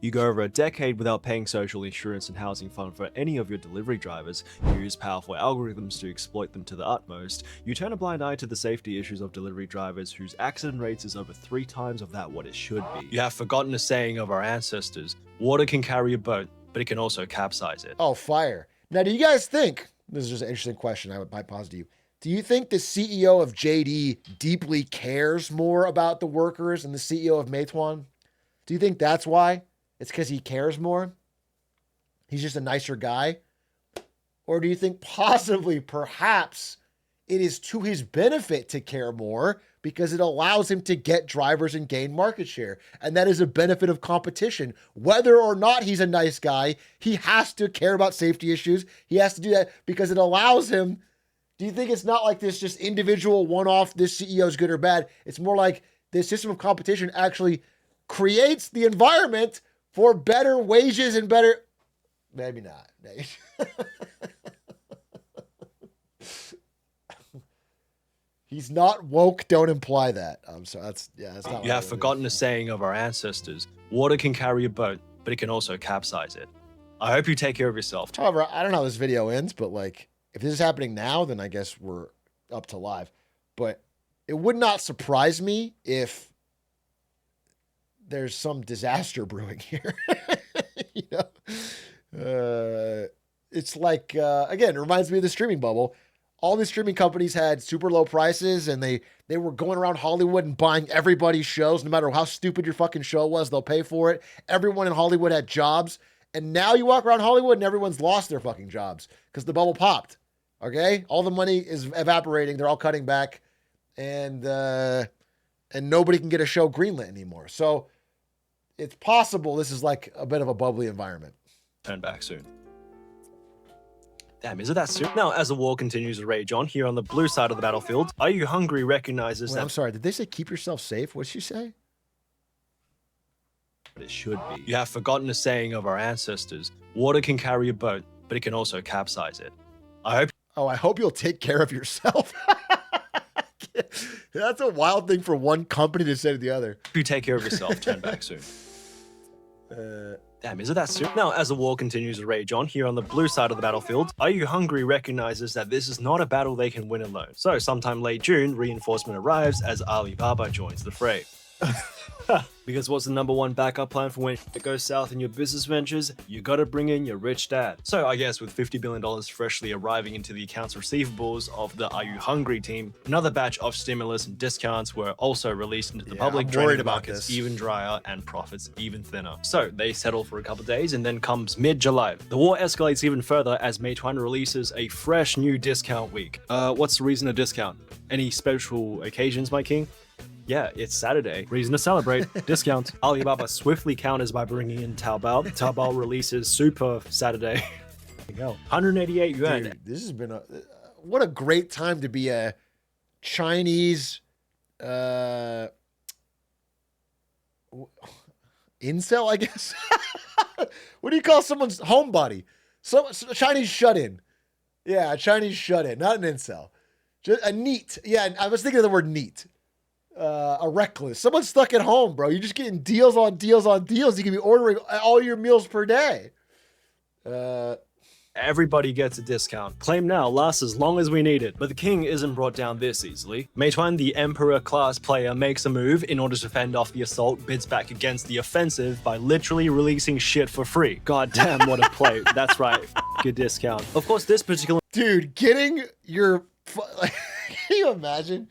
You go over a decade without paying social insurance and housing fund for any of your delivery drivers, you use powerful algorithms to exploit them to the utmost, you turn a blind eye to the safety issues of delivery drivers whose accident rates is over 3 times of that what it should be. You have forgotten a saying of our ancestors, water can carry a boat, but it can also capsize it. Oh, fire. Now, do you guys think, this is just an interesting question I would posit to you, do you think the CEO of JD deeply cares more about the workers than the CEO of Meituan? Do you think that's why? It's because he cares more? He's just a nicer guy? Or do you think possibly, perhaps, it is to his benefit to care more because it allows him to get drivers and gain market share? And that is a benefit of competition. Whether or not he's a nice guy, he has to care about safety issues. He has to do that because it allows him. Do you think it's not like this just individual one-off, this CEO is good or bad? It's more like this system of competition actually creates the environment for better wages and better... Maybe not. He's not woke. Don't imply that. So that's not. You have forgotten a saying of our ancestors: water can carry a boat, but it can also capsize it. I hope you take care of yourself. However, I don't know how this video ends, but like, if this is happening now, then I guess we're up to live. But it would not surprise me if there's some disaster brewing here. You know, it's like again, it reminds me of the streaming bubble. All these streaming companies had super low prices, and they were going around Hollywood and buying everybody's shows. No matter how stupid your fucking show was, they'll pay for it. Everyone in Hollywood had jobs. And now you walk around Hollywood and everyone's lost their fucking jobs because the bubble popped. Okay? All the money is evaporating. They're all cutting back. And nobody can get a show greenlit anymore. So it's possible this is like a bit of a bubbly environment. Turn back soon. Damn, is it that soon? Now, as the war continues to rage on here on the blue side of the battlefield, Are You Hungry recognizes that... I'm sorry, did they say keep yourself safe? What did she say? It should be. You have forgotten a saying of our ancestors: water can carry a boat, but it can also capsize it. I hope you'll take care of yourself. That's a wild thing for one company to say to the other. You take care of yourself. Turn back soon. Damn, is it that soon? Now, as the war continues to rage on here on the blue side of the battlefield, Are You Hungry recognizes that this is not a battle they can win alone. So, sometime late June, reinforcement arrives as Alibaba joins the fray. Because what's the #1 backup plan for when it goes south in your business ventures? You gotta bring in your rich dad. So I guess with $50 billion freshly arriving into the accounts receivables of the Are You Hungry team, another batch of stimulus and discounts were also released into the public, draining the markets even drier and profits even thinner. So they settle for a couple days, and then comes mid-July. The war escalates even further as Meituan releases a fresh new discount week. What's the reason to discount? Any special occasions, my king? Yeah, it's Saturday. Reason to celebrate. Discount. Alibaba swiftly counters by bringing in Taobao. Taobao releases Super Saturday. 188 yuan. Dude, this has been what a great time to be a Chinese incel, I guess. What do you call someone's homebody? So Chinese shut-in. Yeah, a Chinese shut-in, not an incel. Just a neat. Yeah, I was thinking of the word neat. A reckless. Someone's stuck at home, bro. You're just getting deals on deals on deals. You can be ordering all your meals per day. Everybody gets a discount. Claim now lasts as long as we need it. But the king isn't brought down this easily. Meituan, the emperor-class player, makes a move in order to fend off the assault, bids back against the offensive by literally releasing shit for free. God damn, what a play. That's right. Good discount. Of course, this particular... Dude, getting your... Can you imagine?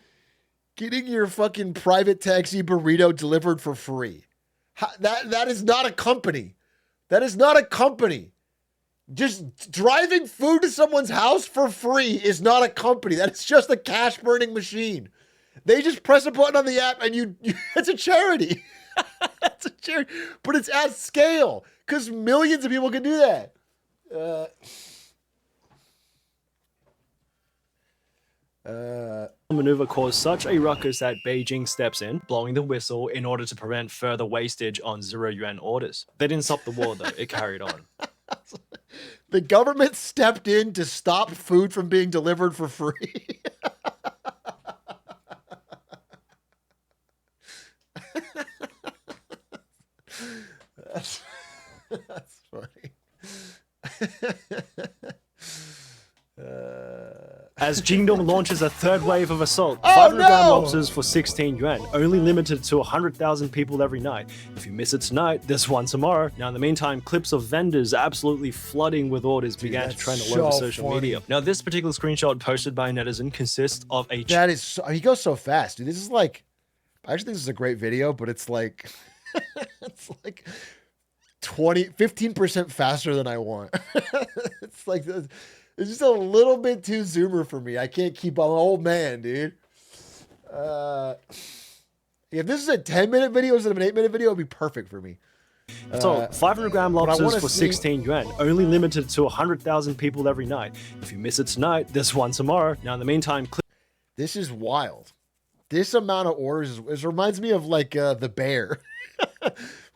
Getting your fucking private taxi burrito delivered for free. That is not a company. That is not a company. Just driving food to someone's house for free is not a company. That is just a cash burning machine. They just press a button on the app and you it's a charity. It's a charity. But it's at scale because millions of people can do that. Maneuver caused such a ruckus that Beijing steps in, blowing the whistle in order to prevent further wastage on 0 yuan orders. They didn't stop the war though, it carried on. The government stepped in to stop food from being delivered for free. That's funny. As Jingdong launches a third wave of assault, 500-gram lobsters for 16 yuan, only limited to 100,000 people every night. If you miss it tonight, there's one tomorrow. Now, in the meantime, clips of vendors absolutely flooding with orders began to trend all over social media. Now, this particular screenshot posted by a netizen consists of a... That is... So, he goes so fast, dude. This is like... I actually think this is a great video, but it's like... it's like 15% faster than I want. It's like... It's just a little bit too zoomer for me. I can't keep on. Old man, dude. If this is a 10-minute video instead of an 8-minute video, it'd be perfect for me. So, 500-gram lobsters for 16 yuan, only limited to 100,000 people every night. If you miss it tonight, there's one tomorrow. Now, in the meantime... This is wild. This amount of orders, it reminds me of like The Bear.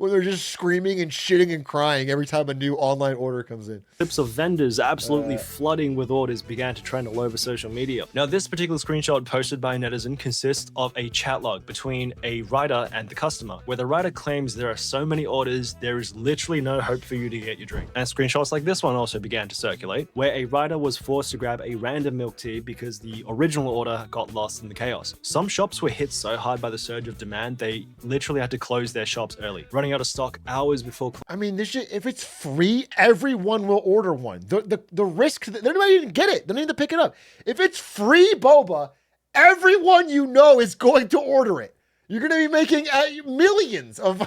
Where they're just screaming and shitting and crying every time a new online order comes in. Clips of vendors absolutely flooding with orders began to trend all over social media. Now, this particular screenshot posted by a netizen consists of a chat log between a writer and the customer, where the writer claims there are so many orders, there is literally no hope for you to get your drink. And screenshots like this one also began to circulate, where a writer was forced to grab a random milk tea because the original order got lost in the chaos. Some shops were hit so hard by the surge of demand, they literally had to close their shops early, running out of stock hours before. I mean, this shit, if it's free, everyone will order one. The risk, they're not even get it. They don't need to pick it up. If it's free boba, everyone you know is going to order it. You're going to be making millions of.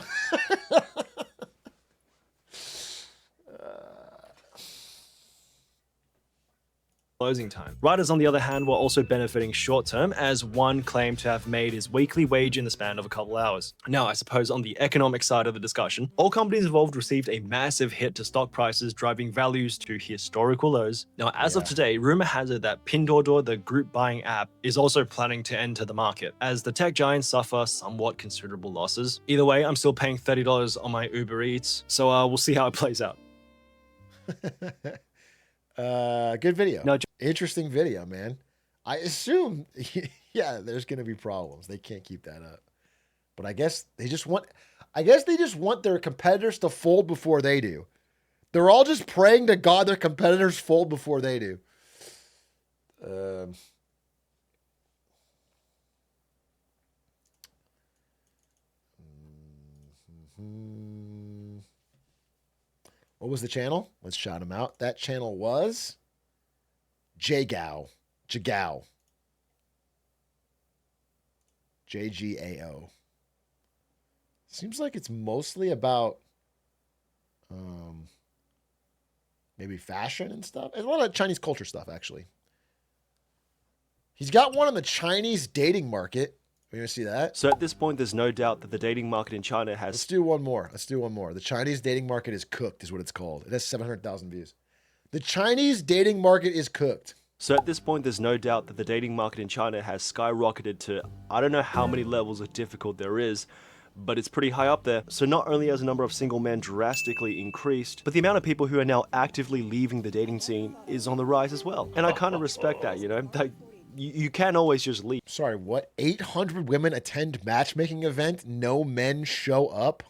Closing time. Writers, on the other hand, were also benefiting short term, as one claimed to have made his weekly wage in the span of a couple hours. Now, I suppose on the economic side of the discussion, all companies involved received a massive hit to stock prices, driving values to historical lows. Now, as of today, rumor has it that Pinduoduo, the group buying app, is also planning to enter the market, as the tech giants suffer somewhat considerable losses. Either way, I'm still paying $30 on my Uber Eats, so we'll see how it plays out. Good video. No, interesting video, man. I assume, yeah, there's going to be problems. They can't keep that up. But I guess they just want their competitors to fold before they do. They're all just praying to God their competitors fold before they do. What was the channel? Let's shout him out. That channel was Jgao. Jgao. JGAO. Seems like it's mostly about maybe fashion and stuff. There's a lot of Chinese culture stuff, actually. He's got one on the Chinese dating market. We're going to see that. So at this point, there's no doubt that the dating market in China has... Let's do one more. The Chinese dating market is cooked, is what it's called. It has 700,000 views. The Chinese dating market is cooked. So at this point, there's no doubt that the dating market in China has skyrocketed to, I don't know how many levels of difficult there is, but it's pretty high up there. So not only has the number of single men drastically increased, but the amount of people who are now actively leaving the dating scene is on the rise as well. And I kind of respect that, you know? You can't always just leave. Sorry, what? 800 women attend matchmaking event, no men show up?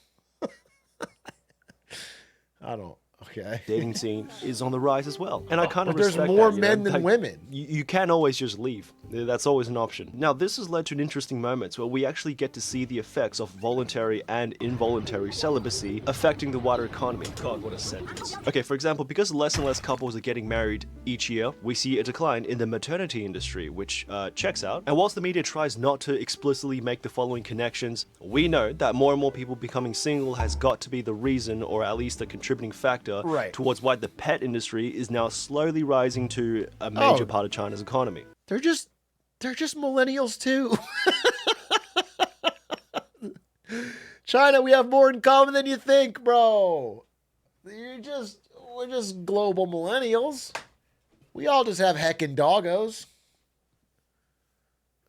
I don't... Okay. Dating scene is on the rise as well. And I kind of respect that. There's more that, men than women. You can't always just leave. That's always an option. Now, this has led to an interesting moment where we actually get to see the effects of voluntary and involuntary celibacy affecting the wider economy. God, what a sentence. Okay, for example, because less and less couples are getting married each year, we see a decline in the maternity industry, which checks out. And whilst the media tries not to explicitly make the following connections, we know that more and more people becoming single has got to be the reason, or at least a contributing factor, towards why the pet industry is now slowly rising to a major part of China's economy. They're just millennials too. China, we have more in common than you think, bro. We're just global millennials. We all just have heckin' doggos.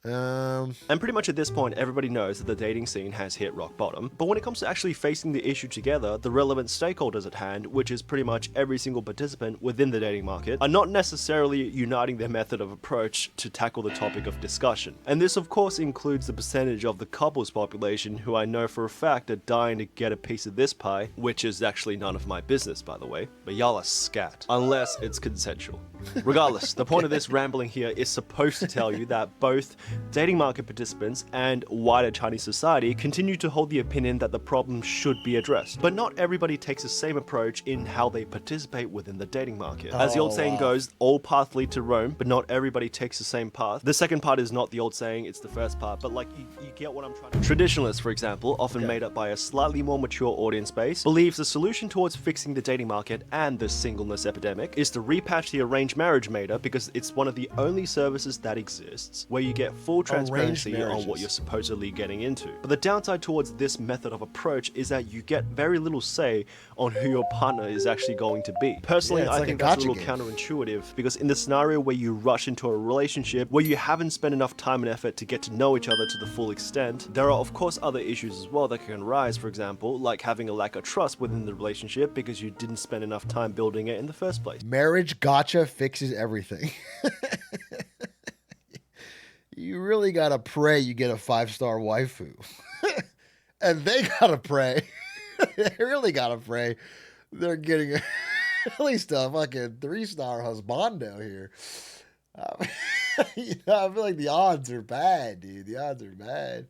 And pretty much at this point, everybody knows that the dating scene has hit rock bottom. But when it comes to actually facing the issue together, the relevant stakeholders at hand, which is pretty much every single participant within the dating market, are not necessarily uniting their method of approach to tackle the topic of discussion. And this, of course, includes the percentage of the couples population who I know for a fact are dying to get a piece of this pie, which is actually none of my business, by the way. But y'all are scat, unless it's consensual. Regardless, the point of this rambling here is supposed to tell you that both dating market participants and wider Chinese society continue to hold the opinion that the problem should be addressed. But not everybody takes the same approach in how they participate within the dating market. As the old saying goes, all paths lead to Rome, but not everybody takes the same path. The second part is not the old saying, it's the first part, but like, you get what I'm trying to... Traditionalists, for example, often made up by a slightly more mature audience base, believes the solution towards fixing the dating market and the singleness epidemic is to repatch the arranged marriage meter, because it's one of the only services that exists where you get full transparency on what marriages. you're supposedly getting into. But the downside towards this method of approach is that you get very little say on who your partner is actually going to be. Personally, Yeah, it's I like think a that's a gotcha little counterintuitive, because in the scenario where you rush into a relationship where you haven't spent enough time and effort to get to know each other to the full extent, there are of course other issues as well that can arise, for example, like having a lack of trust within the relationship because you didn't spend enough time building it in the first place. Marriage gotcha fixes everything. You really gotta pray you get a 5-star waifu. And they gotta pray. They really gotta pray they're getting at least a fucking 3-star husbando here. You know, I feel like the odds are bad, dude. The odds are bad.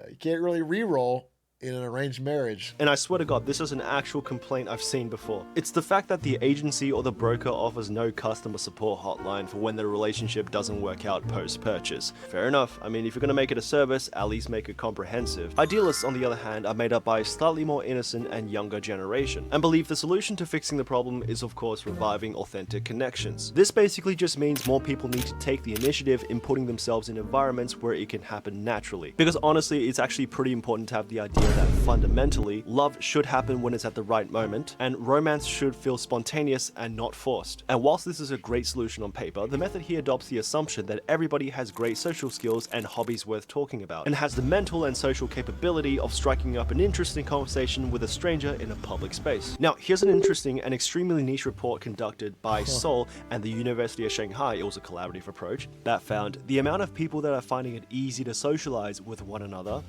You can't really re-roll in an arranged marriage. And I swear to God, this is an actual complaint I've seen before. It's the fact that the agency or the broker offers no customer support hotline for when the relationship doesn't work out post-purchase. Fair enough. I mean, if you're going to make it a service, at least make it comprehensive. Idealists, on the other hand, are made up by a slightly more innocent and younger generation, and believe the solution to fixing the problem is, of course, reviving authentic connections. This basically just means more people need to take the initiative in putting themselves in environments where it can happen naturally. Because honestly, it's actually pretty important to have the idea that fundamentally, love should happen when it's at the right moment, and romance should feel spontaneous and not forced. And whilst this is a great solution on paper, the method here adopts the assumption that everybody has great social skills and hobbies worth talking about, and has the mental and social capability of striking up an interesting conversation with a stranger in a public space. Now, here's an interesting and extremely niche report conducted by Seoul and the University of Shanghai. It was a collaborative approach that found the amount of people that are finding it easy to socialize with one another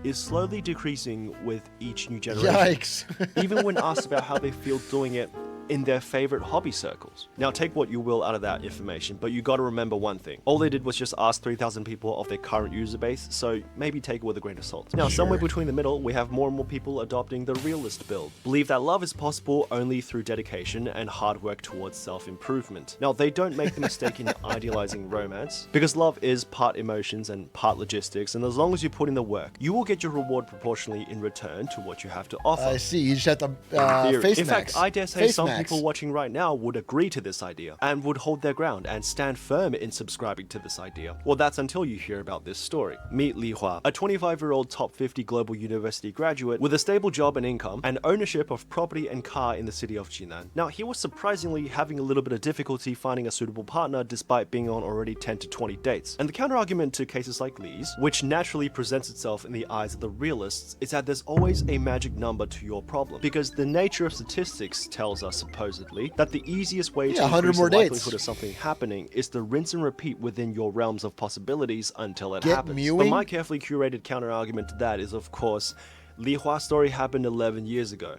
is slowly decreasing with each new generation. Yikes. Even when asked about how they feel doing it in their favorite hobby circles. Now take what you will out of that information, but you gotta remember one thing. All they did was just ask 3,000 people of their current user base, so maybe take it with a grain of salt. Now, somewhere between the middle, we have more and more people adopting the realist build. Believe that love is possible only through dedication and hard work towards self-improvement. Now, they don't make the mistake in idealizing romance, because love is part emotions and part logistics, and as long as you put in the work, you will get your reward proportionally in return to what you have to offer. I see. You just have to face In max. fact, I dare say Face some max. people watching right now would agree to this idea and would hold their ground and stand firm in subscribing to this idea. Well, that's until you hear about this story. Meet Li Hua, a 25-year-old top 50 global university graduate with a stable job and income and ownership of property and car in the city of Jinan. Now, he was surprisingly having a little bit of difficulty finding a suitable partner despite being on already 10 to 20 dates. And the counter-argument to cases like Li's, which naturally presents itself in the eyes of the realists, is that there's always a magic number to your problem. Because the nature of statistics tells us, supposedly, that the easiest way to 100 increase more the dates. likelihood of something happening is to rinse and repeat within your realms of possibilities until it Get happens. mewing? But my carefully curated counter-argument to that is, of course, Li Hua's story happened 11 years ago.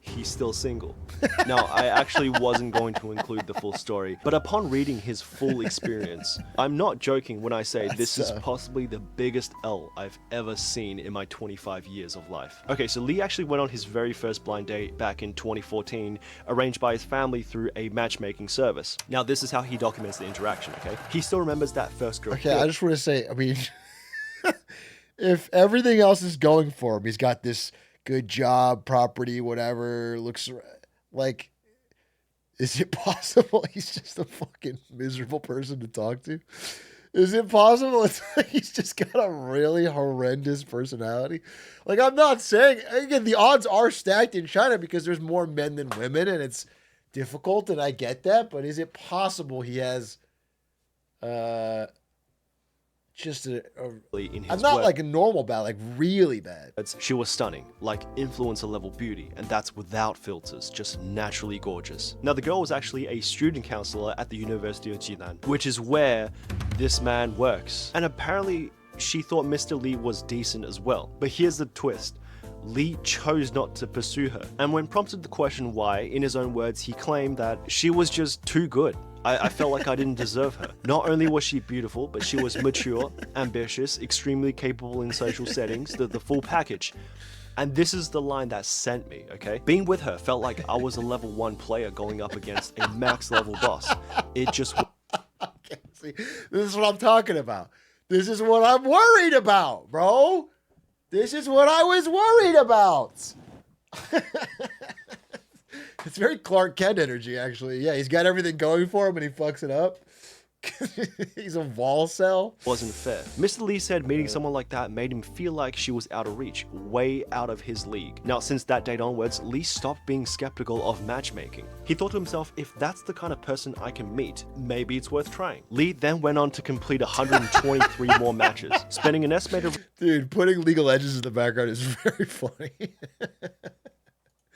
He's still single. Now, I actually wasn't going to include the full story, but upon reading his full experience, I'm not joking when I say this is possibly the biggest L I've ever seen in my 25 years of life. Okay, so Lee actually went on his very first blind date back in 2014, arranged by his family through a matchmaking service. Now, this is how he documents the interaction, okay? He still remembers that first girl. Okay, I just want to say, I mean, if everything else is going for him, he's got this good job, property, whatever, looks like, is it possible he's just a fucking miserable person to talk to? Is it possible it's like he's just got a really horrendous personality? Like, I'm not saying, again, the odds are stacked in China because there's more men than women and it's difficult, and I get that, but is it possible he has just I'm not like a normal bad, like really bad. She was stunning, like influencer level beauty, and that's without filters, just naturally gorgeous. Now, the girl was actually a student counselor at the University of Jinan, which is where this man works. And apparently she thought Mr. Lee was decent as well. But here's the twist. Lee chose not to pursue her. And when prompted the question why, in his own words, he claimed that she was just too good. I felt like I didn't deserve her. Not only was she beautiful, but she was mature, ambitious, extremely capable in social settings, the full package. And this is the line that sent me, okay? Being with her felt like I was a level 1 player going up against a max level boss. It just... Okay, see, this is what I'm talking about. This is what I'm worried about, bro. This is what I was worried about. It's very Clark Kent energy, actually. Yeah, he's got everything going for him and he fucks it up. He's a wall cell. Wasn't fair. Mr. Lee said meeting someone like that made him feel like she was out of reach, way out of his league. Now, since that date onwards, Lee stopped being skeptical of matchmaking. He thought to himself, if that's the kind of person I can meet, maybe it's worth trying. Lee then went on to complete 123 more matches, spending an estimated Dude, putting Legal Edges in the background is very funny.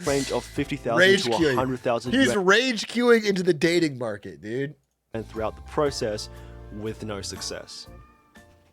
range of 50,000 to 100,000 He's rage queuing into the dating market, dude. And throughout the process with no success.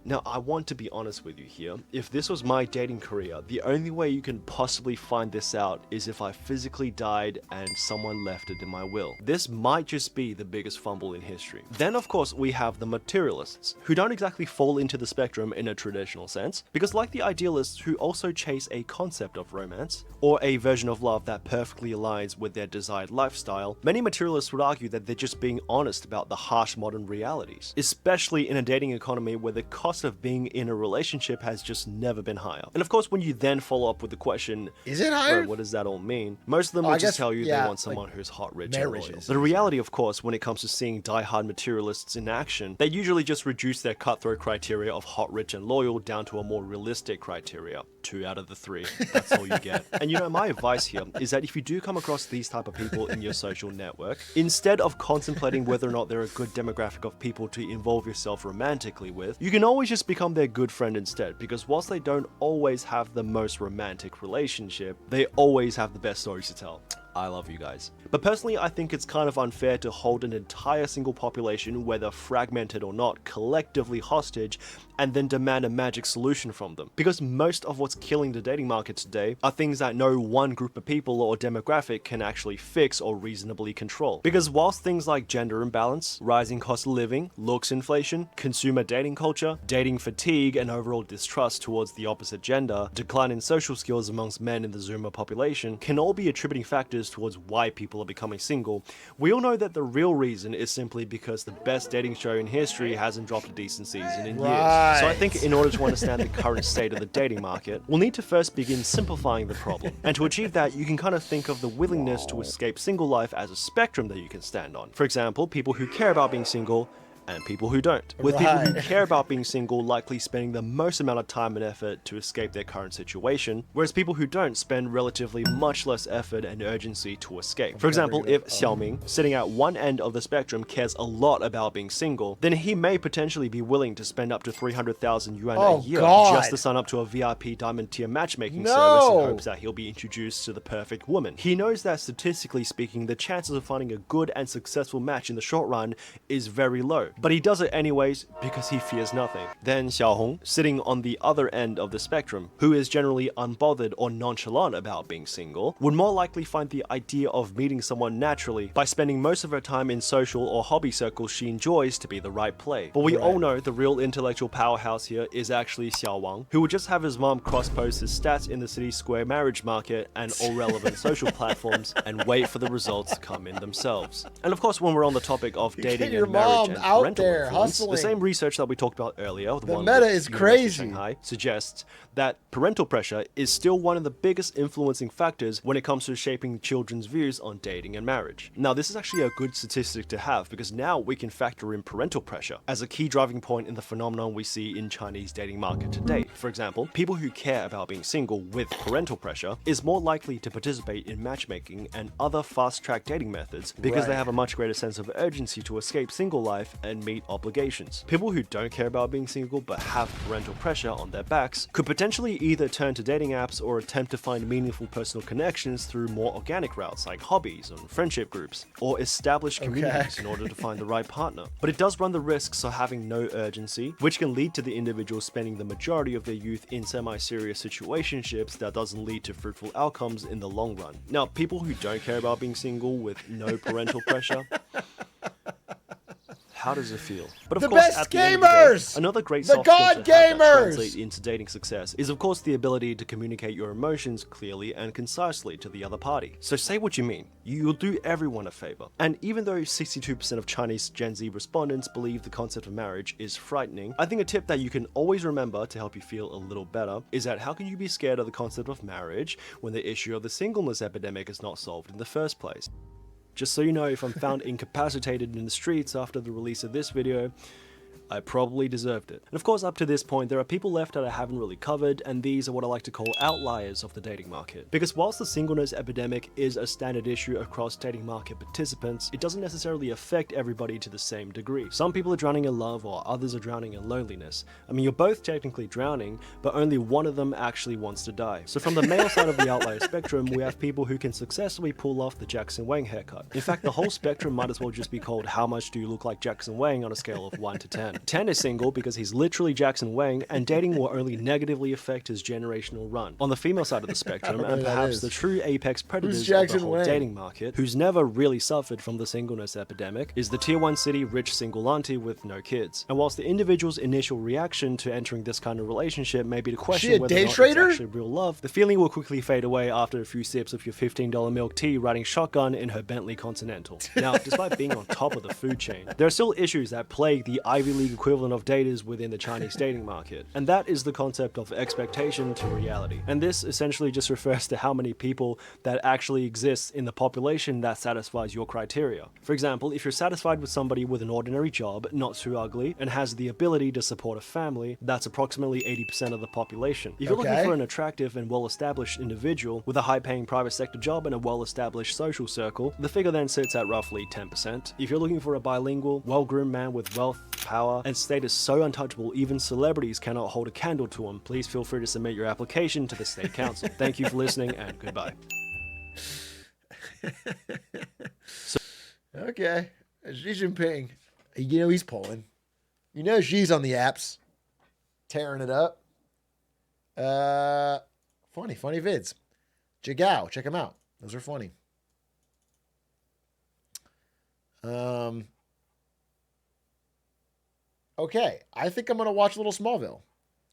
Now, I want to be honest with you here. If this was my dating career, the only way you can possibly find this out is if I physically died and someone left it in my will. This might just be the biggest fumble in history. Then, of course, we have the materialists, who don't exactly fall into the spectrum in a traditional sense, because like the idealists who also chase a concept of romance, or a version of love that perfectly aligns with their desired lifestyle, many materialists would argue that they're just being honest about the harsh modern realities, especially in a dating economy where the cost of being in a relationship has just never been higher. And of course, when you then follow up with the question, is it higher? What does that all mean? Most of them will just tell you they want someone who's hot, rich, and loyal. The reality, of course, when it comes to seeing die-hard materialists in action, they usually just reduce their cutthroat criteria of hot, rich, and loyal down to a more realistic criteria. 2 out of the 3. That's all you get. And you know, my advice here is that if you do come across these type of people in your social network, instead of contemplating whether or not they're a good demographic of people to involve yourself romantically with, you can always just become their good friend instead, because whilst they don't always have the most romantic relationship, they always have the best stories to tell. I love you guys. But personally, I think it's kind of unfair to hold an entire single population, whether fragmented or not, collectively hostage and then demand a magic solution from them. Because most of what's killing the dating market today are things that no one group of people or demographic can actually fix or reasonably control. Because whilst things like gender imbalance, rising cost of living, looks inflation, consumer dating culture, dating fatigue, and overall distrust towards the opposite gender, decline in social skills amongst men in the Zoomer population can all be attributing factors towards why people are becoming single, we all know that the real reason is simply because the best dating show in history hasn't dropped a decent season in years. So I think in order to understand the current state of the dating market, we'll need to first begin simplifying the problem. And to achieve that, you can kind of think of the willingness to escape single life as a spectrum that you can stand on. For example, people who care about being single and people who don't. With people who care about being single likely spending the most amount of time and effort to escape their current situation, whereas people who don't spend relatively much less effort and urgency to escape. For example, if Xiaoming, sitting at one end of the spectrum, cares a lot about being single, then he may potentially be willing to spend up to 300,000 yuan a year just to sign up to a VIP diamond tier matchmaking service in hopes that he'll be introduced to the perfect woman. He knows that statistically speaking, the chances of finding a good and successful match in the short run is very low. But he does it anyways because he fears nothing. Then Xiaohong, sitting on the other end of the spectrum, who is generally unbothered or nonchalant about being single, would more likely find the idea of meeting someone naturally by spending most of her time in social or hobby circles she enjoys to be the right play. But we all know the real intellectual powerhouse here is actually Xiao Wang, who would just have his mom cross-post his stats in the city square marriage market and all relevant social platforms and wait for the results to come in themselves. And of course, when we're on the topic of dating and marriage and parental influence, the same research that we talked about earlier, the one meta is crazy, Shanghai, suggests that parental pressure is still one of the biggest influencing factors when it comes to shaping children's views on dating and marriage. Now, this is actually a good statistic to have because now we can factor in parental pressure as a key driving point in the phenomenon we see in Chinese dating market today. For example, people who care about being single with parental pressure is more likely to participate in matchmaking and other fast-track dating methods because they have a much greater sense of urgency to escape single life and meet obligations. People who don't care about being single but have parental pressure on their backs could potentially either turn to dating apps or attempt to find meaningful personal connections through more organic routes like hobbies and friendship groups, or establish communities in order to find the right partner. But it does run the risks of having no urgency, which can lead to the individual spending the majority of their youth in semi-serious situationships that doesn't lead to fruitful outcomes in the long run. Now, people who don't care about being single with no parental pressure, how does it feel? But of course, at the end of the day, another great soft skill to have that translate into dating success is of course the ability to communicate your emotions clearly and concisely to the other party. So say what you mean. You'll do everyone a favor. And even though 62% of Chinese Gen Z respondents believe the concept of marriage is frightening, I think a tip that you can always remember to help you feel a little better is that how can you be scared of the concept of marriage when the issue of the singleness epidemic is not solved in the first place? Just so you know, if I'm found incapacitated in the streets after the release of this video, I probably deserved it. And of course, up to this point, there are people left that I haven't really covered, and these are what I like to call outliers of the dating market. Because whilst the singleness epidemic is a standard issue across dating market participants, it doesn't necessarily affect everybody to the same degree. Some people are drowning in love, while others are drowning in loneliness. I mean, you're both technically drowning, but only one of them actually wants to die. So from the male side of the outlier spectrum, we have people who can successfully pull off the Jackson Wang haircut. In fact, the whole spectrum might as well just be called how much do you look like Jackson Wang on a scale of 1 to 10. 10 is single because he's literally Jackson Wang, and dating will only negatively affect his generational run. On the female side of the spectrum, and perhaps the true apex predators of the whole dating market, who's never really suffered from the singleness epidemic, is the tier 1 city rich single auntie with no kids. And whilst the individual's initial reaction to entering this kind of relationship may be to question whether or not it's actually real love, the feeling will quickly fade away after a few sips of your $15 milk tea riding shotgun in her Bentley Continental. Now, despite being on top of the food chain, there are still issues that plague the Ivy League equivalent of daters within the Chinese dating market, and that is the concept of expectation to reality. And this essentially just refers to how many people that actually exist in the population that satisfies your criteria. For example, if you're satisfied with somebody with an ordinary job, not too ugly, and has the ability to support a family, that's approximately 80% of the population. If you're looking for an attractive and well-established individual with a high-paying private sector job and a well-established social circle, the figure then sits at roughly 10%. If you're looking for a bilingual, well-groomed man with wealth, power, and status so untouchable even celebrities cannot hold a candle to him, please feel free to submit your application to the state council. Thank you for listening, and goodbye. Okay, Xi Jinping, you know he's pulling. You know Xi's on the apps, tearing it up. Funny vids. Jigao, check them out. Those are funny. Okay, I think I'm gonna watch a little Smallville.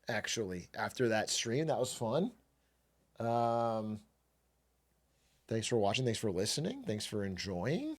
Actually, after that stream, that was fun. Thanks for watching. Thanks for listening. Thanks for enjoying.